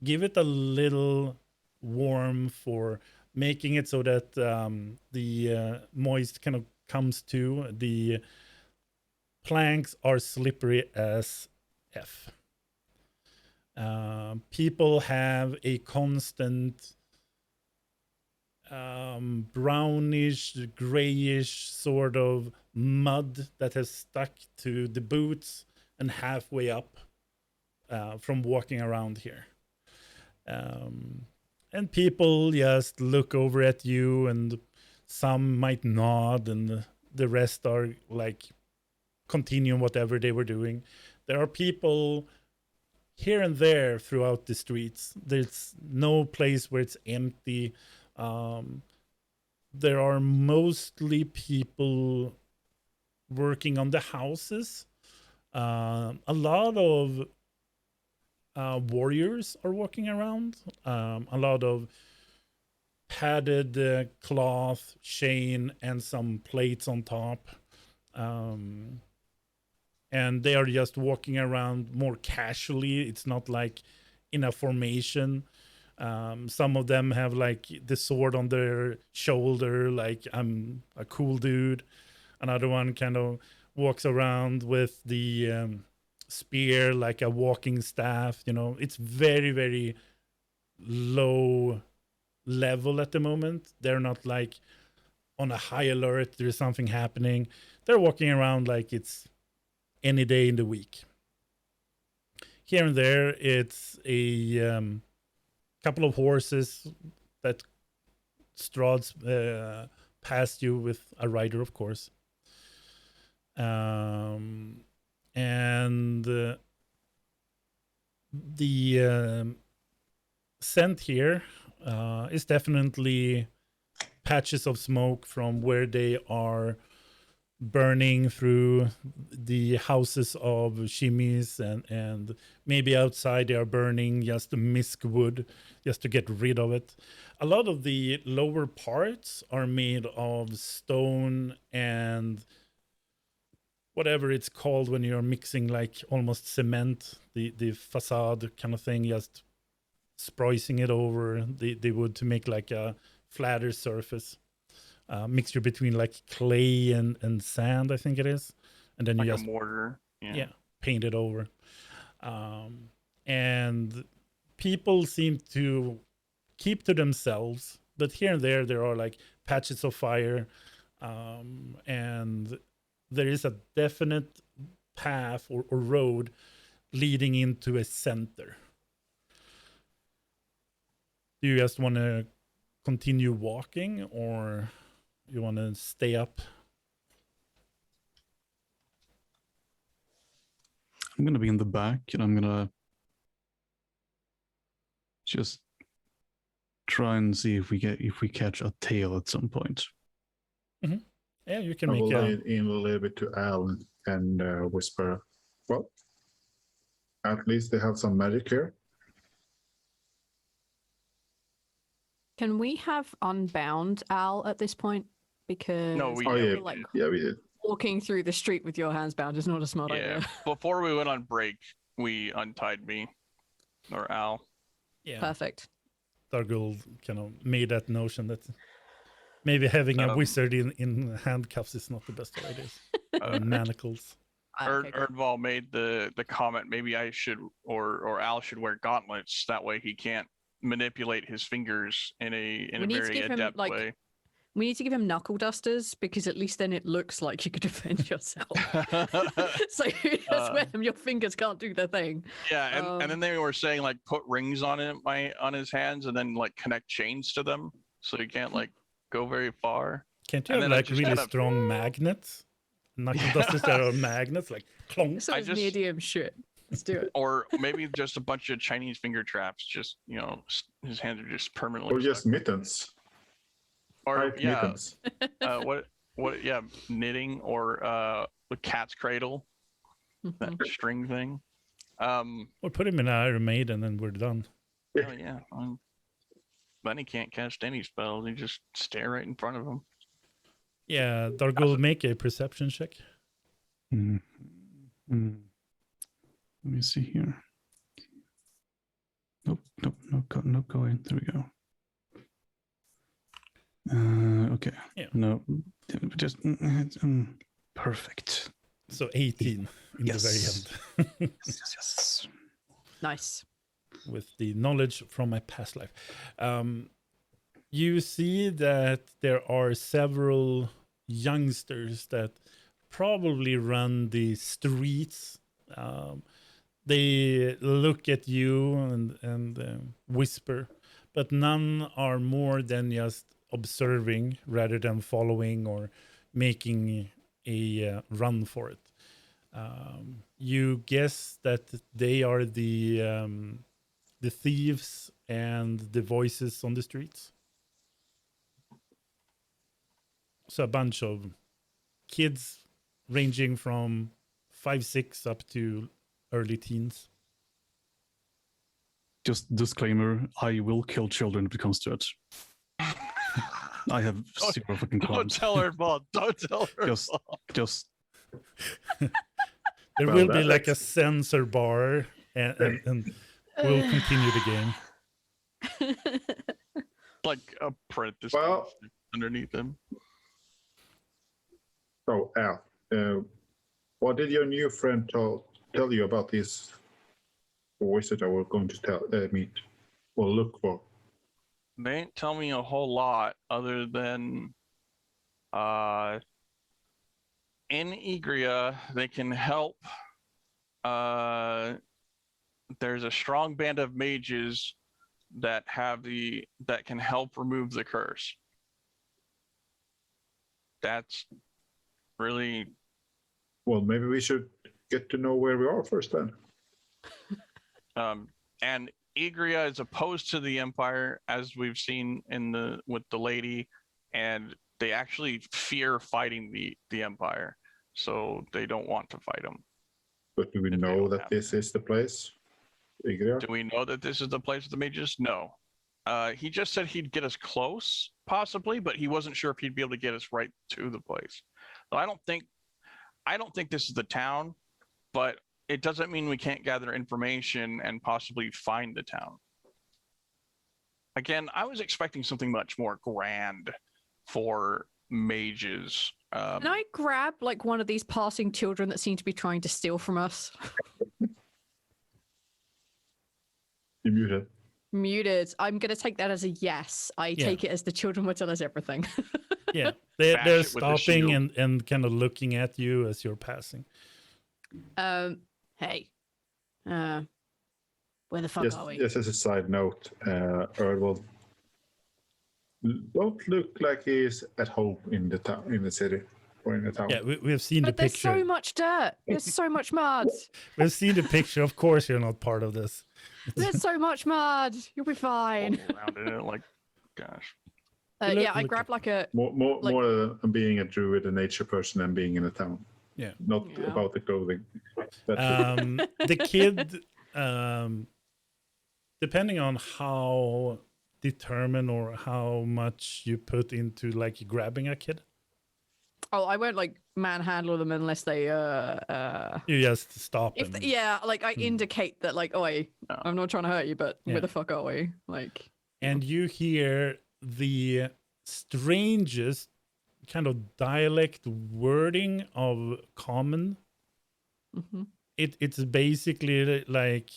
give it a little warm for making it so that the moist kind of comes to. The planks are slippery as F. People have a constant brownish, grayish sort of mud that has stuck to the boots and halfway up from walking around here. And people just look over at you, and some might nod, and the rest are like continuing whatever they were doing. There are people here and there throughout the streets. There's no place where it's empty. There are mostly people working on the houses. A lot of warriors are walking around. A lot of padded cloth, chain, and some plates on top. And they are just walking around more casually. It's not like in a formation. Some of them have like the sword on their shoulder, like I'm a cool dude. Another one kind of walks around with the spear like a walking staff. You know, it's very, very low level at the moment. They're not like on a high alert, there's something happening. They're walking around like it's any day in the week. Here and there, it's a couple of horses that struts past you with a rider, of course. And the scent here is definitely patches of smoke from where they are burning through the houses of shimmies, and maybe outside they are burning just the misc wood just to get rid of it. A lot of the lower parts are made of stone and whatever it's called when you're mixing like almost cement, the facade kind of thing, just sprucing it over the wood to make like a flatter surface. Mixture between like clay and sand, I think it is, and then like you a just mortar. yeah paint it over. And people seem to keep to themselves, but here and there are like patches of fire, and there is a definite path or road leading into a center. Do you just want to continue walking, or you want to stay up? I'm gonna be in the back, and I'm gonna just try and see if we catch a tail at some point. Mm-hmm. Yeah, you can I will make lean in a little bit to Al and whisper, well, at least they have some magic here. Can we have unbound Al at this point? Because No, we, Oh, yeah, yeah. we like did. Yeah, we did. walking through the street with your hands bound is not a smart Yeah. idea. Before we went on break, we untied me, or Al. yeah. Perfect. Dargul kind of made that notion that maybe having a wizard in handcuffs is not the best of ideas. Manacles. Okay, cool. Erdval made the comment maybe I should or Al should wear gauntlets. That way he can't manipulate his fingers in a We need to very give him, adept like, way. We need to give him knuckle dusters, because at least then it looks like you could defend yourself. So you just wear them, your fingers can't do their thing. Yeah, and then they were saying like put rings on his hands and then like connect chains to them so he can't like go very far. Can't you And have then I like just really had a- strong magnets? Knuckle dusters that are magnets, like clonk. Sort of medium shit. Let's do it. Or maybe just a bunch of Chinese finger traps. Just his hands are just permanently. Or just mittens. Or Tight yeah, mittens. what? Yeah, knitting or the cat's cradle, that string thing. Or put him in Iron Maiden and we're done. Oh yeah. Then he can't cast any spells. He just stare right in front of him. Yeah, Dargul, make a perception check. Let me see here. Nope, no going. There we go. Okay. Yeah. No, just perfect. So 18 in Yes. the very end. Yes. Nice. With the knowledge from my past life. You see that there are several youngsters that probably run the streets. They look at you and whisper, but none are more than just observing rather than following or making a run for it. You guess that they are the thieves and the voices on the streets. So a bunch of kids ranging from 5, 6 up to early teens. Just disclaimer: I will kill children if it comes to it. I have zero fucking Don't qualms. tell her, Bob. Don't tell her. Just. There Well, will be like a that's- sensor bar and we'll continue the game. Like a parenthesis Well- underneath him. So, Al, what did your new friend tell you about this voice that I was going to meet or look for? They didn't tell me a whole lot other than in Egria they can help. There's a strong band of mages that can help remove the curse. That's really Well, maybe we should get to know where we are first then. and Egria is opposed to the Empire, as we've seen with the lady, and they actually fear fighting the Empire, so they don't want to fight them. But do we know that this is the place? Igria? Do we know that this is the place of the mages? No. He just said he'd get us close, possibly, but he wasn't sure if he'd be able to get us right to the place. So I don't think this is the town, but it doesn't mean we can't gather information and possibly find the town. Again, I was expecting something much more grand for mages. Can I grab like one of these passing children that seem to be trying to steal from us? You muted. Muted. I'm going to take that as a yes. I Yeah. take it as the children will tell us everything. Yeah, Bash they're it with the stopping shield. and kind of looking at you as you're passing. Hey. Where the fuck Just, are we? just as a side note, Erdwald don't look like he's at home in the town, in the city, or in the town. Yeah, we've seen But the there's picture. so much dirt. There's so much mud. We've seen the picture. Of course, you're not part of this. There's so much mud. You'll be fine. Around it, like, gosh. Look- Yeah, I look grabbed like a. More Like- than being a druid, a nature person, and being in a town. Yeah. Not Yeah. about the clothing. That's The kid, depending on how determined or how much you put into like grabbing a kid, Oh, I won't like manhandle them unless they you just stop If and yeah, like I indicate that like, oi, I'm not trying to hurt you, but Yeah. where the fuck are we? Like, and you hear the strangest kind of dialect wording of common. mhm. It's basically like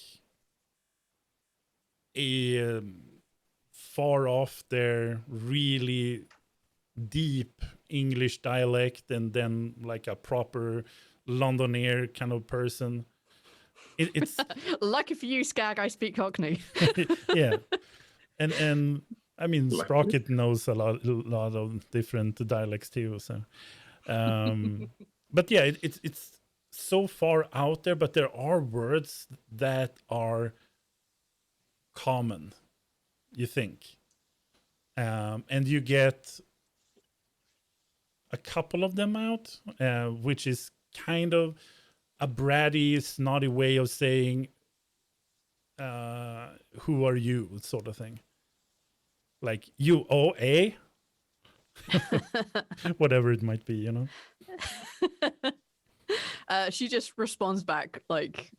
a far off there, really deep English dialect, and then like a proper Londoner kind of person. It's lucky for you, Skag, I speak Cockney. yeah, and I mean Sprocket knows a lot of different dialects too. So, but yeah, it's so far out there. But there are words that are common, you think, and you get a couple of them out, which is kind of a bratty, snotty way of saying, who are you, sort of thing. Like, you OA? Whatever it might be, you know? She just responds back like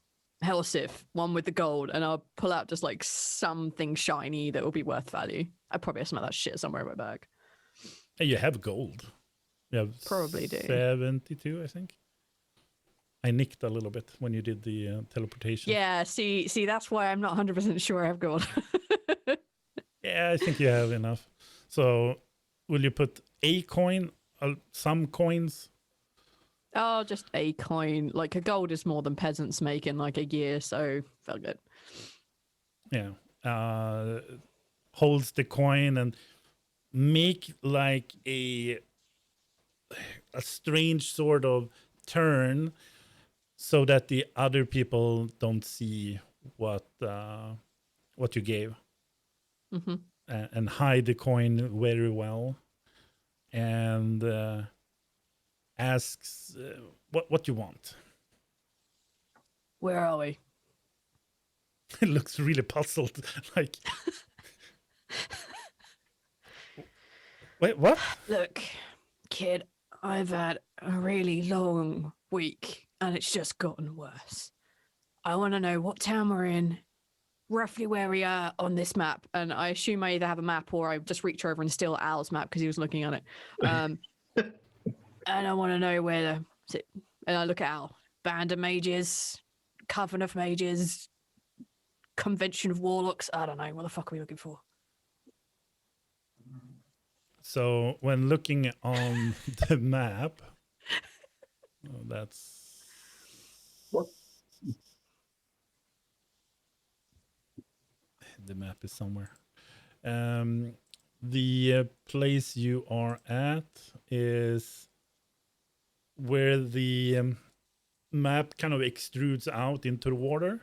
Helsif, one with the gold, and I'll pull out just like something shiny that will be worth value. I probably have some of that shit somewhere in my bag. Hey, you have gold. You have Probably do. 72, I think. I nicked a little bit when you did the teleportation. Yeah, see, that's why I'm not 100% sure I have gold. Yeah, I think you have enough. So, will you put a coin, some coins? Oh, just a coin. Like a gold is more than peasants make in like a year, so felt good. Yeah. Holds the coin and make like a strange sort of turn so that the other people don't see what you gave. Mm-hmm. And hide the coin very well, and asks what you want. Where are we? It looks really puzzled. Like, wait, what? Look, kid, I've had a really long week, and it's just gotten worse. I want to know what town we're in, roughly where we are on this map, and I assume I either have a map or I just reach over and steal Al's map because he was looking at it. And I want to know where to. And I look at Al. Band of mages, coven of mages, convention of warlocks. I don't know. What the fuck are we looking for? So when looking on the map, that's what. The map is somewhere. The place you are at is where the map kind of extrudes out into the water,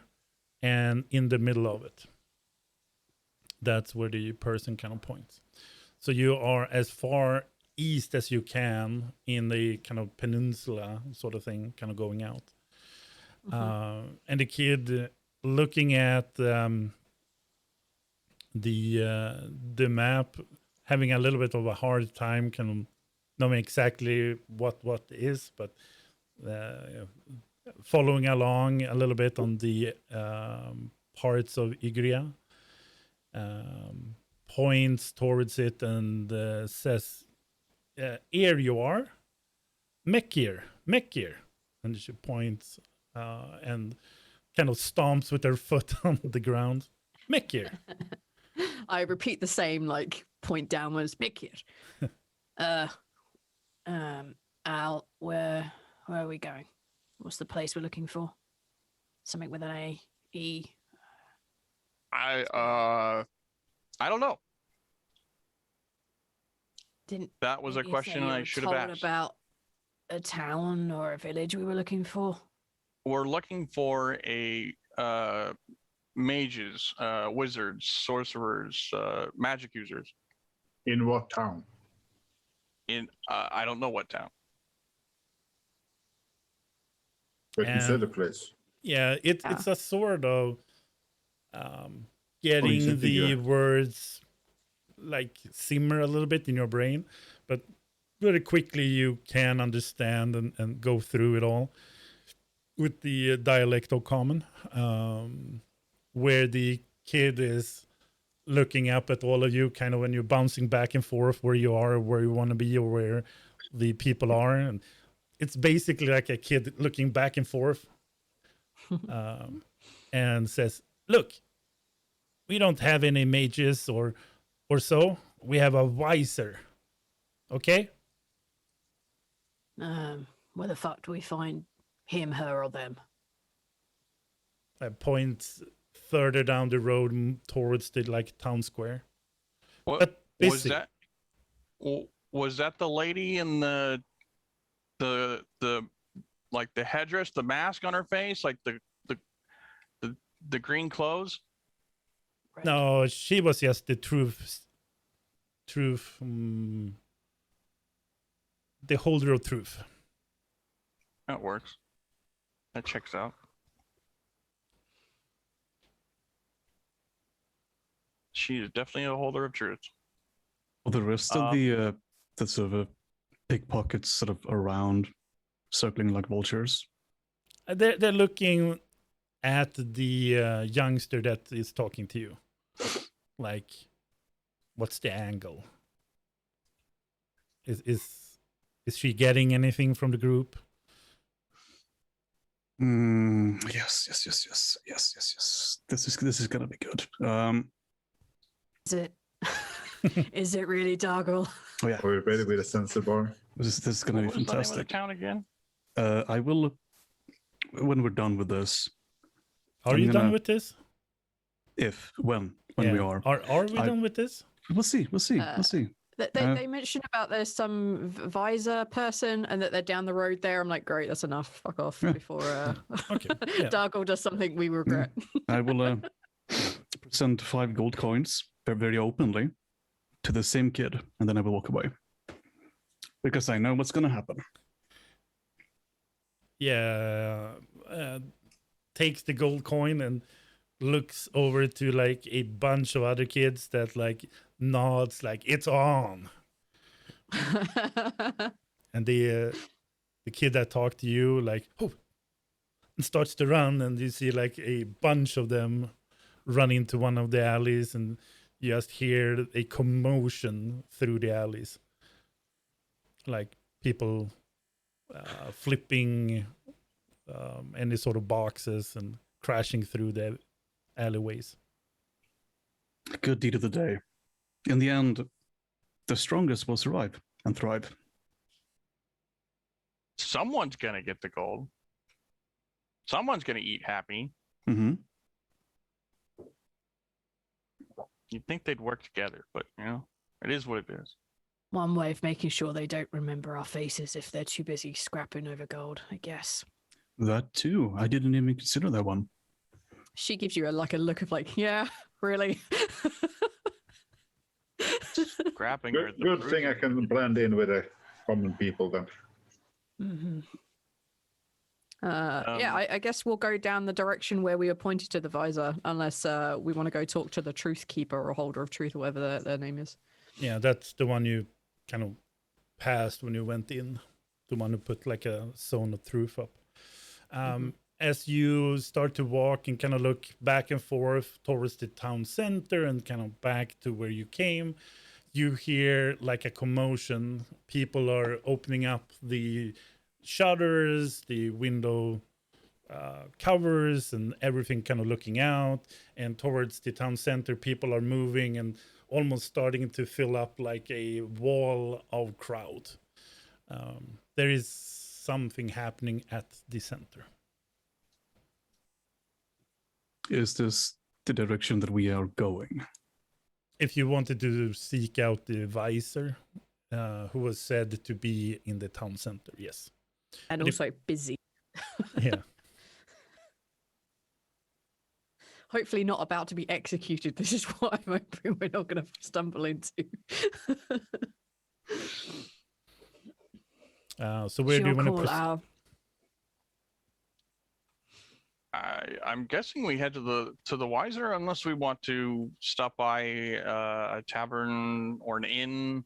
and in the middle of it, that's where the person kind of points. So you are as far east as you can in the kind of peninsula sort of thing, kind of going out. Mm-hmm. And the kid looking at the map, having a little bit of a hard time, kind of knowing exactly what is, but following along a little bit on the parts of Ygria, points towards it and says, "Here you are, Mekir." And she points and kind of stomps with her foot on the ground. Mekir. I repeat the same, like, point downwards. Mekir. Al, where are we going? What's the place we're looking for? Something with an A, E. I don't know. That was a you question say you I were should have told asked. about a town or a village we were looking for? We're looking for a mages, wizards, sorcerers, magic users. In what town? In I don't know what town. But you said the place. Yeah, it's a sort of getting the words like simmer a little bit in your brain, but very quickly you can understand and go through it all with the dialect of common, where the kid is looking up at all of you, kind of when you're bouncing back and forth where you are, where you want to be, or where the people are. And it's basically like a kid looking back and forth and says, "Look, we don't have any mages or so. We have a wiser. Okay?" Where the fuck do we find him, her, or them? I point further down the road towards the like town square. What was that? Was that the lady in the like the headdress, the mask on her face, like the green clothes? No, she was just the truth, the holder of truth. That works. That checks out. She is definitely a holder of truth. Well, the rest of the sort of pickpockets sort of around, circling like vultures. They're looking at the youngster that is talking to you. Like, what's the angle? Is she getting anything from the group? Yes. This is gonna be good. Is it? Is it really Dargle? Oh yeah. Are we ready with a sensor bar? This is gonna What be was the name of the fantastic. town again? I will, when we're done with this. Are I'm you done gonna- with this? When we Yeah. are. Are we I- done with this? We'll see. We'll see. They mentioned about there's some visor person and that they're down the road there. I'm like, great, that's enough. Fuck off before Okay. Yeah. Dargle does something we regret. I will present 5 gold coins very openly to the same kid, and then I will walk away because I know what's gonna happen. Yeah. Takes the gold coin and looks over to like a bunch of other kids that like nods like it's on. And the kid that talked to you like, oh, and starts to run, and you see like a bunch of them run into one of the alleys, and you just hear a commotion through the alleys, like people flipping any sort of boxes and crashing through the alleyways. Good deed of the day. In the end, the strongest will survive and thrive. Someone's gonna get the gold. Someone's gonna eat happy. Mm-hmm. You'd think they'd work together, but you know, it is what it is. One way of making sure they don't remember our faces if they're too busy scrapping over gold, I guess. That too. I didn't even consider that one. She gives you a look of like, yeah, really. Grabbing her. Good thing I can blend in with the common people then. Mm-hmm. Yeah, I guess we'll go down the direction where we were pointed to the visor, unless we want to go talk to the truth keeper or holder of truth, or whatever their name is. Yeah, that's the one you kind of passed when you went in. The one who put like a zone of truth up. As you start to walk and kind of look back and forth towards the town center and kind of back to where you came, you hear like a commotion. People are opening up the shutters, the window covers, and everything kind of looking out. And towards the town center, people are moving and almost starting to fill up like a wall of crowd. There is something happening at the center. Is this the direction that we are going? If you wanted to seek out the visor, who was said to be in the town center, yes. And But also busy. Yeah. Hopefully not about to be executed. This is what I'm hoping we're not going to stumble into. So where do you want to call proceed? our I'm guessing we head to the Wiser, unless we want to stop by a tavern or an inn,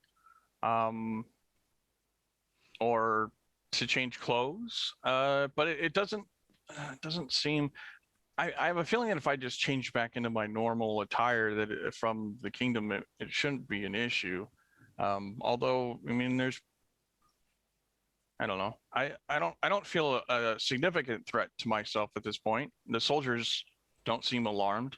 or to change clothes. But it doesn't seem. I have a feeling that if I just change back into my normal attire, that from the kingdom, it shouldn't be an issue. Although, I mean, I don't know. I don't feel a significant threat to myself at this point. The soldiers don't seem alarmed.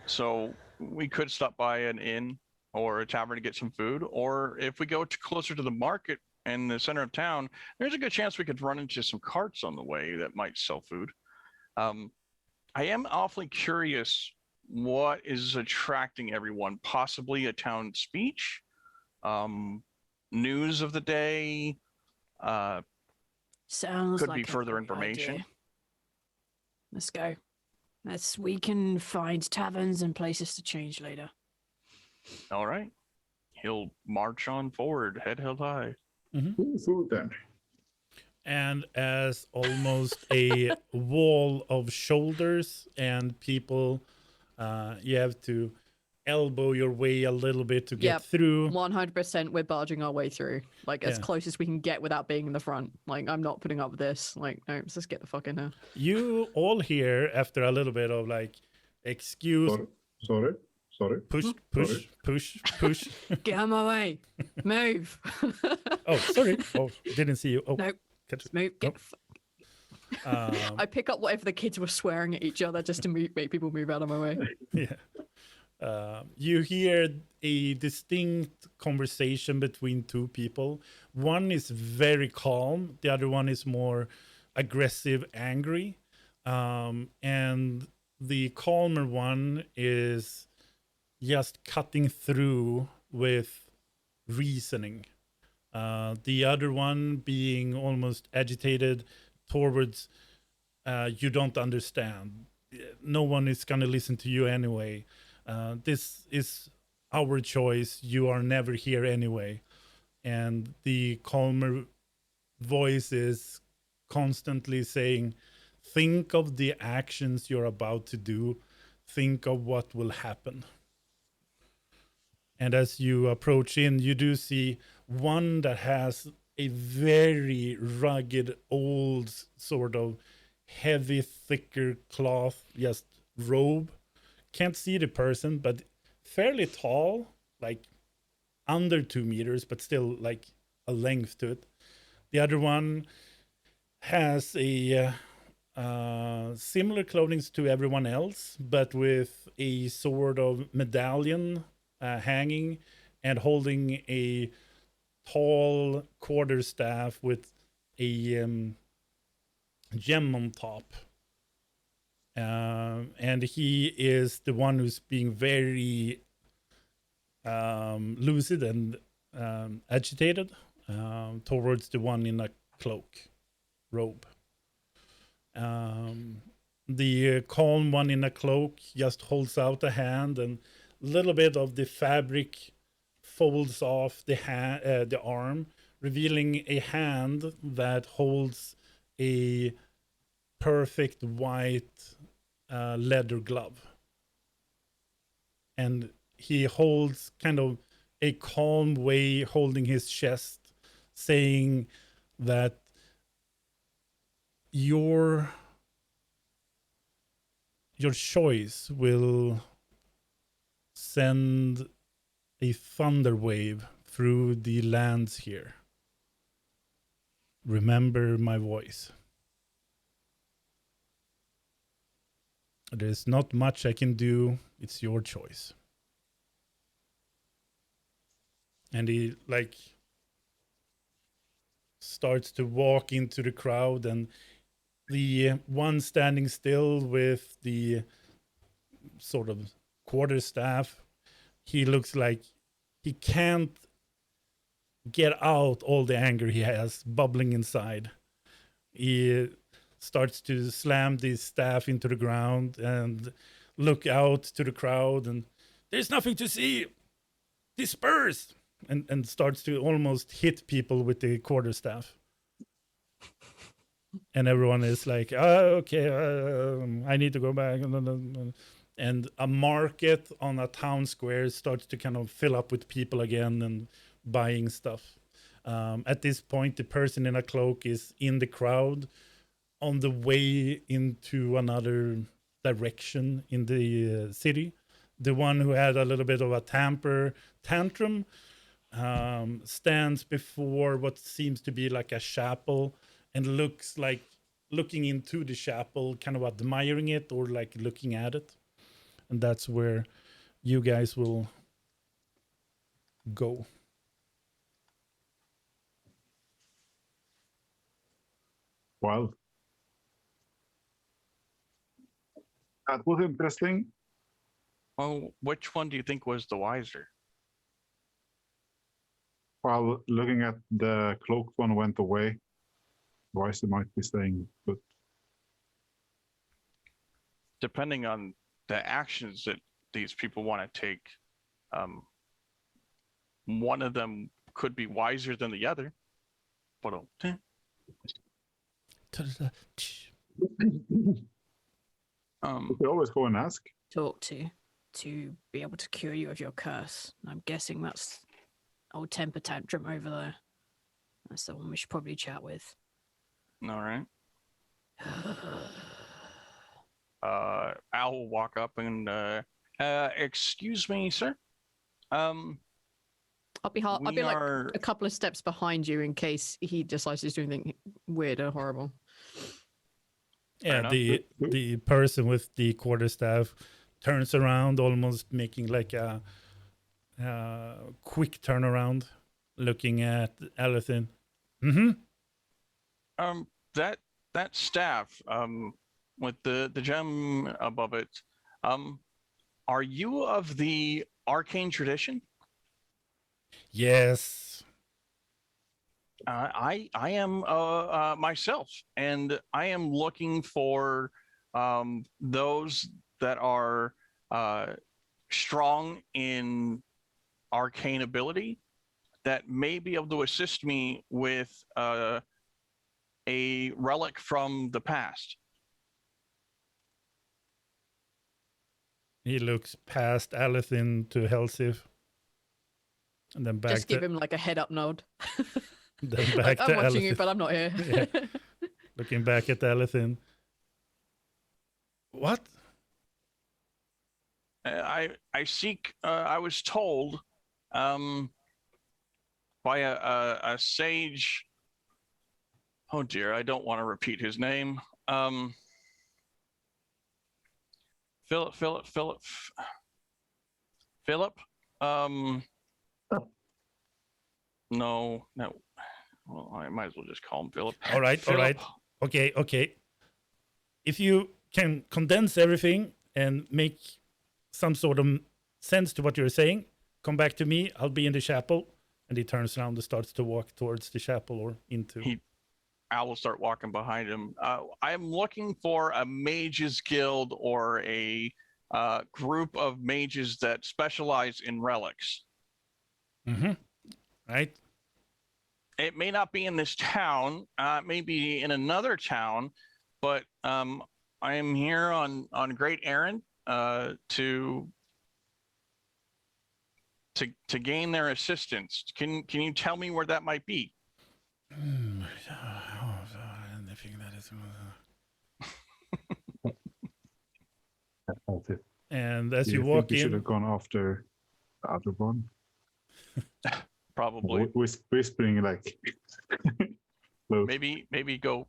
So we could stop by an inn or a tavern to get some food, or if we go closer to the market in the center of town, there's a good chance we could run into some carts on the way that might sell food. I am awfully curious what is attracting everyone. Possibly a town speech. News of the day, Sounds could like be a further good information. idea. Let's go. We can find taverns and places to change later. All right, he'll march on forward, head held high. Food then. And as almost a wall of shoulders and people, you have to elbow your way a little bit to get Yep. through. 100% we're barging our way through. Like, as Yeah. close as we can get without being in the front. Like, I'm not putting up with this. Like, no, let's just get the fuck in here. You all hear after a little bit of like, excuse, Sorry. push, push. Get out of my way. Move. Oh, sorry. Oh, didn't see you. Oh, Nope. catch- Move. Get I pick up whatever the kids were swearing at each other just to make people move out of my way. Yeah. You hear a distinct conversation between two people. One is very calm. The other one is more aggressive, angry. And the calmer one is just cutting through with reasoning. The other one being almost agitated towards you don't understand. No one is going to listen to you anyway. This is our choice. You are never here anyway. And the calmer voice is constantly saying, think of the actions you're about to do. Think of what will happen. And as you approach in, you do see one that has a very rugged, old, sort of heavy, thicker cloth, just robe. Can't see the person, but fairly tall, like under 2 meters, but still like a length to it. The other one has a similar clothing to everyone else, but with a sort of medallion hanging and holding a tall quarterstaff with a gem on top. And he is the one who's being very lucid and agitated towards the one in a cloak robe. The calm one in a cloak just holds out a hand, and a little bit of the fabric folds off the arm, revealing a hand that holds a perfect white leather glove. And he holds kind of a calm way, holding his chest, saying that your choice will send a thunder wave through the lands here. Remember my voice. There's not much I can do. It's your choice. And he like starts to walk into the crowd, and the one standing still with the sort of quarterstaff, he looks like he can't get out all the anger he has bubbling inside. He starts to slam the staff into the ground and look out to the crowd, and there's nothing to see. Disperse! And starts to almost hit people with the quarterstaff. And everyone is like, okay, I need to go back. And a market on a town square starts to kind of fill up with people again and buying stuff. At this point, the person in a cloak is in the crowd on the way into another direction in the city. The one who had a little bit of a tantrum stands before what seems to be like a chapel and looks like looking into the chapel, kind of admiring it or like looking at it. And that's where you guys will go. Well, that was interesting. Well, which one do you think was the wiser? While looking at the cloaked one went away, Weiser might be staying put. Depending on the actions that these people want to take, one of them could be wiser than the other. But we always go and ask. Talk to. to be able to cure you of your curse. I'm guessing that's old temper tantrum over there. That's the one we should probably chat with. All right. Al will walk up and excuse me, sir. I'll be like a couple of steps behind you in case he decides to do anything weird or horrible. Yeah, the person with the quarterstaff turns around, almost making like a quick turnaround, looking at Alethin. That staff, with the gem above it, are you of the arcane tradition? Yes. I am myself, and I am looking for those that are strong in arcane ability that may be able to assist me with a relic from the past. He looks past Alethin to Helsif. And then back Just give him like a head up nod. Then back like, to I'm watching Alethin. you, but I'm not here. Yeah. Looking back at Alethin. What? I seek. I was told by a sage. Oh dear, I don't want to repeat his name. Philip. No. Well, I might as well just call him Philip. All right. Philip. Okay. If you can condense everything and make some sort of sense to what you're saying, come back to me. I'll be in the chapel. And he turns around and starts to walk towards the chapel or into. I will start walking behind him. I'm looking for a mages guild or a group of mages that specialize in relics. Right. It may not be in this town. It may be in another town, but I am here on great errand to gain their assistance. Can you tell me where that might be? And as Do you think walk we should in, have gone after the other one. Probably. Whispering like. close. Maybe go.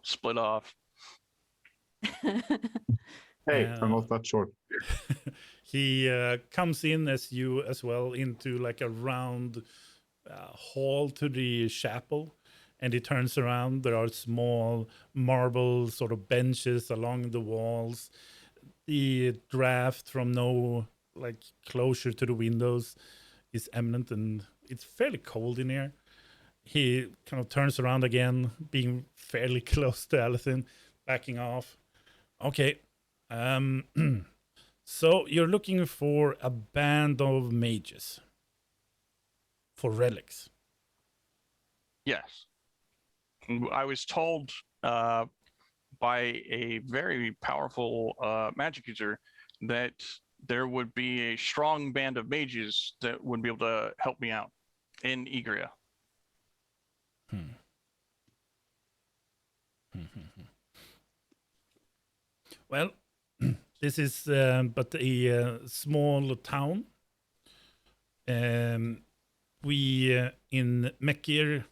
Split off. Hey, I'm not that short. he comes in as you as well into like a round hall to the chapel, and he turns around. There are small marble sort of benches along the walls. The draft from no like closure to the windows is eminent, and it's fairly cold in here. He kind of turns around again, being fairly close to Alethin, backing off. Okay. So you're looking for a band of mages for relics. Yes. I was told by a very powerful magic user that there would be a strong band of mages that would be able to help me out in Egria. Well, this is but a small town. We in Mekir,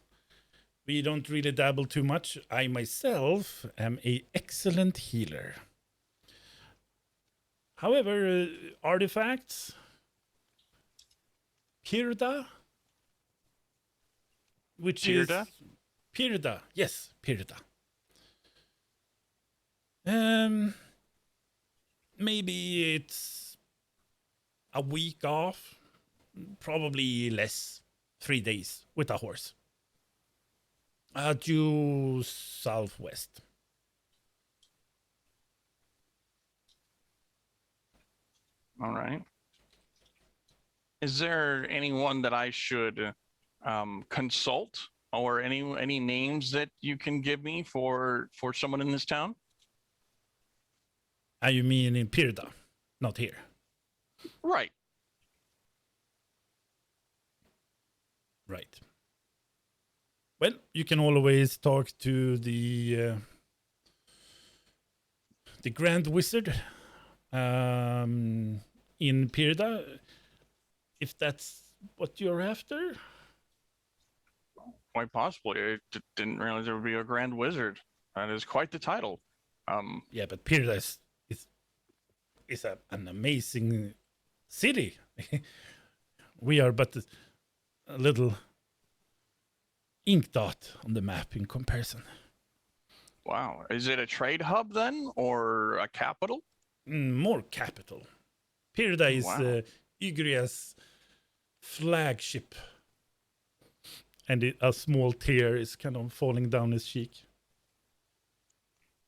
we don't really dabble too much. I myself am an excellent healer. However, artifacts, Pirda, which Pirda? is Pirda, yes, Pirda. Maybe it's a week off, probably less, 3 days with a horse. Due southwest. All right. Is there anyone that I should consult, or any names that you can give me for someone in this town? You mean in Pirda, not here? Right. Right. Well, you can always talk to the Grand Wizard in Pirda, if that's what you're after. Quite possibly. I didn't realize there would be a Grand Wizard. That is quite the title. Yeah, but Pirda is an amazing city. We are but a little ink dot on the map in comparison. Wow. Is it a trade hub then, or a capital? More capital. Pirda is Wow. Ygria's flagship. And a small tear is kind of falling down his cheek.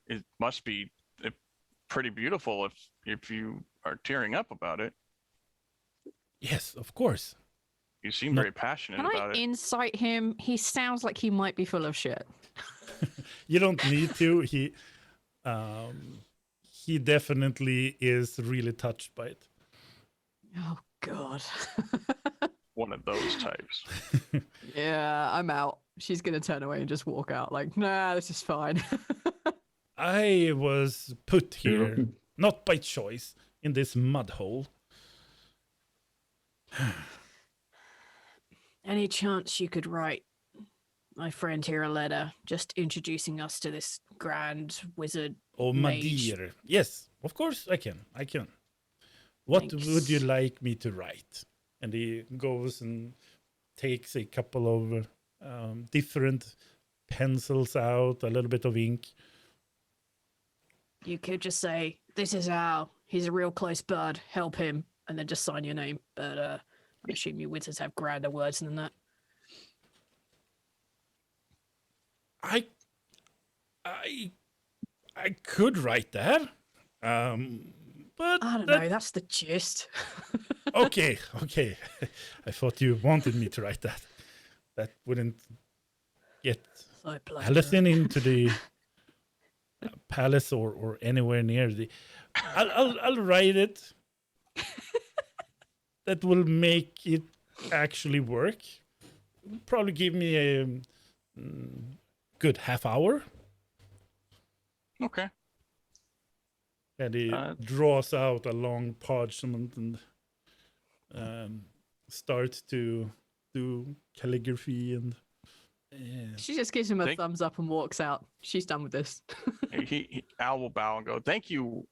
It must be pretty beautiful if you are tearing up about it. Yes, of course. You seem very passionate Can I about it. insight him? He sounds like he might be full of shit. You don't need to. He definitely is really touched by it. Oh God. One of those types. Yeah, I'm out. She's gonna turn away and just walk out. Like, nah, this is fine. I was put here, not by choice, in this mud hole. Any chance you could write my friend here a letter, just introducing us to this grand wizard? Oh, mage? Madir. Yes, of course I can. What would you like me to write? And he goes and takes a couple of different pencils out, a little bit of ink. You could just say, "This is Al. He's a real close bud. Help him," and then just sign your name. But I assume you wizards have grander words than that. I could write that, but I don't know. That's the gist. okay. I thought you wanted me to write that. That wouldn't get So blunt. Alison into the palace or anywhere near the. I'll write it. That will make it actually work. Probably give me a good half hour. Okay. And he draws out a long parchment and starts to do calligraphy and. She just gives him a thumbs up and walks out. She's done with this. Al will bow and go, "Thank you,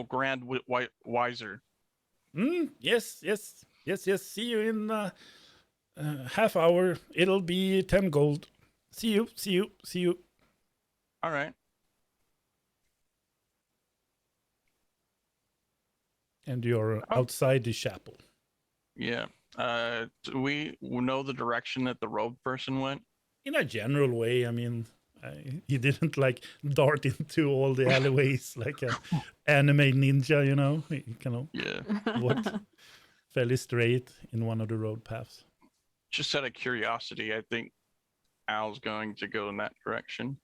Grand Wiser." Yes. See you in half hour. It'll be 10 gold. See you. All right. And you're outside the chapel. Yeah. Do we know the direction that the rogue person went? In a general way, I mean, he didn't like dart into all the alleyways like an anime ninja, you know. He kind of walked fairly straight in one of the road paths. Just out of curiosity, I think Al's going to go in that direction.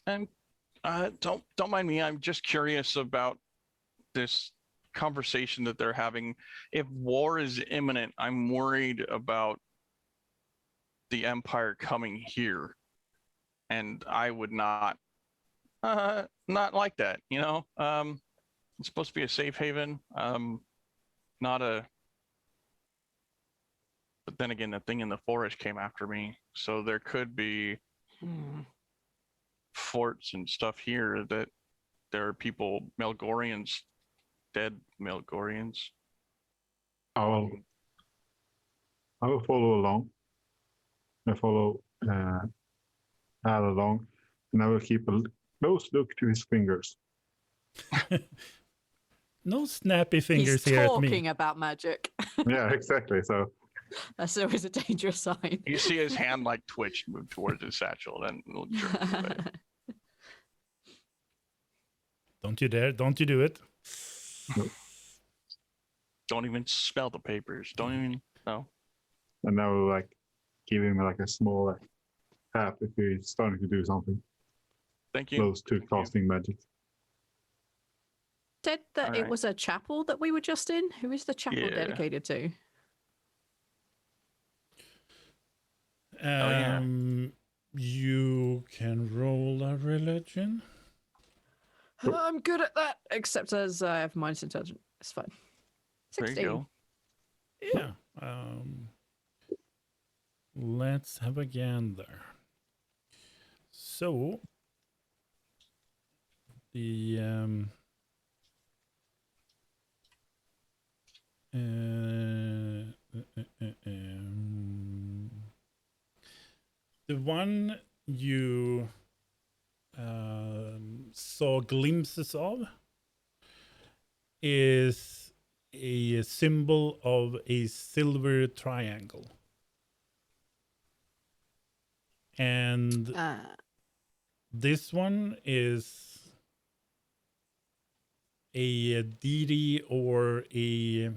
And don't mind me. I'm just curious about this conversation that they're having. If war is imminent, I'm worried about the Empire coming here, and I would not like that. You know, it's supposed to be a safe haven, not a. But then again, the thing in the forest came after me, so there could be forts and stuff here that there are people, Melgorians, dead Melgorians. I will follow along. I follow Al along, and I will keep a close look to his fingers. No snappy fingers He's here at talking me. about magic. Yeah, exactly. So That's always a dangerous sign. You see his hand like twitch, move towards his satchel, and then jerk away. Don't you dare! Don't you do it! Don't even smell the papers. Don't even no. And I will like give him like a small like, tap if he's starting to do something Thank you. close to casting magic. said that it Alright. was a chapel that we were just in? Who is the chapel Yeah. dedicated to? yeah. Oh, You can roll a religion. I'm good at that, except as I have minus intelligence. It's fine. There you 16. go. Yeah. Let's have a gander. So the the one you saw glimpses of is a symbol of a silver triangle. And this one is a deity or a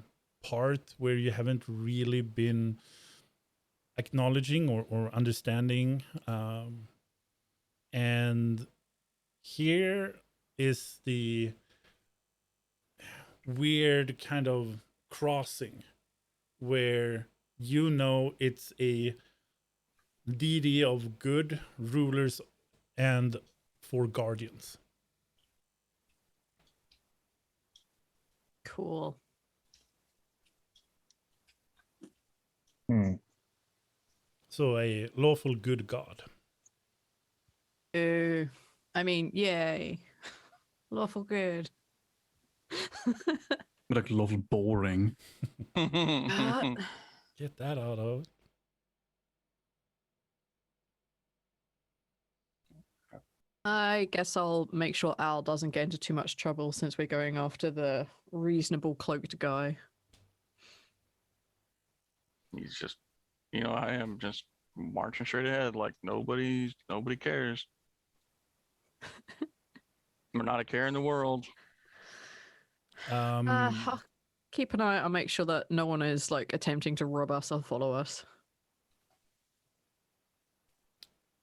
part where you haven't really been acknowledging or understanding. And here is the weird kind of crossing where you know it's a deity of good rulers and for guardians. Cool. So a lawful good god. I mean, yay. Lawful good. Like lawful boring. Get that out of it. I guess I'll make sure Al doesn't get into too much trouble since we're going after the reasonable cloaked guy. He's just, I am just marching straight ahead like nobody cares. We're not a care in the world. I'll keep an eye. I'll make sure that no one is like attempting to rob us or follow us.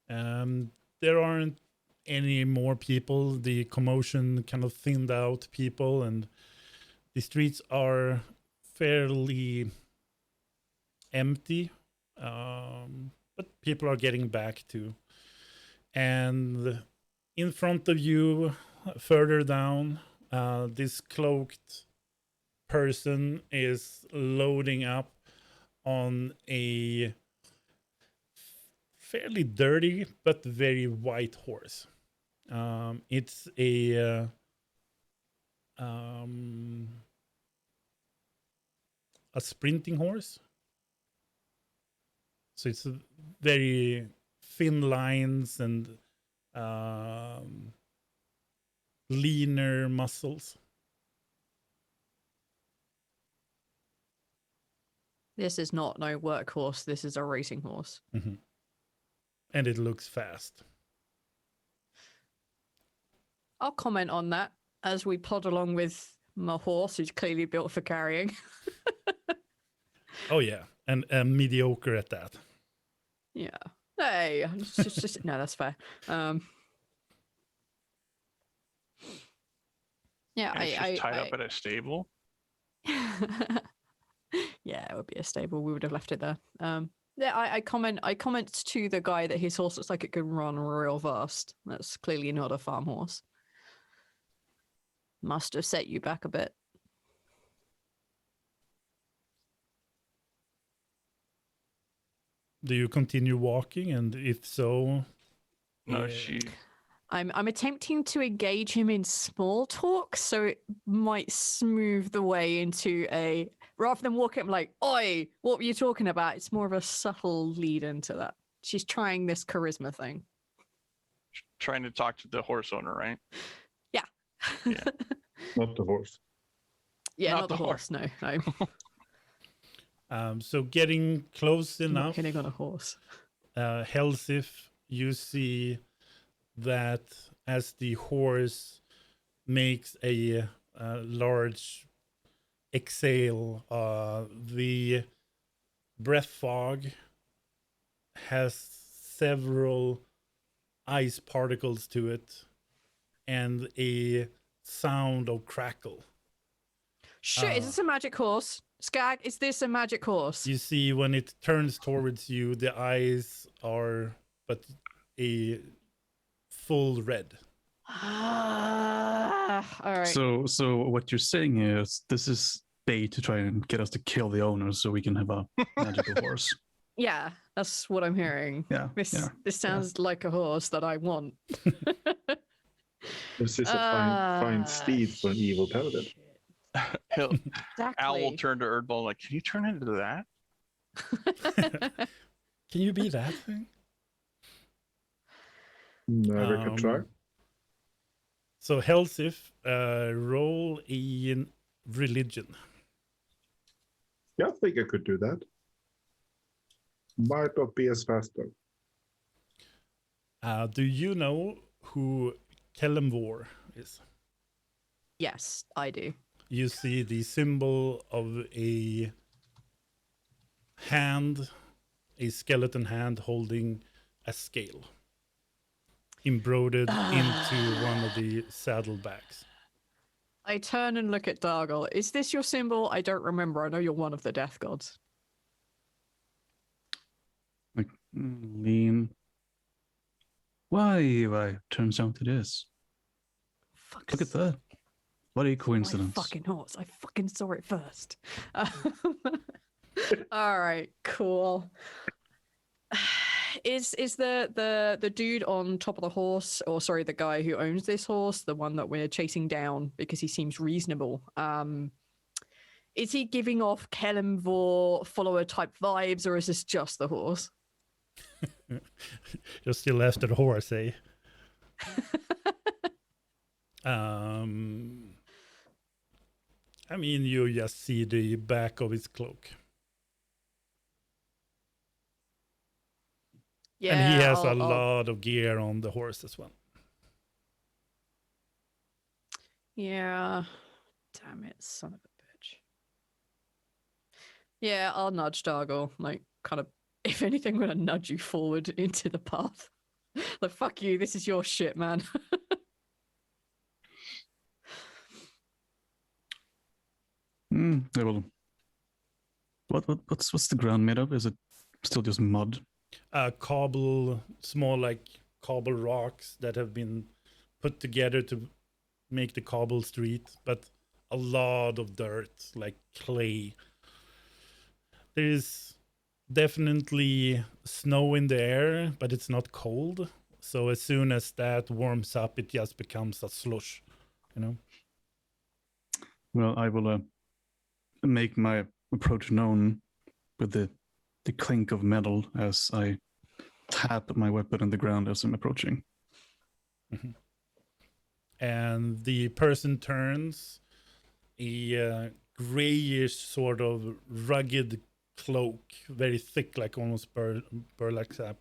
There aren't any more people. The commotion kind of thinned out people, and the streets are fairly empty. But people are getting back to. And in front of you, further down, this cloaked person is loading up on a fairly dirty but very white horse. It's a sprinting horse. So it's very thin lines and leaner muscles. This is not no workhorse. This is a racing horse. Mm-hmm. And it looks fast. I'll comment on that as we plod along with my horse, who's clearly built for carrying. Oh yeah, and mediocre at that. Yeah. Hey, just no, that's fair. Yeah, And it's just tied up at a stable. Yeah, it would be a stable. We would have left it there. Yeah, I comment to the guy that his horse looks like it could run real fast. That's clearly not a farm horse. Must have set you back a bit. Do you continue walking? And if so, No, yeah. I'm attempting to engage him in small talk, so it might smooth the way into a rather than walking up like, "Oi, what were you talking about?" It's more of a subtle lead into that. She's trying this charisma thing. Trying to talk to the horse owner, right? Yeah. Yeah. Not the horse. Yeah, not the horse. No. So getting close I'm not enough. hitting on a horse. Helsif, you see that as the horse makes a large exhale, the breath fog has several ice particles to it, and a sound of crackle. Shit, is this a magic horse? Skag, is this a magic horse? You see when it turns towards you, the eyes are but a full red. All right. So what you're saying is this is bait to try and get us to kill the owner so we can have a magical horse. Yeah, that's what I'm hearing. Yeah. This sounds like a horse that I want. This is a fine steed for an evil paladin. Al will turn to Erdball like, can you turn into that? Can you be that thing? Never can try. So Helsif, roll in religion. Yeah, I think I could do that. Might not be as fast though. Do you know who Kelemvor is? Yes, I do. You see the symbol of a hand, a skeleton hand holding a scale, embroidered into one of the saddlebacks. I turn and look at Dargle. Is this your symbol? I don't remember. I know you're one of the death gods. Like, lean. Why? Turns out it is. Look at that. What a coincidence. My fucking horse. I fucking saw it first. All right, cool. Is the dude on top of the horse, or sorry, the guy who owns this horse, the one that we're chasing down because he seems reasonable? Is he giving off Kelemvor follower type vibes, or is this just the horse? You're still after the horse, eh? I mean, you just see the back of his cloak. Yeah, and he has a lot of gear on the horse as well. Yeah. Damn it, son of a bitch. Yeah, I'll nudge Dargle. Like, kind of, if anything, I'm going to nudge you forward into the path. Like, fuck you, this is your shit, man. Yeah, well, what's the ground made of? Is it still just mud? Cobble, small like cobble rocks that have been put together to make the cobble street, but a lot of dirt, like clay. There's definitely snow in the air, but it's not cold. So as soon as that warms up, it just becomes a slush, you know? Well, I will make my approach known with the clink of metal as I tap my weapon on the ground as I'm approaching. Mm-hmm. And the person turns, a grayish sort of rugged cloak, very thick, like almost burlap sap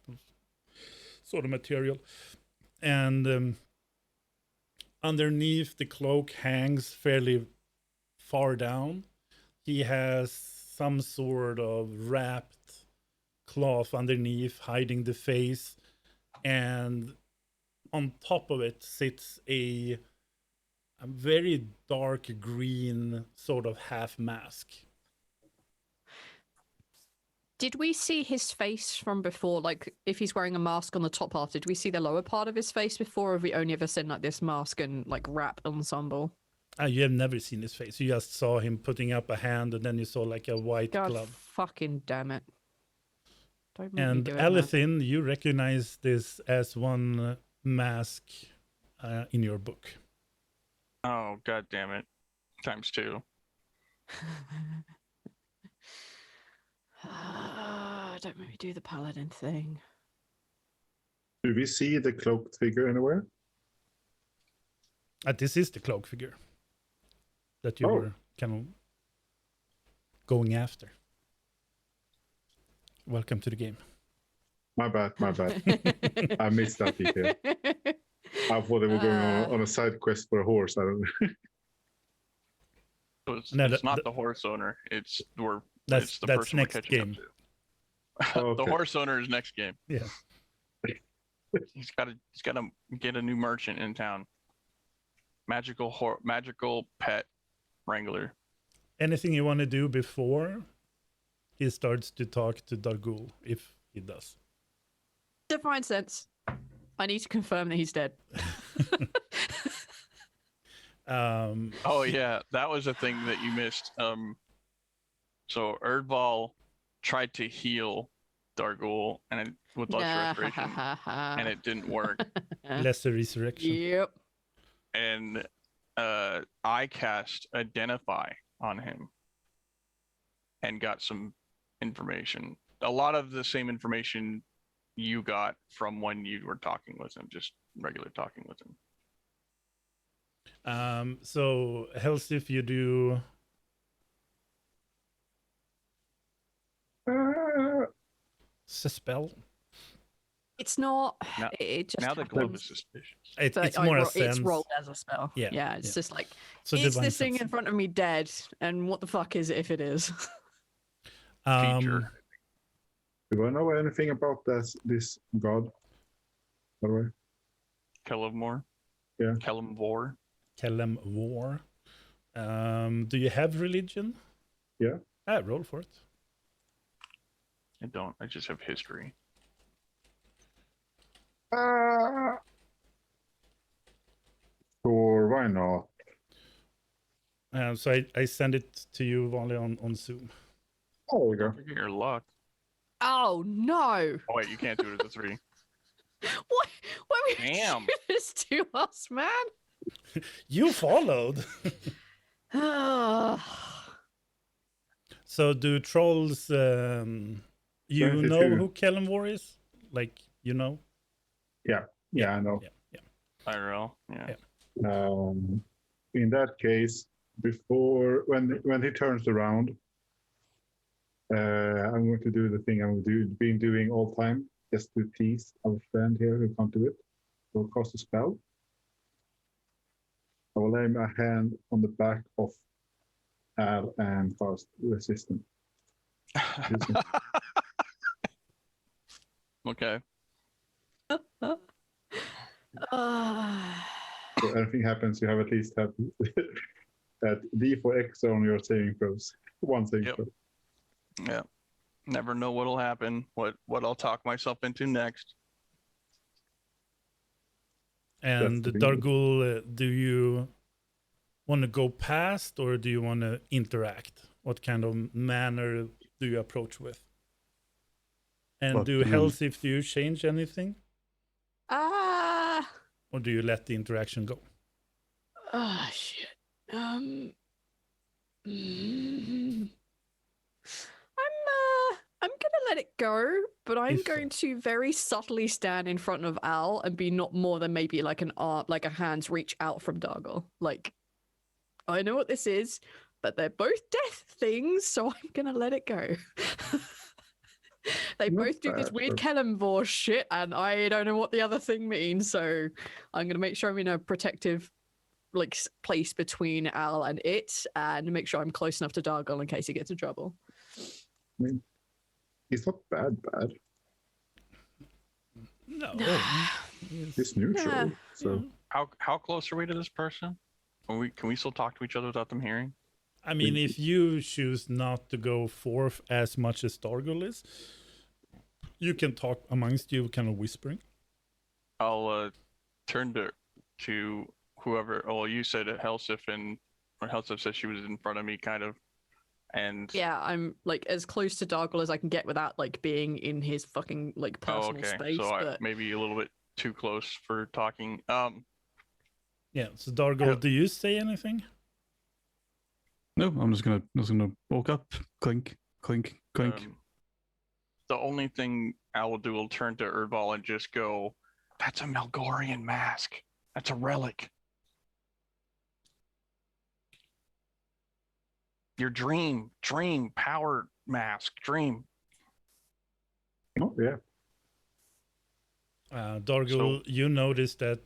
sort of material. And underneath the cloak hangs fairly far down. He has some sort of wrapped cloth underneath, hiding the face, and on top of it sits a very dark green sort of half mask. Did we see his face from before? Like, if he's wearing a mask on the top half, did we see the lower part of his face before, or have we only ever seen like this mask and like wrap ensemble? You have never seen his face. You just saw him putting up a hand, and then you saw like a white God glove. Fucking damn it. Don't make me And do it, Alethin, you recognize this as one mask in your book. Oh, god damn it. Times two. Don't make me do the paladin thing. Do we see the cloaked figure anywhere? This is the cloak figure that you were kind of going after. Welcome to the game. My bad. I missed that detail. I thought they were going on a side quest for a horse. I don't know. It's not the horse owner. It's the that's person we're next catching game. up to. The horse owner is next game. Yeah. He's got to get a new merchant in town. magical pet wrangler. Anything you want to do before he starts to talk to Dargul, if he does? Divine sense. I need to confirm that he's dead. Oh yeah, that was a thing that you missed. So Erdval tried to heal Dargul with Lesser Restoration, and it didn't work. Lesser Resurrection. Yep. And I cast Identify on him and got some information. A lot of the same information you got from when you were talking with him, just regular talking with him. So Helsif, you do spell. It's not. Now, it just now the globe happens. is suspicious. It's more a sense. It's rolled as a spell. Yeah, It's yeah. just like, So is divine this thing sense. in front of me dead? And what the fuck is it if it is? Feature. Do I know anything about this god? By the way, Kellamore. Yeah. Kellamvor. Kellem War. Do you have religion? Yeah. Roll for it. I don't. I just have history. Sure, why not? So I send it to you, Wally, on Zoom. Oh, we go. Don't forget your luck. Oh no! Oh wait, you can't do it as a 3. What? Why would you Damn. do this to us, man? You followed. So do trolls? You know 22. who Kellem War is? Like, you know? Yeah, I know. IRL. Yeah. In that case, before when he turns around, I'm going to do the thing been doing all time, just to tease our friend here who can't do it. We'll cast a spell. I will lay my hand on the back of Al and cast resistance. Okay. So anything happens, you have at least have that D4X on your saving throws. One saving Yep. throw. Yeah. Never know what'll happen. What I'll talk myself into next. And the thing. Dargul, do you want to go past or do you want to interact? What kind of manner do you approach with? And What, do I mean- Helsif, do you change anything? Ah. Or do you let the interaction go? Oh shit. I'm gonna let it go, but I'm If- going to very subtly stand in front of Al and be not more than maybe like an arm, like a hand's reach out from Dargul. Like, I know what this is, but they're both death things, so I'm gonna let it go. They Not both do this bad, weird but- Kellenvor shit, and I don't know what the other thing means, so I'm gonna make sure I'm in a protective like place between Al and it, and make sure I'm close enough to Dargul in case he gets in trouble. I mean, he's not bad. No. He's neutral. So How close are we to this person? Can we still talk to each other without them hearing? I mean, if you choose not to go forth as much as Dargul is, you can talk amongst you, kind of whispering. I'll turn to whoever. Oh, you said Helsif, or Helsif said she was in front of me, kind of. And Yeah, I'm like as close to Dargul as I can get without like being in his fucking like personal okay. space. So but maybe a little bit too close for talking. Yeah. So Dargul, do you say anything? No, I'm just gonna walk up, clink, clink, clink. The only thing I will do will turn to Erdval and just go, "That's a Melgorian mask. That's a relic. Your dream power mask, dream." Oh yeah. Dargul, you notice that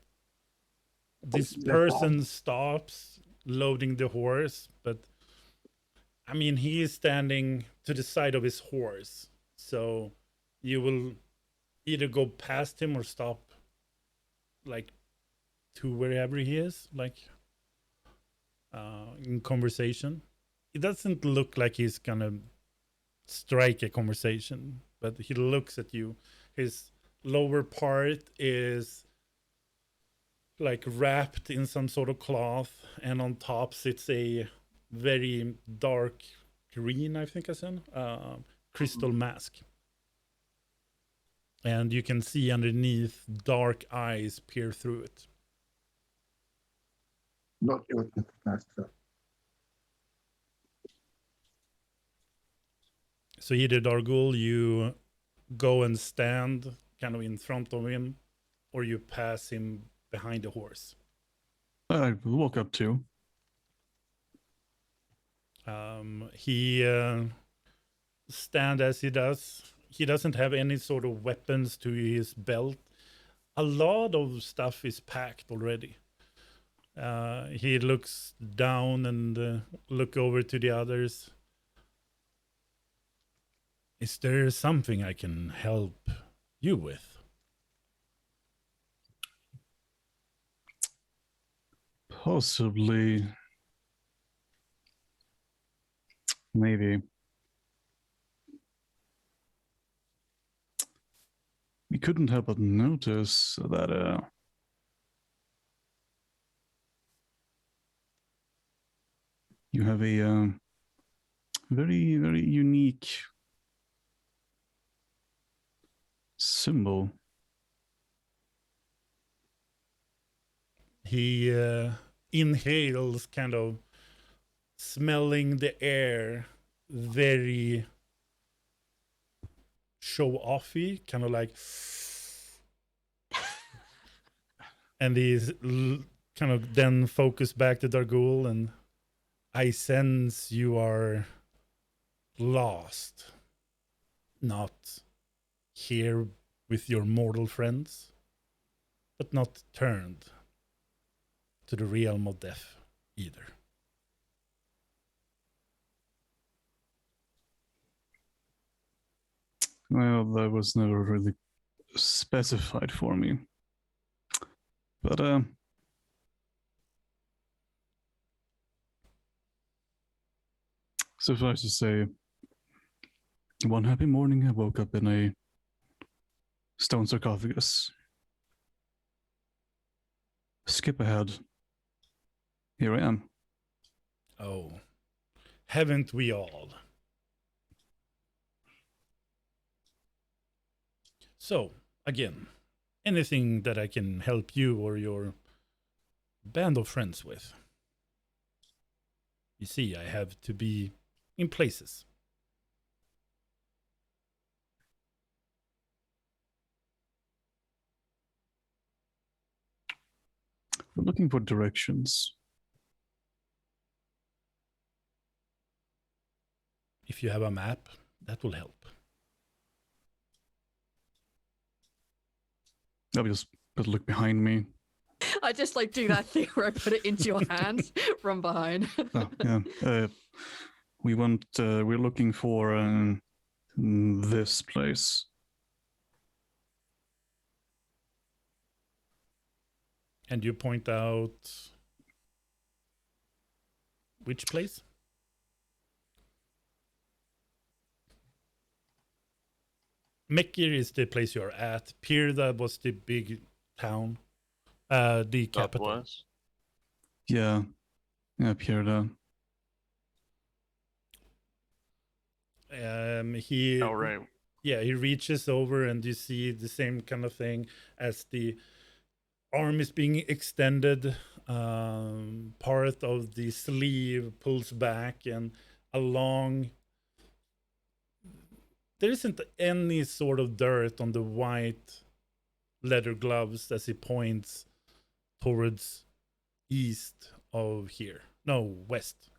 this yeah. person stops loading the horse, but I mean, he is standing to the side of his horse. So you will either go past him or stop, like, to wherever he is. Like, in conversation. It doesn't look like he's gonna strike a conversation, but he looks at you. His lower part is like wrapped in some sort of cloth, and on top sits a very dark green, I think I said, crystal mask. And you can see underneath dark eyes peer through it. Not good. Master. So either Dargul, you go and stand kind of in front of him, or you pass him behind the horse. I walk up too. He stand as he does. He doesn't have any sort of weapons to his belt. A lot of stuff is packed already. He looks down and look over to the others. Is there something I can help you with? Possibly. Maybe. We couldn't help but notice that you have a very, very unique symbol. He inhales, kind of smelling the air, very show-offy, kind of like, and he's kind of then focused back to Dargul, and I sense you are lost, not here with your mortal friends, but not turned to the realm of death either. Well, that was never really specified for me. But suffice to say, one happy morning I woke up in a stone sarcophagus. Skip ahead. Here I am. Oh, haven't we all? So, again, anything that I can help you or your band of friends with? You see, I have to be in places. We're looking for directions. If you have a map, that will help. I'll just look behind me. I just like do that thing where I put it into your hand from behind. Oh, yeah. We're looking for this place. And you point out which place? Mekir is the place you're at. Pirda was the big town, the capital. Was. Yeah, Pirda. He. Oh, right. Yeah, he reaches over and you see the same kind of thing as the arm is being extended. Part of the sleeve pulls back and along. There isn't any sort of dirt on the white leather gloves as he points towards east of here. No, west.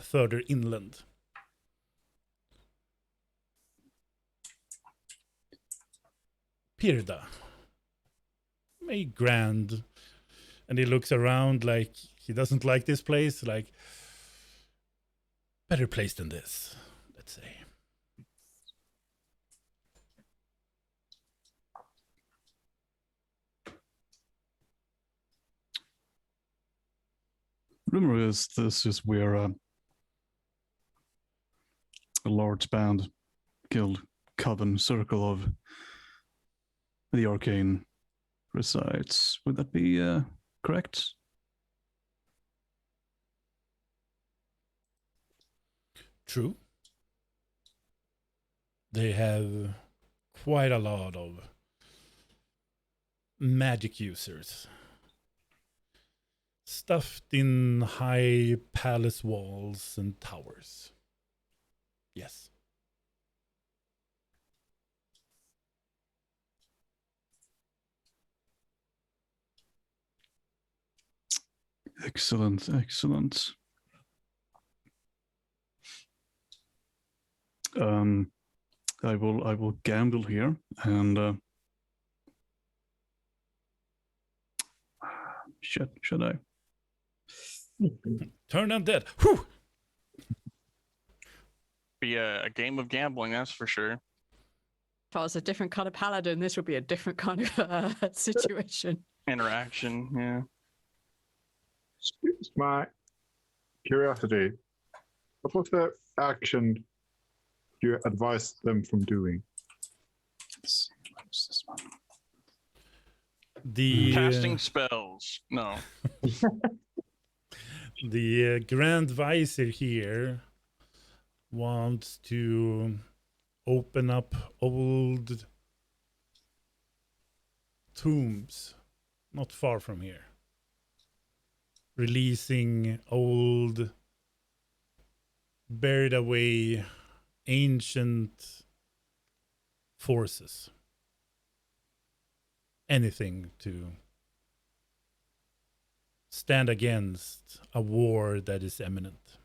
Further inland. Pirda. A grand. And he looks around like he doesn't like this place. Like, better place than this, let's say. rumor is this is where a large band guild coven circle of the arcane resides. Would that be correct? True. They have quite a lot of magic users stuffed in high palace walls and towers. Yes. Excellent, excellent. I will gamble here and should I? Turn undead. Whew! Be a game of gambling, that's for sure. If I was a different kind of paladin, this would be a different kind of situation. Interaction, yeah. Excuse my curiosity. What was the action you advised them from doing? Let's see, where's this one? The Casting spells. No. the Grand Visor here wants to open up old tombs not far from here, releasing old, buried away ancient forces. Anything to stand against a war that is imminent.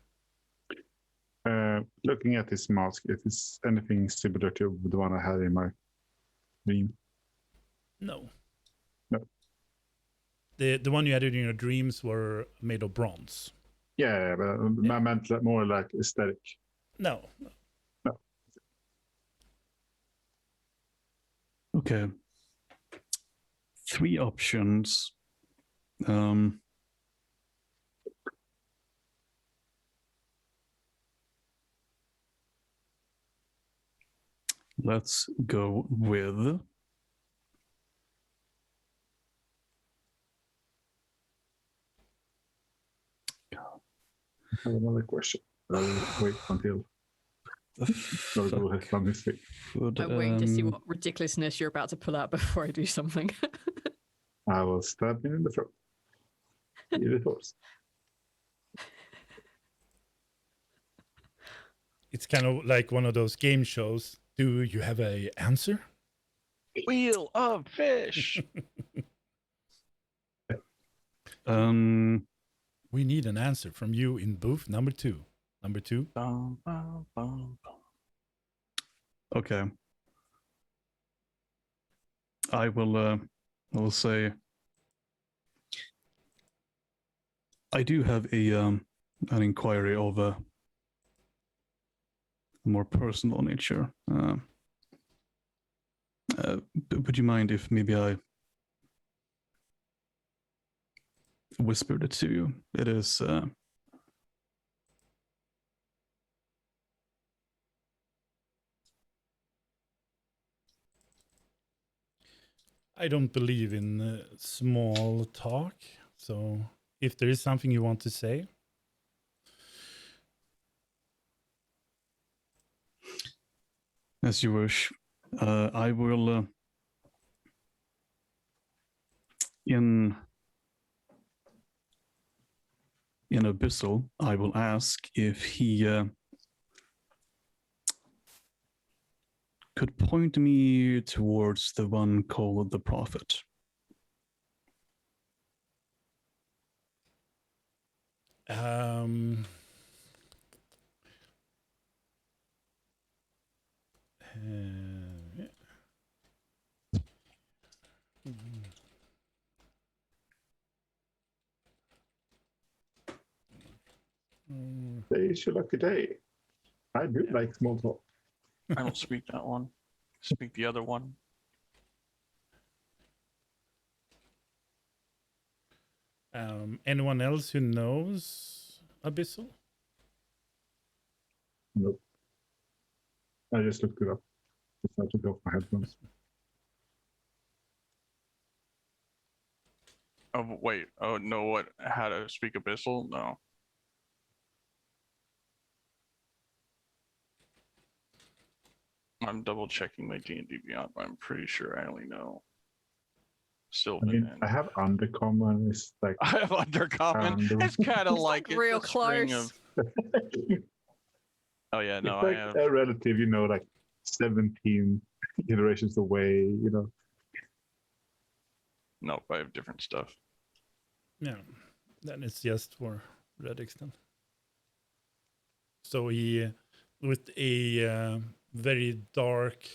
Looking at this mask, if it's anything similar to the one I had in my dream. No. No. The one you had in your dreams were made of bronze. Yeah, but I meant that more like aesthetic. No. No. Okay. 3 options. Let's go with I have another question. I'll wait until Norgal has done his thing. I'm waiting to see what ridiculousness you're about to pull out before I do something. I will stab him in the throat. Eat it horse. It's kind of like one of those game shows. Do you have an answer? Wheel of fish. We need an answer from you in booth number 2. Number 2. Okay. I will say I do have an inquiry of a more personal nature. Would you mind if maybe I whispered it to you? It is I don't believe in small talk, so if there is something you want to say. As you wish. I will in Abyssal, I will ask if he could point me towards the one called the Prophet. Today's your lucky day. I do like small talk. I don't speak that one. Speak the other one. Anyone else who knows Abyssal? Nope. I just looked it up. Just had to go for headphones. Oh wait. Oh no. What? How to speak Abyssal? No. I'm double checking my D&D Beyond, but I'm pretty sure I only know Sylvan. I mean, I have Undercommon. It's like I have Undercommon. It's kind of like it's real a string close. of. Oh yeah, no, it's like I have. a relative, like 17 generations away. Nope, I have different stuff. Yeah, then it's just for Redix then. So he, with a very dark,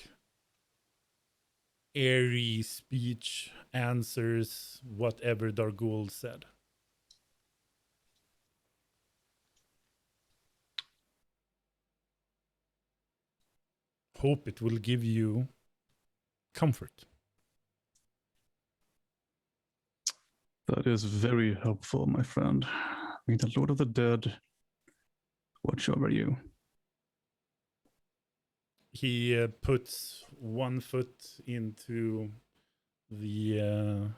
airy speech, answers whatever Dargul said. Hope it will give you comfort. That is very helpful, my friend. May the Lord of the Dead watch over you. He puts one foot into the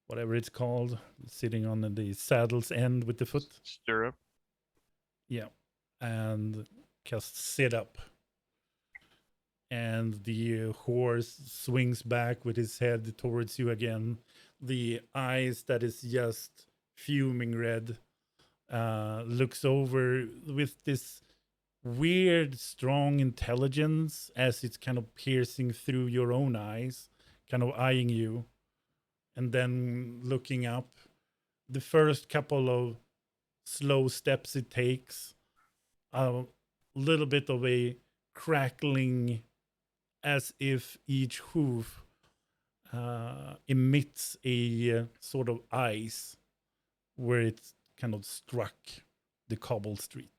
whatever it's called, sitting on the saddle's end with the foot. Stirrup. Yeah, and casts sit up. And the horse swings back with his head towards you again. The eyes that is just fuming red looks over with this weird, strong intelligence as it's kind of piercing through your own eyes, kind of eyeing you, and then looking up. The first couple of slow steps it takes, a little bit of a crackling as if each hoof emits a sort of ice where it kind of struck the cobble street.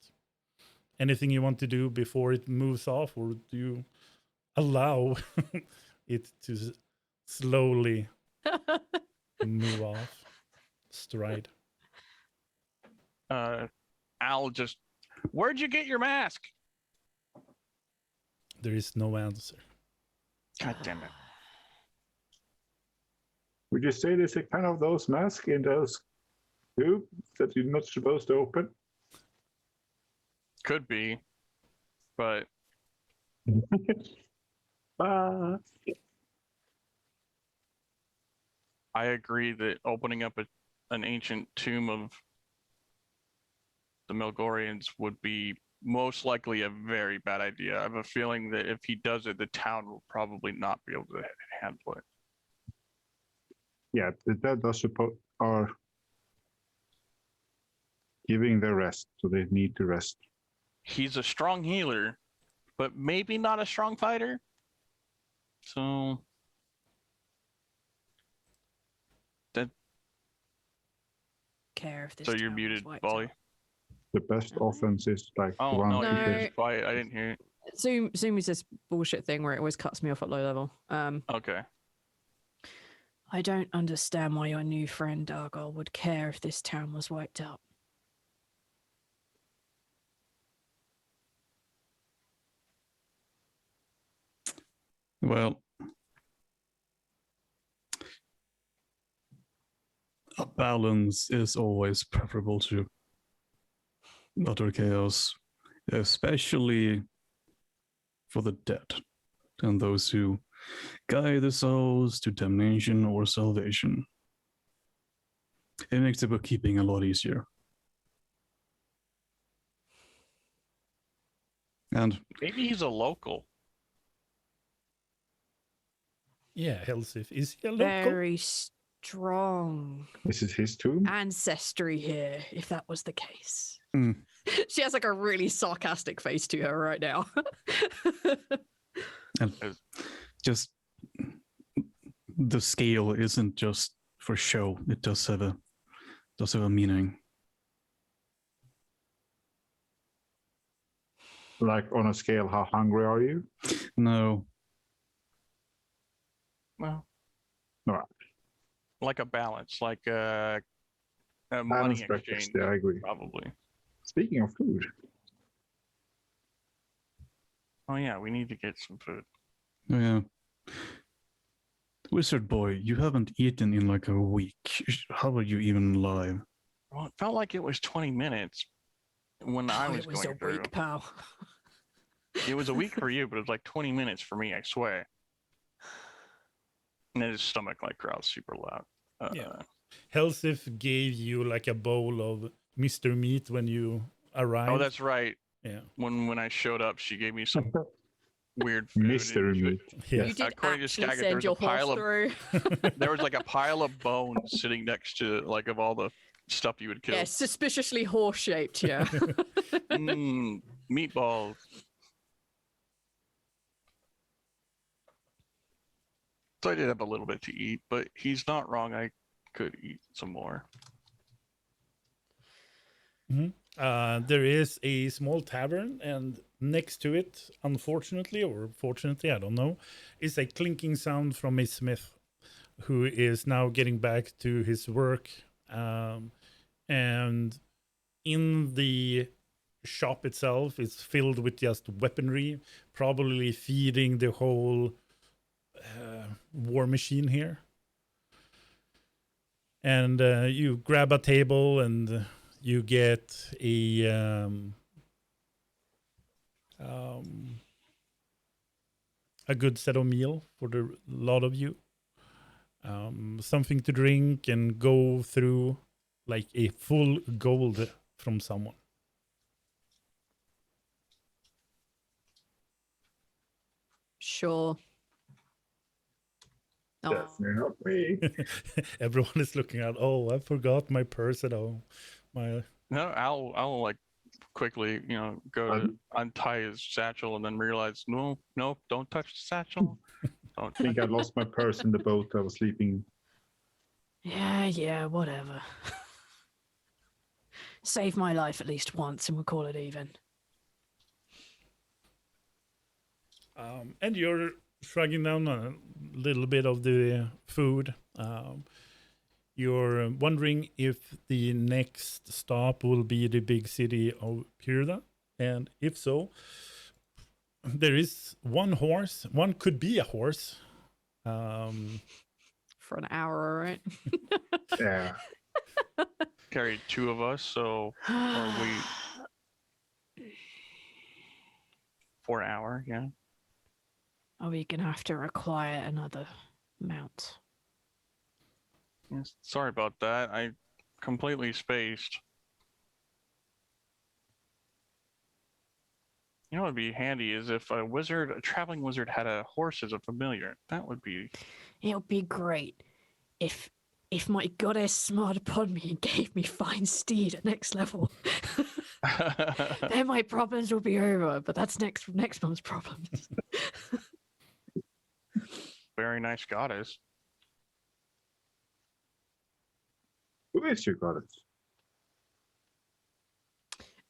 Anything you want to do before it moves off, or do you allow it to slowly move off? Stride. Al just, where'd you get your mask? There is no answer. God damn it. Would you say there's a kind of those masks in those tubes that you're not supposed to open? Could be, but I agree that opening up an ancient tomb of the Melgorians would be most likely a very bad idea. I have a feeling that if he does it, the town will probably not be able to handle it. Yeah, the dead are giving the rest, so they need to rest. He's a strong healer, but maybe not a strong fighter. So that. Care if this. So you're muted, Volley. The best offense is like Oh one. no, No. you're just quiet. I didn't hear it. Zoom is this bullshit thing where it always cuts me off at low level. Okay. I don't understand why your new friend Dargol would care if this town was wiped out. Well, a balance is always preferable to utter chaos, especially for the dead and those who guide the souls to damnation or salvation. It makes the bookkeeping a lot easier. And maybe he's a local. Yeah, Helsif. Is he a local? Very strong This is his tomb. ancestry here, if that was the case. Mm. She has like a really sarcastic face to her right now. And just the scale isn't just for show. It does have a meaning. Like on a scale, how hungry are you? No. Well, All right. like a balance, like a money Balanced breakfast, exchange. yeah, I agree. Probably. Speaking of food, Oh yeah, we need to get some food. Oh, yeah. Wizard boy, you haven't eaten in like a week. How are you even alive? Well, it felt like it was 20 minutes when I was it was going a through. week, pal. It was a week for you, but it was like 20 minutes for me, I swear. And then his stomach like growled super loud. Yeah. Helsif gave you like a bowl of Mr. Meat when you arrived. Oh, that's right. Yeah. When I showed up, she gave me some weird food. Mr. Meat. Yeah. You did According to actually Skagit, send your horse through. there was like a pile of bones sitting next to like of all the stuff you would kill. Yeah, suspiciously horse-shaped, yeah. Meatballs. So I did have a little bit to eat, but he's not wrong. I could eat some more. There is a small tavern, and next to it, unfortunately or fortunately, I don't know, is a clinking sound from a smith who is now getting back to his work. And in the shop itself is filled with just weaponry, probably feeding the whole war machine here. And you grab a table and you get a good set of meal for the lot of you. Something to drink and go through like a full gold from someone. Sure. Oh. definitely not me. Everyone is looking at, oh, I forgot my purse at home. My No, I'll like quickly, go to untie his satchel and then realize, no, don't touch the satchel. Don't I think I lost my purse in the boat I was sleeping. Yeah, whatever. Save my life at least once and we'll call it even. And you're shrugging down a little bit of the food. You're wondering if the next stop will be the big city of Pyrda. And if so, there is one horse. One could be a horse. For an hour, right? Yeah. Carried two of us, so or we for an hour, yeah. Are we gonna have to require another mount? Yes, sorry about that. I completely spaced. You know what would be handy is if a traveling wizard had a horse as a familiar. That would be... It would be great if my goddess smiled upon me and gave me fine steed at next level. Then my problems will be over, but that's next month's problems. Very nice goddess. Who is your goddess?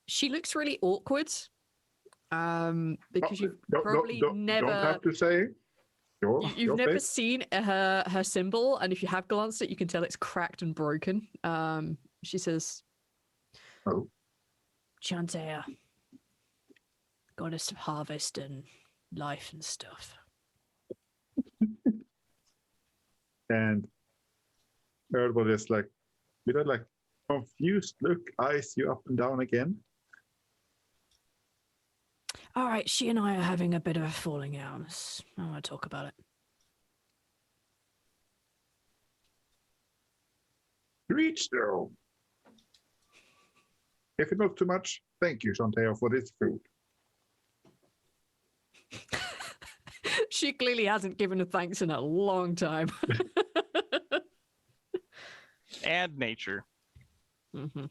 She looks really awkward. Because you've probably never... Don't have to say. You've never seen her symbol, and if you have glanced at it, you can tell it's cracked and broken. She says, "Oh, Chantea, goddess of harvest and life and stuff." And everybody is like, with that like confused look, eyes you up and down again. All right, she and I are having a bit of a falling out. I want to talk about it. Reach though. If it not too much, thank you, Chantea, for this food. She clearly hasn't given a thanks in a long time. And nature. Mm-hmm.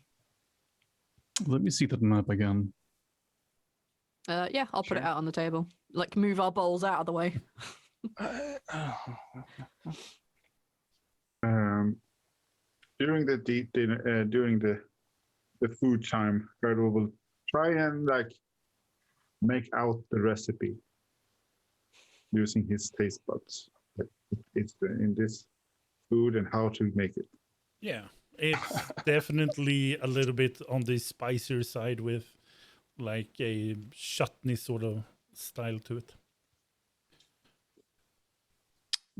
Let me see that map again. Yeah, I'll put it out on the table. Like, move our bowls out of the way. During the food time, Gerdo will try and like make out the recipe using his taste buds. It's in this food and how to make it. Yeah, it's definitely a little bit on the spicier side with like a chutney sort of style to it.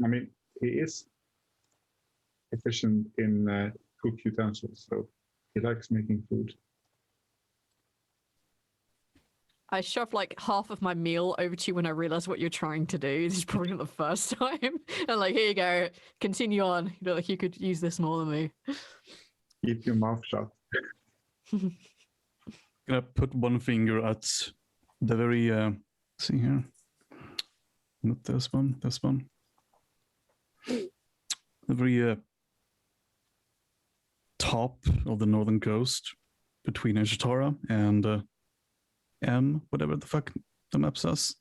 I mean, he is efficient in cook utensils, so he likes making food. I shoved like half of my meal over to you when I realized what you're trying to do. This is probably not the first time. And like, here you go, continue on. You know, like you could use this more than me. Keep your mouth shut. Gonna put one finger at the very see here. Not this one, this one. The very top of the northern coast between Ishitara and M, whatever the fuck the map says.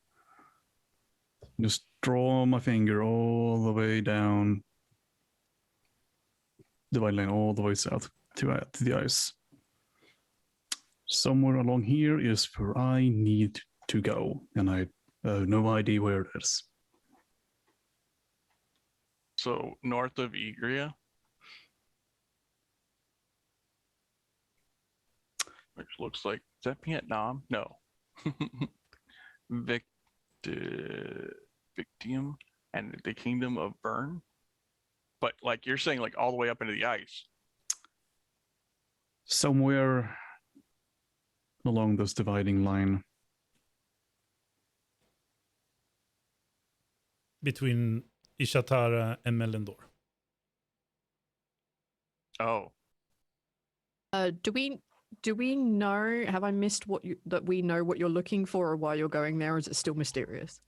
Just draw my finger all the way down the white line, all the way south to the ice. Somewhere along here is where I need to go, and I have no idea where it is. So north of Igria, which looks like, is that Vietnam? No. Victium and the Kingdom of Bern. But like you're saying, like all the way up into the ice. Somewhere along this dividing line. Between Ishatara and Melendor. Oh. Do we know, have I missed that we know what you're looking for or why you're going there, or is it still mysterious?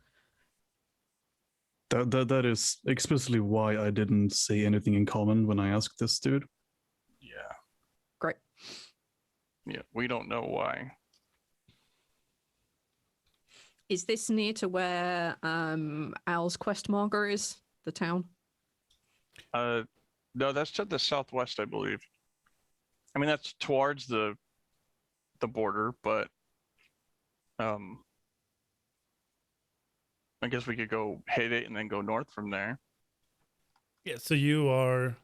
That is explicitly why I didn't say anything in common when I asked this dude. Yeah. Great. Yeah, we don't know why. Is this near to where Al's quest marker is, the town? No, that's to the southwest, I believe. I mean, that's towards the border, but I guess we could go hit it and then go north from there. Yeah, so you are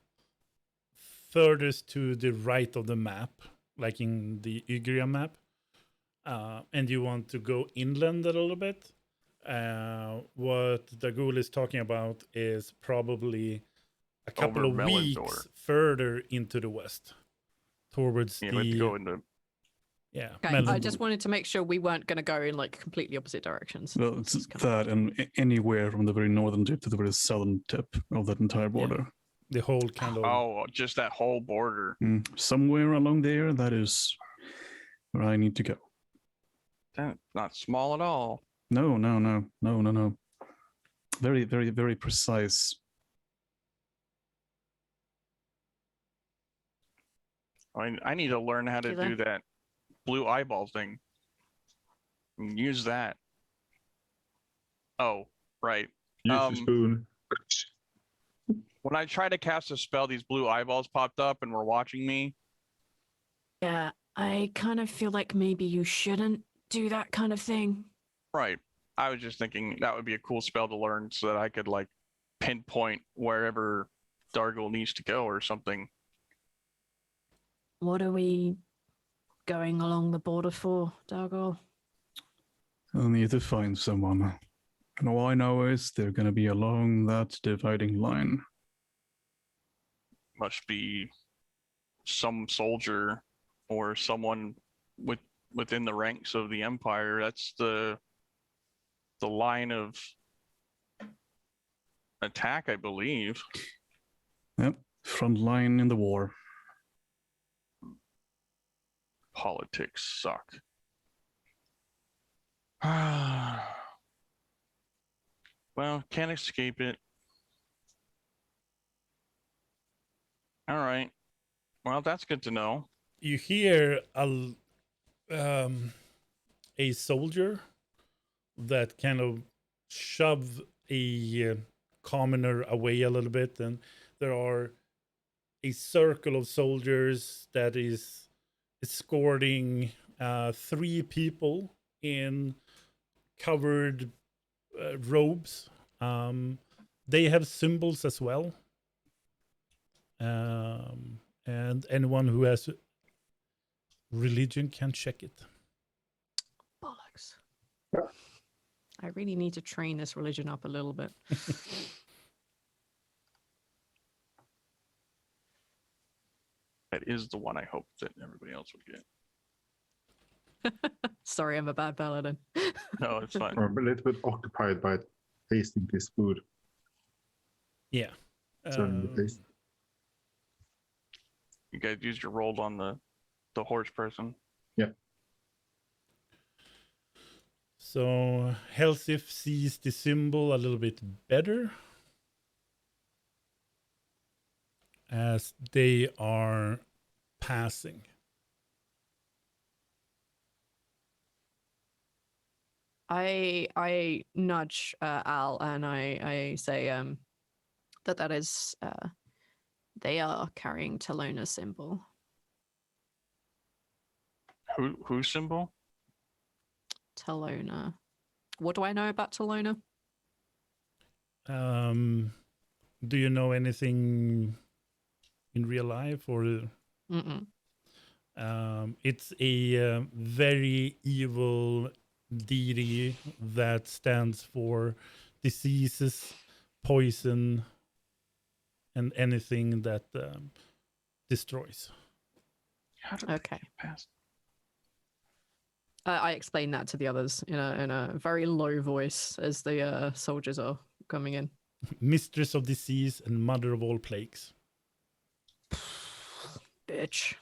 furthest to the right of the map, like in the Ygria map, and you want to go inland a little bit. What Dagul is talking about is probably a couple Over of weeks Melendor. further into the west, towards Yeah, the. let's go into. Yeah, Okay, I Melendor. just wanted to make sure we weren't going to go in like completely opposite directions. Well, it's that and anywhere from the very northern tip to the very southern tip of that entire border. The whole kind of. Oh, just that whole border. Somewhere along there, that is where I need to go. That's not small at all. No. Very, very, very precise. I need to learn how to Kilo? do that blue eyeball thing. And use that. Oh, right. Use the spoon. When I tried to cast a spell, these blue eyeballs popped up and were watching me. Yeah, I kind of feel like maybe you shouldn't do that kind of thing. Right. I was just thinking that would be a cool spell to learn so that I could like pinpoint wherever Dargul needs to go or something. What are we going along the border for, Dargul? I'll need to find someone. And all I know is they're going to be along that dividing line. Must be some soldier or someone within the ranks of the Empire. That's the line of attack, I believe. Yep, front line in the war. Politics suck. Well, can't escape it. All right. Well, that's good to know. You hear a soldier that kind of shove a commoner away a little bit, and there are a circle of soldiers that is escorting 3 people in covered robes. They have symbols as well. And anyone who has religion can check it. Bollocks. I really need to train this religion up a little bit. That is the one I hoped that everybody else would get. Sorry, I'm a bad paladin. No, it's fine. I'm a little bit occupied by tasting this food. Yeah. Turning the taste. You guys used your roll on the horse person. Yeah. So Helsif sees the symbol a little bit better as they are passing. I nudge Al and I say that is they are carrying Talona's symbol. Whose symbol? Talona. What do I know about Talona? Do you know anything in real life or? Mm-mm. It's a very evil deity that stands for diseases, poison, and anything that destroys. Okay. I explain that to the others in a very low voice as the soldiers are coming in. Mistress of disease and mother of all plagues. Bitch.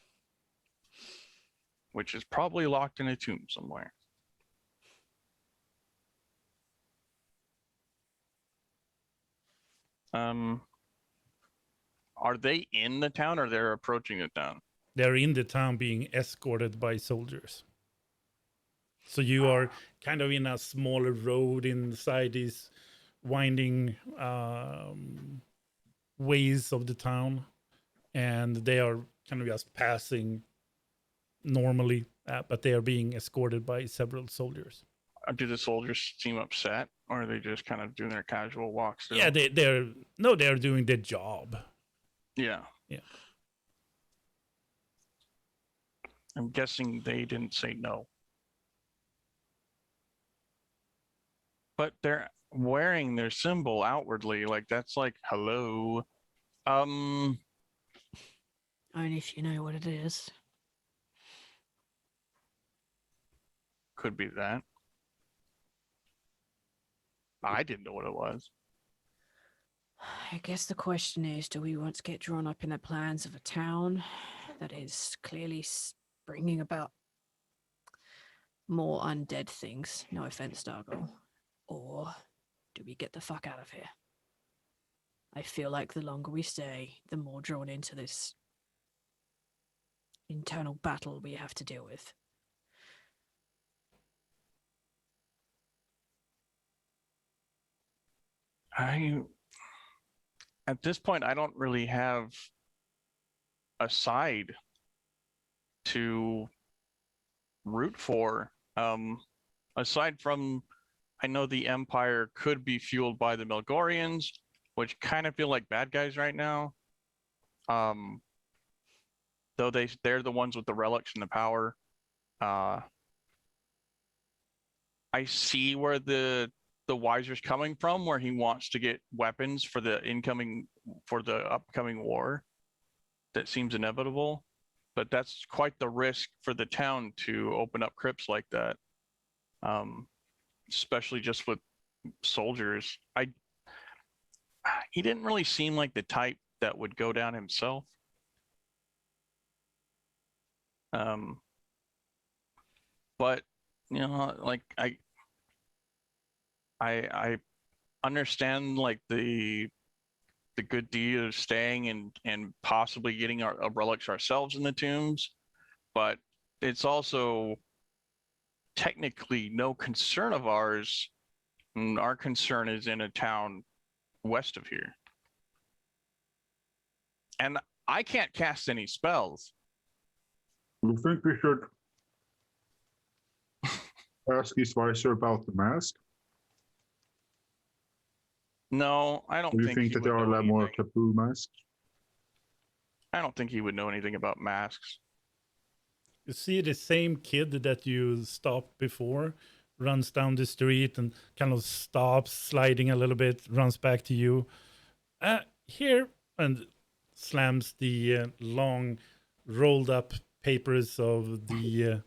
Which is probably locked in a tomb somewhere. Are they in the town or they're approaching the town? They're in the town being escorted by soldiers. So you are kind of in a smaller road inside these winding ways of the town. And they are kind of just passing normally, but they are being escorted by several soldiers. Do the soldiers seem upset, or are they just kind of doing their casual walks? Yeah, they're doing their job. Yeah. Yeah. I'm guessing they didn't say no. But they're wearing their symbol outwardly, like that's like hello. Only if you know what it is. Could be that. I didn't know what it was. I guess the question is, do we want to get drawn up in the plans of a town that is clearly bringing about more undead things? No offense, Dargo. Or do we get the fuck out of here? I feel like the longer we stay, the more drawn into this internal battle we have to deal with. At this point, I don't really have a side to root for. Aside from, I know the Empire could be fueled by the Melgorians, which kind of feel like bad guys right now. Though they're the ones with the relics and the power. I see where the Wiser's coming from, where he wants to get weapons for the upcoming war. That seems inevitable, but that's quite the risk for the town to open up crypts like that. Especially just with soldiers. He didn't really seem like the type that would go down himself. But you know, like I understand like the good deed of staying and possibly getting our relics ourselves in the tombs, but it's also technically no concern of ours. And our concern is in a town west of here. And I can't cast any spells. You think we should ask his Vicer about the mask? No, I don't Do you think think he that there would are a know lot more anything. taboo masks? I don't think he would know anything about masks. You see the same kid that you stopped before runs down the street and kind of stops, sliding a little bit, runs back to you. Here, and slams the long rolled up papers of the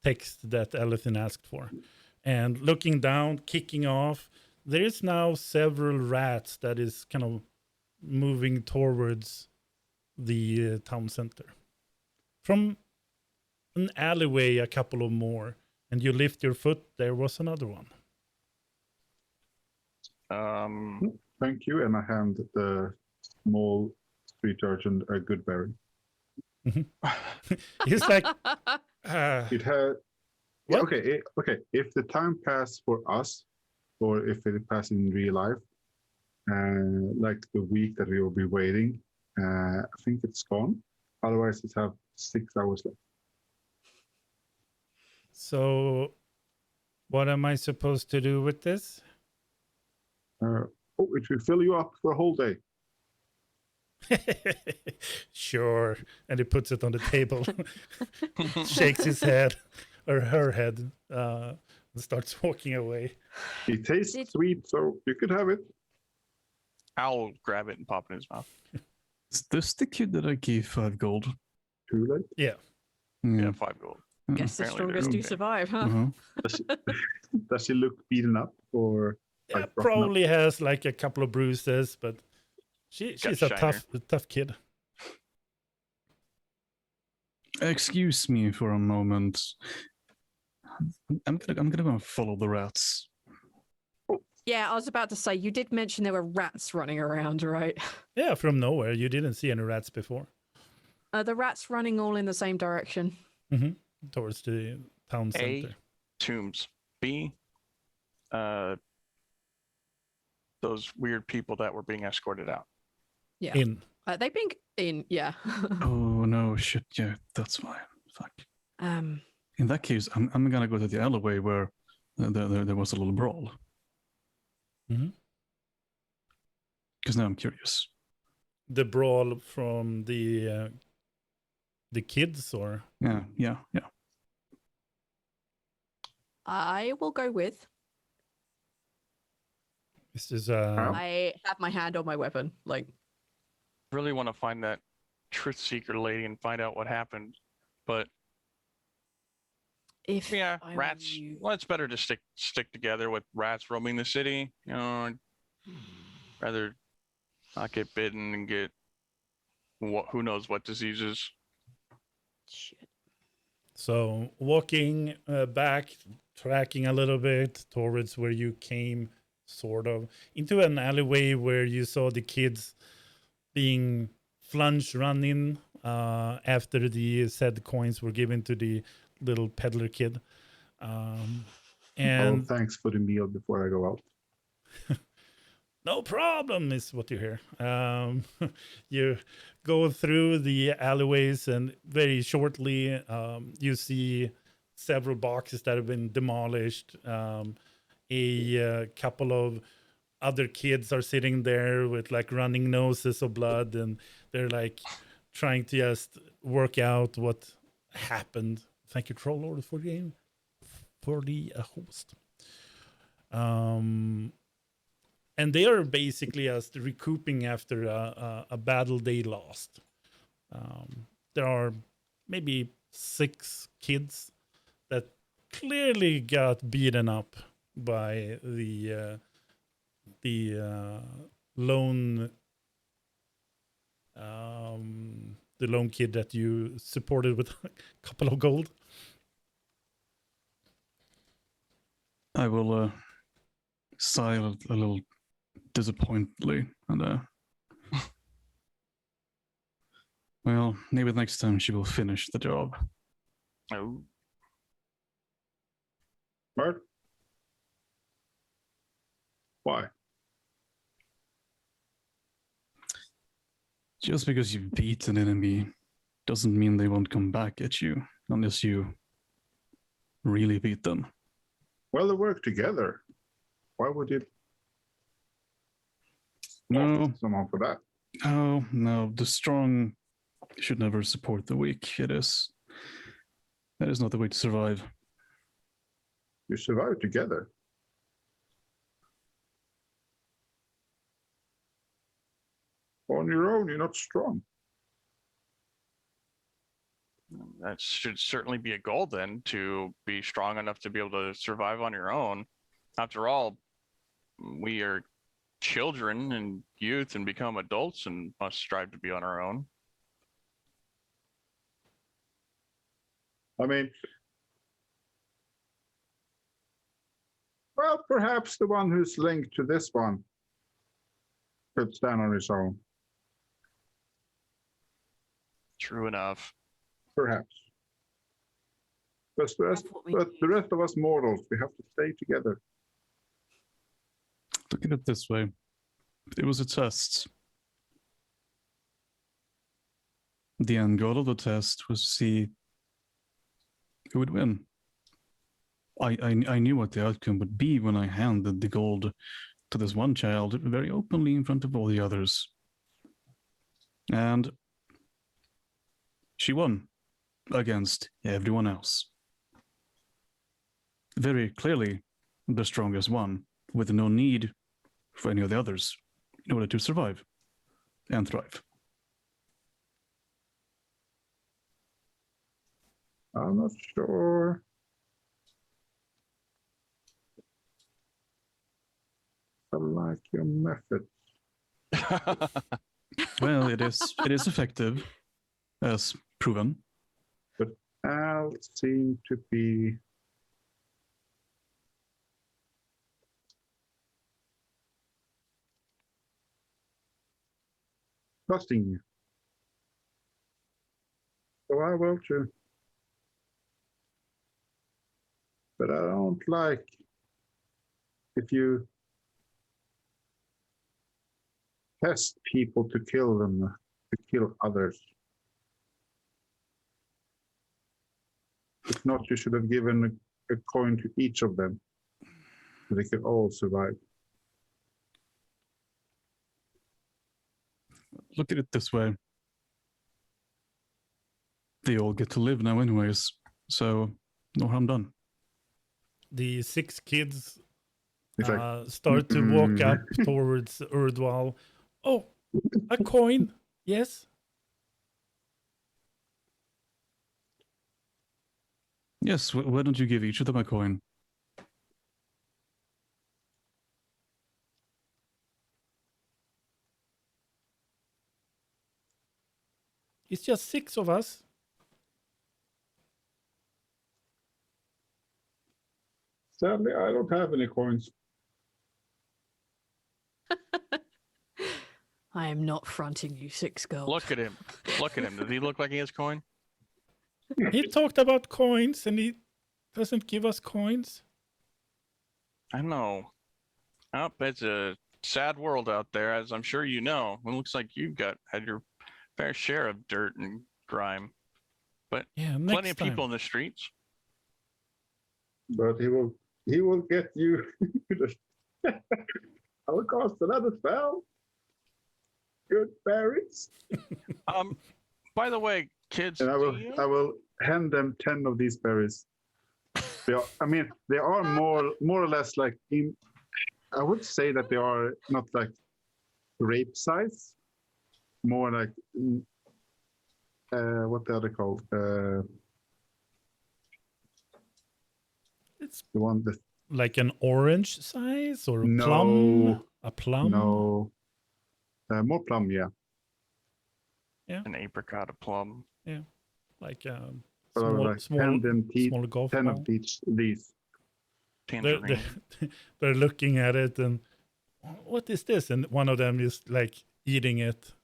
text that Elithin asked for. And looking down, kicking off, there is now several rats that is kind of moving towards the town center. From an alleyway, a couple of more, and you lift your foot, there was another one. Thank you, and I hand the small street urchin a good berry. He's like, it had. Yeah, okay, okay. If the time passed for us, or if it passed in real life, like the week that we will be waiting, I think it's gone. Otherwise, it have 6 hours left. So, what am I supposed to do with this? It will fill you up for a whole day. Sure. And he puts it on the table, shakes his head, or her head, and starts walking away. It tastes sweet, so you could have it. I'll grab it and pop it in his mouth. Is this the kid that I gave 5 gold? Too late? Yeah. Yeah, 5 gold. Guess the Apparently strongest do okay. survive, huh? Does she look beaten up, or Yeah, like, roughen up? probably has like a couple of bruises, but she's a shiner. tough kid. Excuse me for a moment. I'm gonna go follow the rats. Yeah, I was about to say, you did mention there were rats running around, right? Yeah, from nowhere. You didn't see any rats before. The rats running all in the same direction. Mm-hmm. Towards the town A, center. tombs. B, those weird people that were being escorted out. Yeah. In. They being in, yeah. Oh no, shit! Yeah, that's fine. Fuck. In that case, I'm gonna go to the alleyway where there was a little brawl. Mm-hmm. Because now I'm curious. The brawl from the kids, or Yeah. I will go with. this is I have my hand on my weapon, like. Really want to find that truth seeker lady and find out what happened, but if yeah, rats. Well, it's better to stick together with rats roaming the city. You know, rather not get bitten and get who knows what diseases. Shit. So walking back, tracking a little bit towards where you came, sort of, into an alleyway where you saw the kids being flunged, running after the said coins were given to the little peddler kid. And thanks for the meal before I go out. no problem is what you hear. You go through the alleyways, and very shortly you see several boxes that have been demolished. A couple of other kids are sitting there with like running noses of blood, and they're like trying to just work out what happened. Thank you, Troll Lord, for the host. And they are basically just recouping after a battle they lost. There are maybe 6 kids that clearly got beaten up by the lone kid that you supported with a couple of gold. I will sigh a little disappointedly and well, maybe next time she will finish the job. Oh. Bart? Why? Just because you beat an enemy doesn't mean they won't come back at you unless you really beat them. Well, they work together. Why would you No, someone for that? Oh no, the strong You should never support the weak. That is not the way to survive. You survive together. On your own, you're not strong. That should certainly be a goal then, to be strong enough to be able to survive on your own. After all, we are children and youth and become adults and must strive to be on our own. I mean, well, perhaps the one who's linked to this one could stand on his own. True enough. Perhaps. But the rest of us mortals, we have to stay together. Look at it this way. It was a test. The end goal of the test was to see who would win. I knew what the outcome would be when I handed the gold to this one child very openly in front of all the others. And she won against everyone else. Very clearly the strongest one, with no need for any of the others in order to survive and thrive. I'm not sure. I like your method. Well, it is effective, as proven. But Al seemed to be trusting you. So I will too. But I don't like if you test people to kill them, to kill others. If not, you should have given a coin to each of them, so they could all survive. Look at it this way. They all get to live now anyways, so no harm done. The 6 kids It's like, start to walk up towards Urdwal. Oh, a coin. Yes. Yes, why don't you give each of them a coin? It's just 6 of us. Sadly, I don't have any coins. I am not fronting you, 6 gold. Look at him. Look at him. Does he look like he has coin? He talked about coins and he doesn't give us coins. I know. Oh, it's a sad world out there, as I'm sure you know. It looks like you've had your fair share of dirt and grime. But yeah, plenty of people in the streets. But he will get you. I will cast another spell. Good berries. By the way, kids, and I will hand them 10 of these berries. They are more or less like I would say that they are not like grape size, more like what the other called? It's the one that like an orange size or a No. plum. A plum. no, more plum, yeah. Yeah. An apricot, a plum. Yeah, like But I would like hand them small golf 10 ball. of these. Tangerine. They're looking at it and what is this? And one of them is like eating it.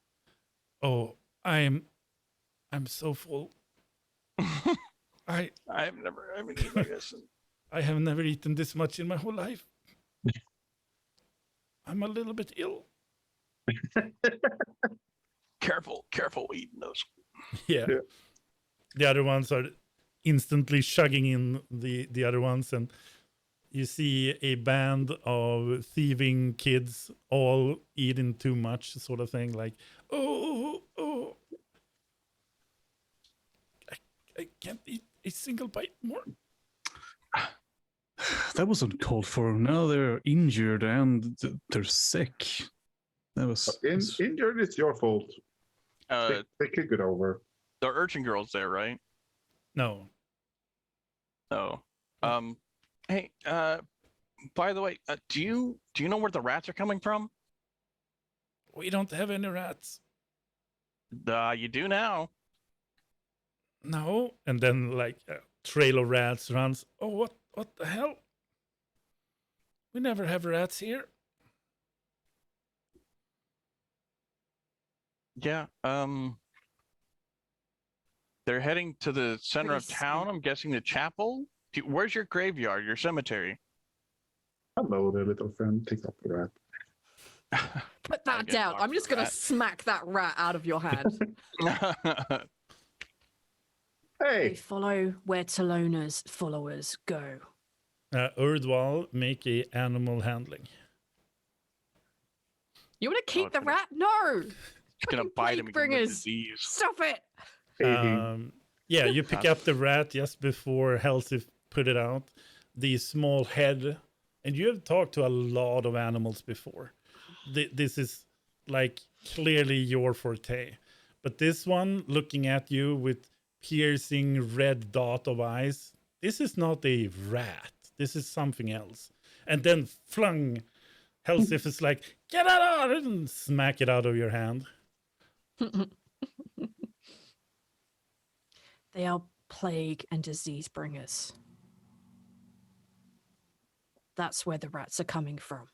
Oh, I'm so full. I've never eaten like this. I have never eaten this much in my whole life. I'm a little bit ill. Careful eating those. Yeah. The other ones are instantly shugging in the other ones, and you see a band of thieving kids all eating too much, sort of thing, like, oh. I can't eat a single bite more. That wasn't called for. Now they're injured and they're sick. That was, Injured, it's your fault. They kick it over. The urchin girl's there, right? No. Oh. Hey, by the way, do you know where the rats are coming from? We don't have any rats. You do now. No. And then like a trail of rats runs. Oh, what the hell? We never have rats here. Yeah. They're heading to the center of town. I'm guessing the chapel. Where's your graveyard? Your cemetery? Hello there, little friend. Take up the rat. Put that down. I'm just going to smack that rat out of your hand. Hey! They follow where Talona's followers go. Urdwal, make a animal handling. You want to keep the rat? No! It's going to bite him again with disease. Stop it! Yeah, you pick up the rat just before Helsif put it out. The small head. And you have talked to a lot of animals before. This is like clearly your forte. But this one looking at you with piercing red dot of eyes, this is not a rat. This is something else. And then flung. Helsif is like, get out of it, and smack it out of your hand. They are plague and disease bringers. That's where the rats are coming from.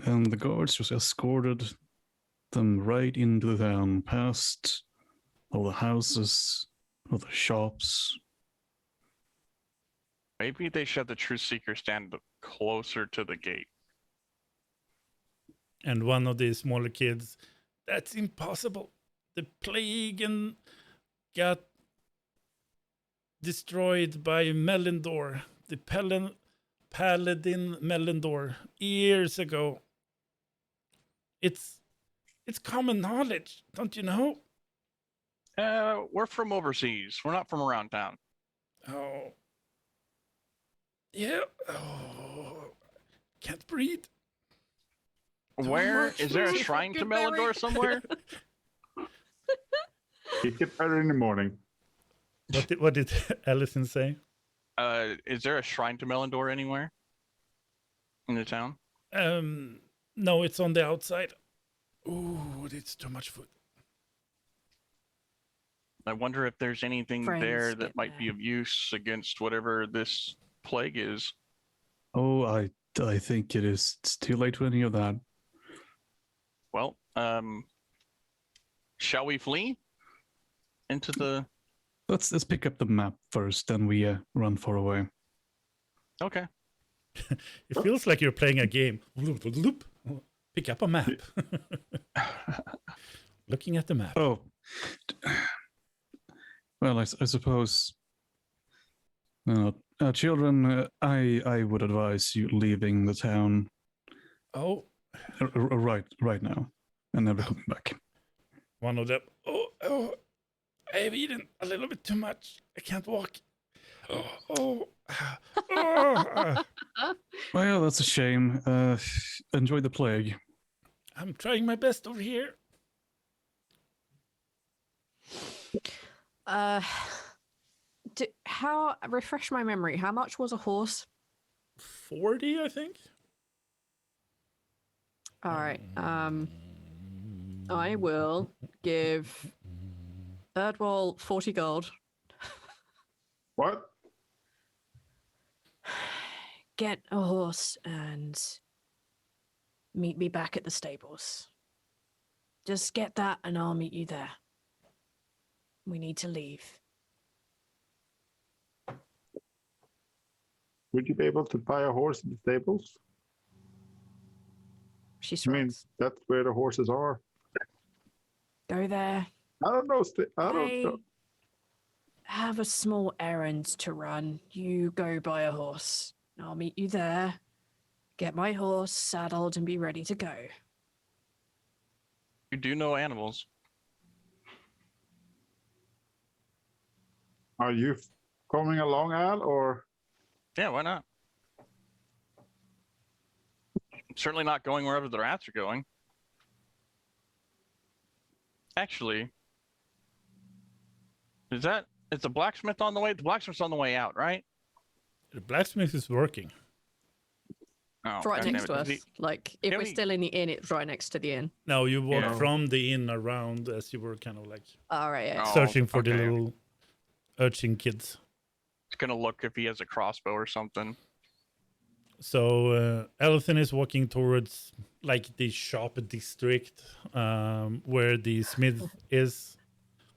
And the guards just escorted them right into the town, past all the houses, all the shops. Maybe they should have the Truth Seeker stand closer to the gate. And one of the smaller kids, that's impossible. The plague and got destroyed by Melindor, the Paladin Melindor, years ago. It's common knowledge, don't you know? We're from overseas. We're not from around town. Oh. Yeah. Oh. Can't breathe. Where? Is there a shrine to Melindor somewhere? You get better in the morning. What did Allison say? Is there a shrine to Melindor anywhere in the town? No, it's on the outside. Ooh, it's too much food. I wonder if there's anything there that might be of use against whatever this plague is. Oh, I think it's too late for any of that. Well, shall we flee into the? Let's pick up the map first, then we run far away. Okay. It feels like you're playing a game. Loop. Pick up a map. Looking at the map. Oh. Well, I suppose. Children, I would advise you leaving the town. Oh. Right now, and never coming back. One of them. Oh. I have eaten a little bit too much. I can't walk. Oh. Well, that's a shame. Enjoy the plague. I'm trying my best over here. Refresh my memory. How much was a horse? 40, I think. All right. I will give Erdwall 40 gold. What? Get a horse and meet me back at the stables. Just get that and I'll meet you there. We need to leave. Would you be able to buy a horse in the stables? She I mean, that's where the horses are. Go there. I don't know. I don't know. Have a small errand to run. You go buy a horse. I'll meet you there. Get my horse saddled and be ready to go. You do know animals. Are you coming along, Al, or? Yeah, why not? Certainly not going wherever the rats are going. Actually, is the blacksmith on the way? The blacksmith's on the way out, right? The blacksmith is working. Oh, It's right God damn next it. to us. Does he- Like, if Can we're we- still in the inn, it's right next to the inn. No, you walked Yeah. from the inn around as you were kind of like All right, yeah. Oh, searching for the okay. little urchin kids. It's gonna look if he has a crossbow or something. So Elthin is walking towards like the shop district where the smith is.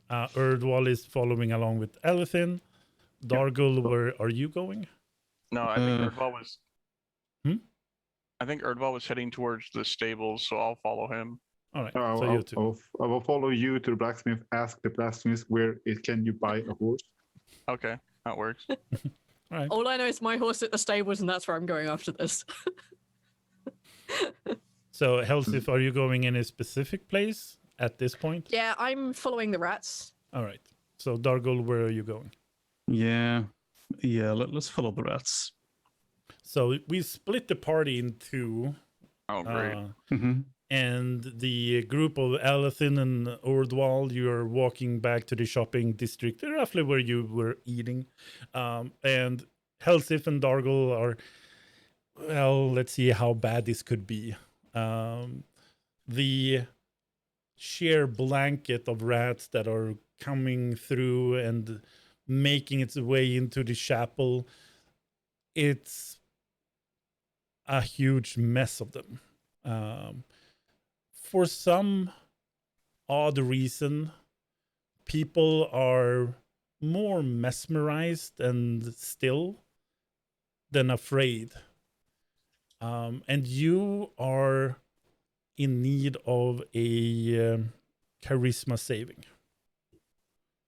Erdwall is following along with Elthin. Dargul, where are you going? No, I think Erdval was. Hmm? I think Erdval was heading towards the stables, so I'll follow him. All right, I so you two. will follow you to the blacksmith. Ask the blacksmith can you buy a horse? Okay, that works. All right. All I know is my horse at the stables, and that's where I'm going after this. So Helsif, are you going in a specific place at this point? Yeah, I'm following the rats. All right. So Dargul, where are you going? Yeah. Let's follow the rats. So we split the party in two. Oh, great. And the group of Alathin and Ordwal, you're walking back to the shopping district, roughly where you were eating. And Helsif and Dargul are, well, let's see how bad this could be. The sheer blanket of rats that are coming through and making its way into the chapel, it's a huge mess of them. For some odd reason, people are more mesmerized and still than afraid. And you are in need of a charisma saving.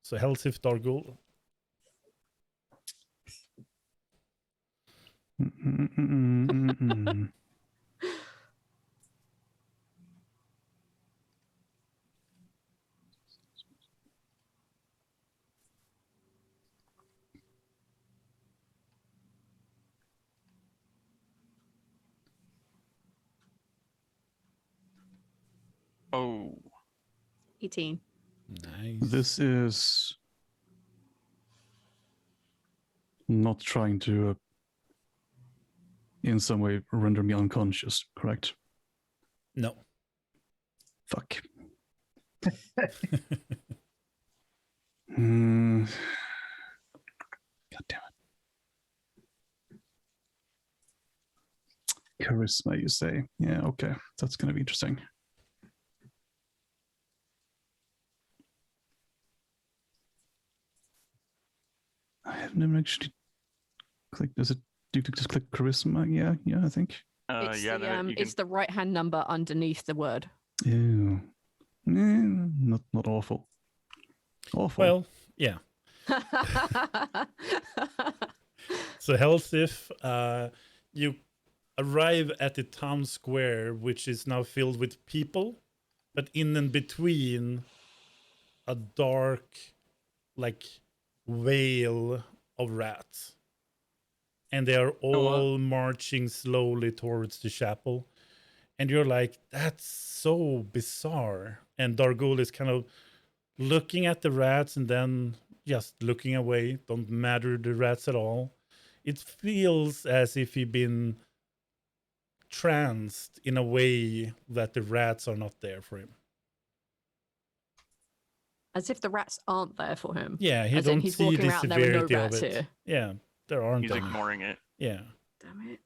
So Helsif Dargul. Oh. 18. Nice. This is not trying to, in some way, render me unconscious, correct? No. Fuck. God damn it. Charisma, you say? Yeah, okay. That's going to be interesting. I have never actually clicked. Does it? Do you just click charisma? Yeah, I think. It's, Yeah, the, it's the right hand number underneath the word. Ew. Not awful. Awful. Well, yeah. So Helsif, you arrive at the town square, which is now filled with people, but in and between a dark, like, veil of rats. And they are all marching slowly towards the chapel. And you're like, that's so bizarre. And Dargul is kind of looking at the rats and then just looking away. Don't matter the rats at all. It feels as if he'd been tranced in a way that the rats are not there for him. As if the rats aren't there for him. Yeah, he As in don't he's see walking the around and there are no severity of rats it. here. Yeah, there aren't He's any. ignoring it. Yeah. Damn it.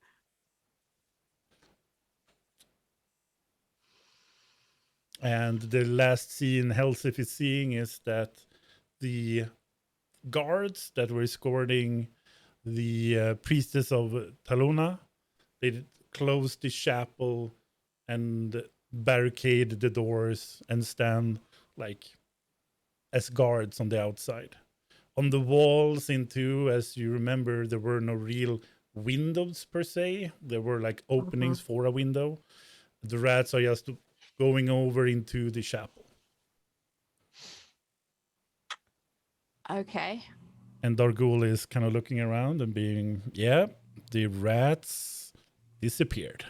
And the last scene Helsif is seeing is that the guards that were escorting the priestess of Talona, they closed the chapel and barricade the doors and stand like as guards on the outside. On the walls into, as you remember, there were no real windows per se. There were like openings for a window. The rats are just going over into the chapel. Okay. And Dargul is kind of looking around and being, yeah, the rats disappeared.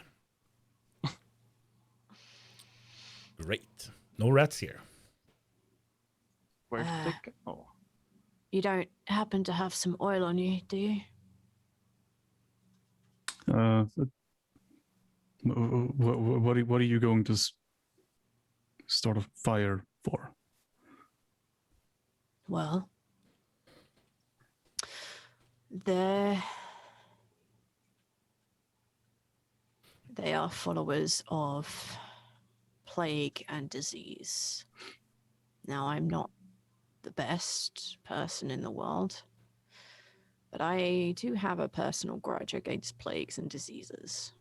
Great. No rats here. Where did they go? You don't happen to have some oil on you, do you? What are you going to start a fire for? Well, they are followers of plague and disease. Now, I'm not the best person in the world, but I do have a personal grudge against plagues and diseases.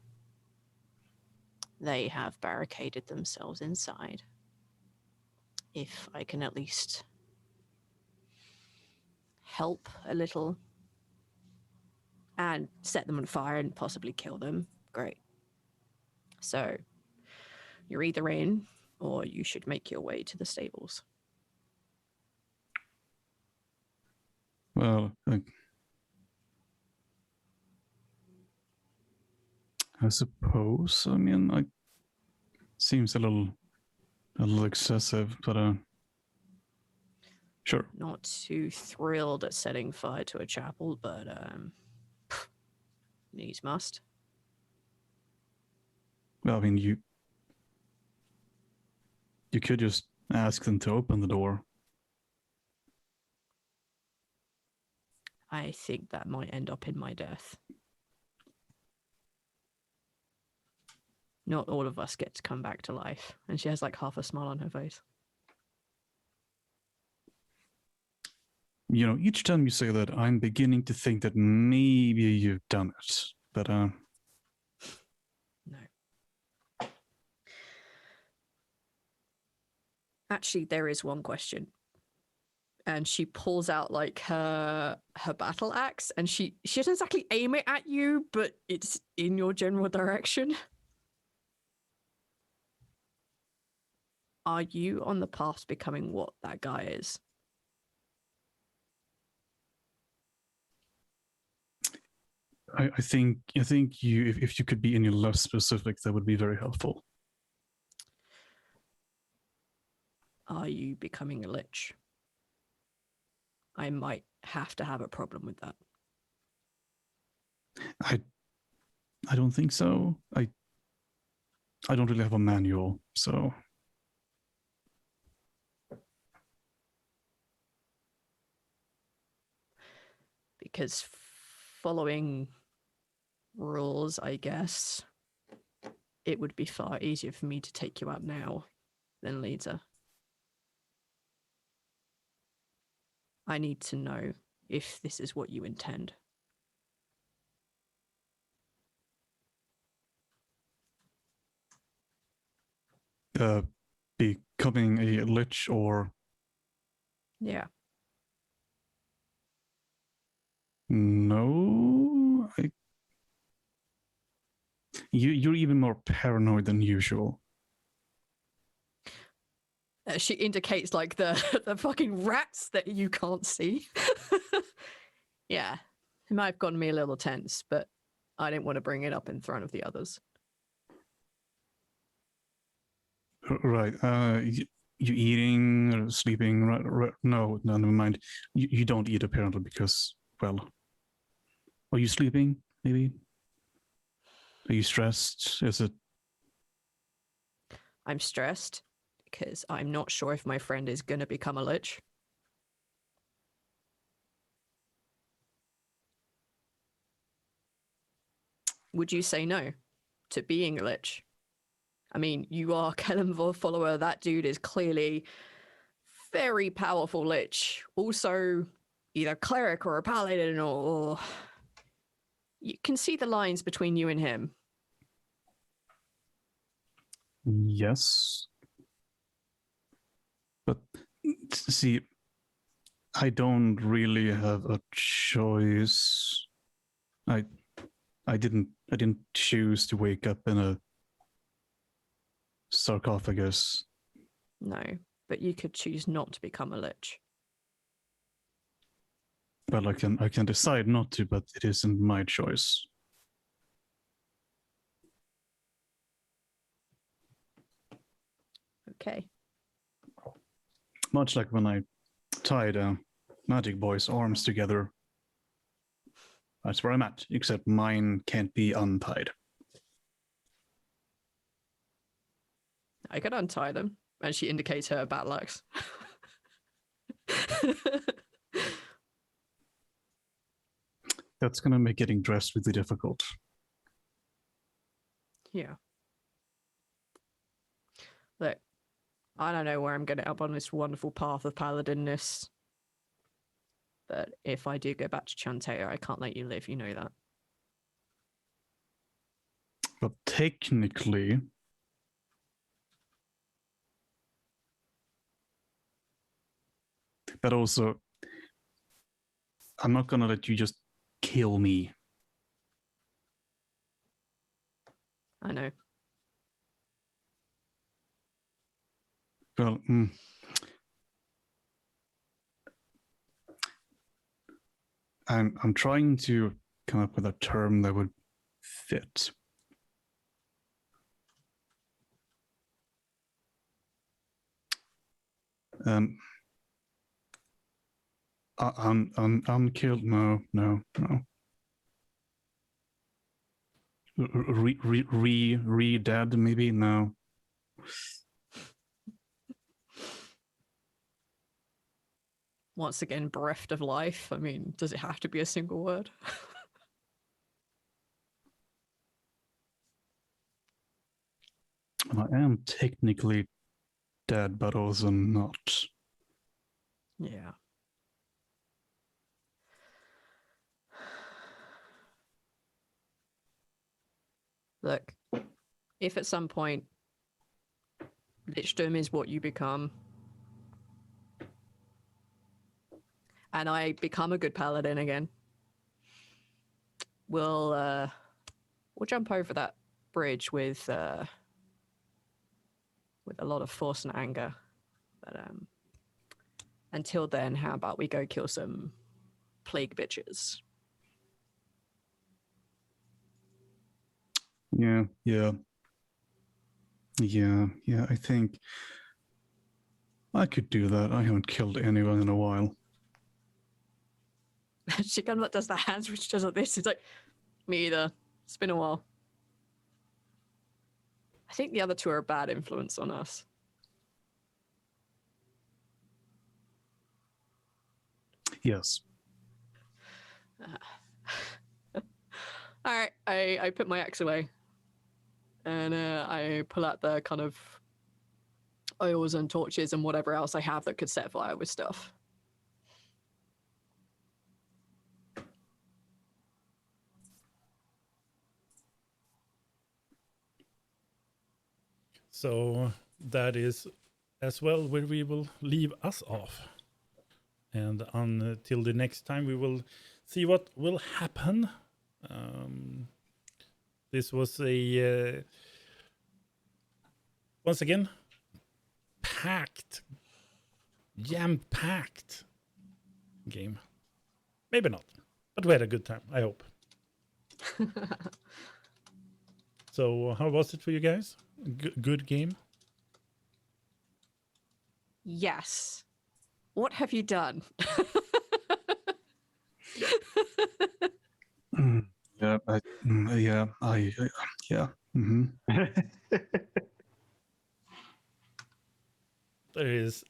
They have barricaded themselves inside. If I can at least help a little and set them on fire and possibly kill them, great. So you're either in or you should make your way to the stables. Well, I suppose. I mean, seems a little excessive, but sure. Not too thrilled at setting fire to a chapel, but needs must. Well, I mean, you could just ask them to open the door. I think that might end up in my death. Not all of us get to come back to life. And she has like half a smile on her face. You know, each time you say that, I'm beginning to think that maybe you've done it. But No. Actually, there is one question. And she pulls out like her battle axe, and she doesn't exactly aim it at you, but it's in your general direction. Are you on the path to becoming what that guy is? I think you, if you could be any less specific, that would be very helpful. Are you becoming a lich? I might have to have a problem with that. I don't think so. I don't really have a manual, so because following rules, I guess, it would be far easier for me to take you out now than later. I need to know if this is what you intend. Becoming a lich, or Yeah. no, you're even more paranoid than usual. She indicates like the fucking rats that you can't see. Yeah, it might have gotten me a little tense, but I didn't want to bring it up in front of the others. Right. You eating or sleeping? Right. No, never mind. You don't eat apparently because, well, are you sleeping? Maybe. Are you stressed? Is it? I'm stressed because I'm not sure if my friend is going to become a lich. Would you say no to being a lich? I mean, you are Kelemvor follower. That dude is clearly very powerful lich. Also, either cleric or a paladin, or you can see the lines between you and him. Yes. But see, I don't really have a choice. I didn't choose to wake up in a sarcophagus. No, but you could choose not to become a lich. Well, I can decide not to, but it isn't my choice. Okay. Much like when I tied Magic Boy's arms together. That's where I'm at, except mine can't be untied. I can untie them. And she indicates her battle axe. That's going to make getting dressed really difficult. Yeah. Look, I don't know where I'm going to end up on this wonderful path of paladinness. But if I do go back to Chantea, I can't let you live, you know that. But technically, but also, I'm not going to let you just kill me. I know. Well, I'm trying to come up with a term that would fit. Unkilled? No. Re-dead? Maybe? No. Once again, bereft of life. I mean, does it have to be a single word? I am technically dead, but also not. Yeah. Look, if at some point Lichdom is what you become, and I become a good paladin again, we'll jump over that bridge with a lot of force and anger. But until then, how about we go kill some plague bitches? Yeah. I think I could do that. I haven't killed anyone in a while. She kind of does the hands which does like this. It's like, me either. It's been a while. I think the other two are a bad influence on us. Yes. All right, I put my axe away. And I pull out the kind of oils and torches and whatever else I have that could set fire with stuff. So that is as well where we will leave us off. And until the next time, we will see what will happen. This was a, once again, jam-packed game. Maybe not, but we had a good time, I hope. So how was it for you guys? Good game? Yes. What have you done? Yeah. Mm-hmm. There is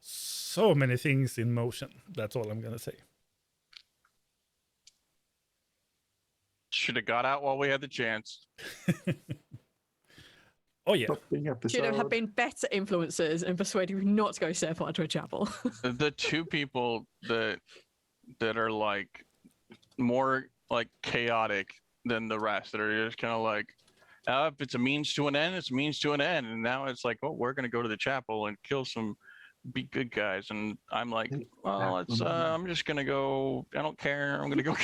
so many things in motion. That's all I'm gonna say. Should have got out while we had the chance. Oh yeah. Should have been better influencers and persuaded you not to go set fire to a chapel. The two people that are like more like chaotic than the rest, that are just kind of like, if it's a means to an end, it's a means to an end. And now it's like, oh, we're gonna go to the chapel and kill some, be good guys. And I'm like, well, it's I'm just gonna go. I don't care. I'm gonna go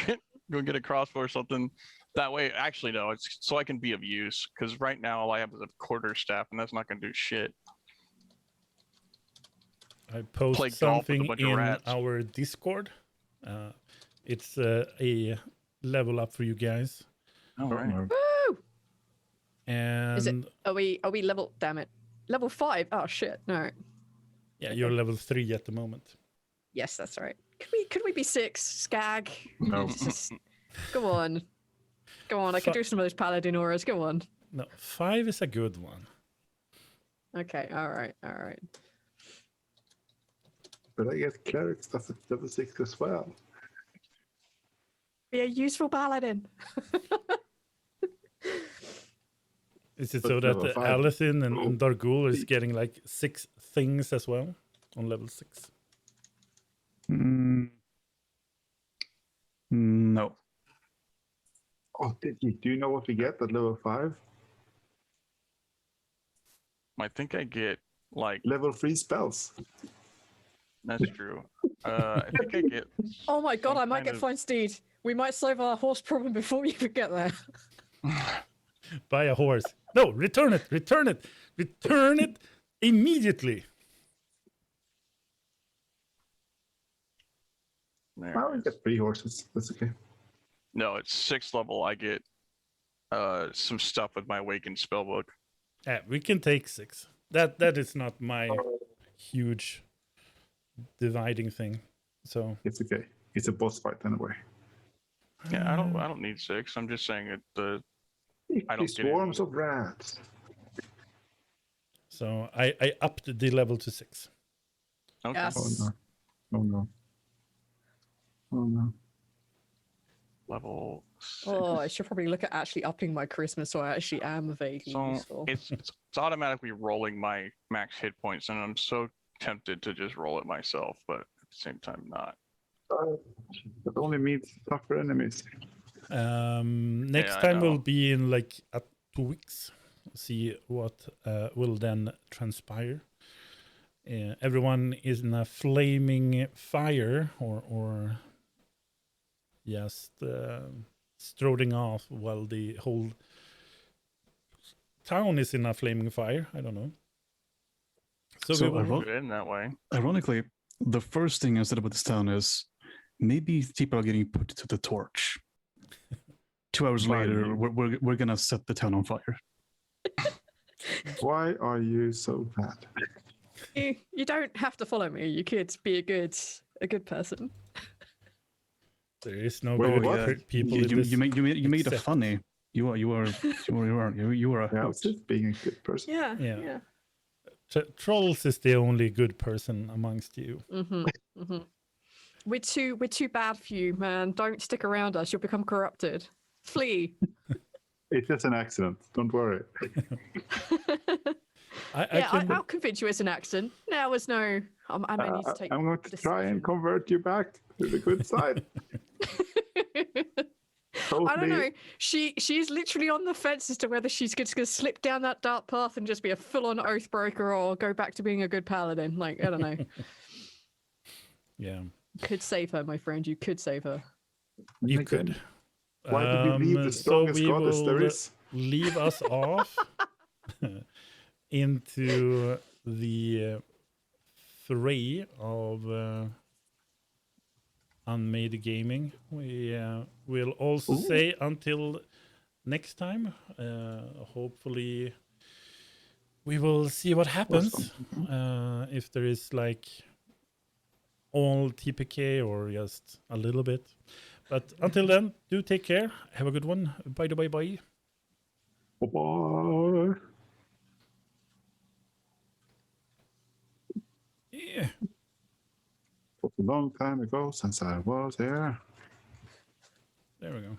get a crossbow or something. That way, actually, no, it's so I can be of use. Because right now, all I have is a quarterstaff, and that's not gonna do shit. I post Play golf with a something bunch of in rats. our Discord. It's a level up for you guys. All right. Woo! And Is it? Are we level? Damn it! Level 5. Oh shit! No. yeah, you're level 3 at the moment. Yes, that's right. Could we be 6? Skag. No. Just, go on. Go on. I could do some of those paladin auras. Go on. No, 5 is a good one. Okay. All right. All right. But I guess cleric stuff at level 6 as well. Be a useful paladin. Is it But so that level 5. Alison and Dargul is getting like 6 things as well on level 6? No. Oh, do you know what we get at level 5? I think I get like Level 3 spells. that's true. I think I get. Oh my god! some I might kind get of- fine steed. We might solve our horse problem before we even get there. Buy a horse. No, return it. Return it. Return it immediately. There I it will is. get 3 horses. That's okay. No, it's 6th level. I get some stuff with my Awakened spellbook. Yeah, we can take 6. That is not my huge dividing thing. So It's okay. It's a boss fight anyway. Yeah, I don't need 6. I'm just saying it. I don't These get it. swarms of rats. So I upped the level to 6. Okay. Oh Yes. no. Oh no. Oh no. Level. Oh, I should probably look at actually upping my charisma so I actually am vaguely So useful. it's automatically rolling my max hit points, and I'm so tempted to just roll it myself, but at the same time not. That only means tougher enemies. Next I time will know. be in like 2 weeks. See what will then transpire. Everyone is in a flaming fire or just strolling off while the whole town is in a flaming fire. I don't know. So, So we will, iron- Good in that way. Ironically, the first thing I said about this town is maybe people are getting put to the torch. 2 hours Why later, you- we're gonna set the town on fire. Why are you so bad? You don't have to follow me. You could be a good person. there is no Wait, good what? people You, in you, this. you made it except- funny. You are a Yeah, I was host. just being a good person. Yeah. Yeah. Yeah. Trolls is the only good person amongst you. Mm-hmm. Mm-hmm. We're too bad for you, man. Don't stick around us. You'll become corrupted. Flee. It's just an accident. Don't worry. I'll convince you it's an accident. Now is no. I may need to take. I'm going to try and convert you back to the good side. I don't know. She's literally on the fence as to whether she's just going to slip down that dark path and just be a full-on oath breaker or go back to being a good paladin. Like, I don't know. Yeah, Could save her, my friend. You could save her. you Okay. could. Why did you leave the strongest so we goddess there will is? leave us off into the fray of Unmade Gaming. We will also say until next time. Hopefully, we will see what happens. If there is like all TPK or just a little bit. But until then, do take care. Have a good one. Bye. Bye. Yeah. It was a long time ago since I was here. There we go.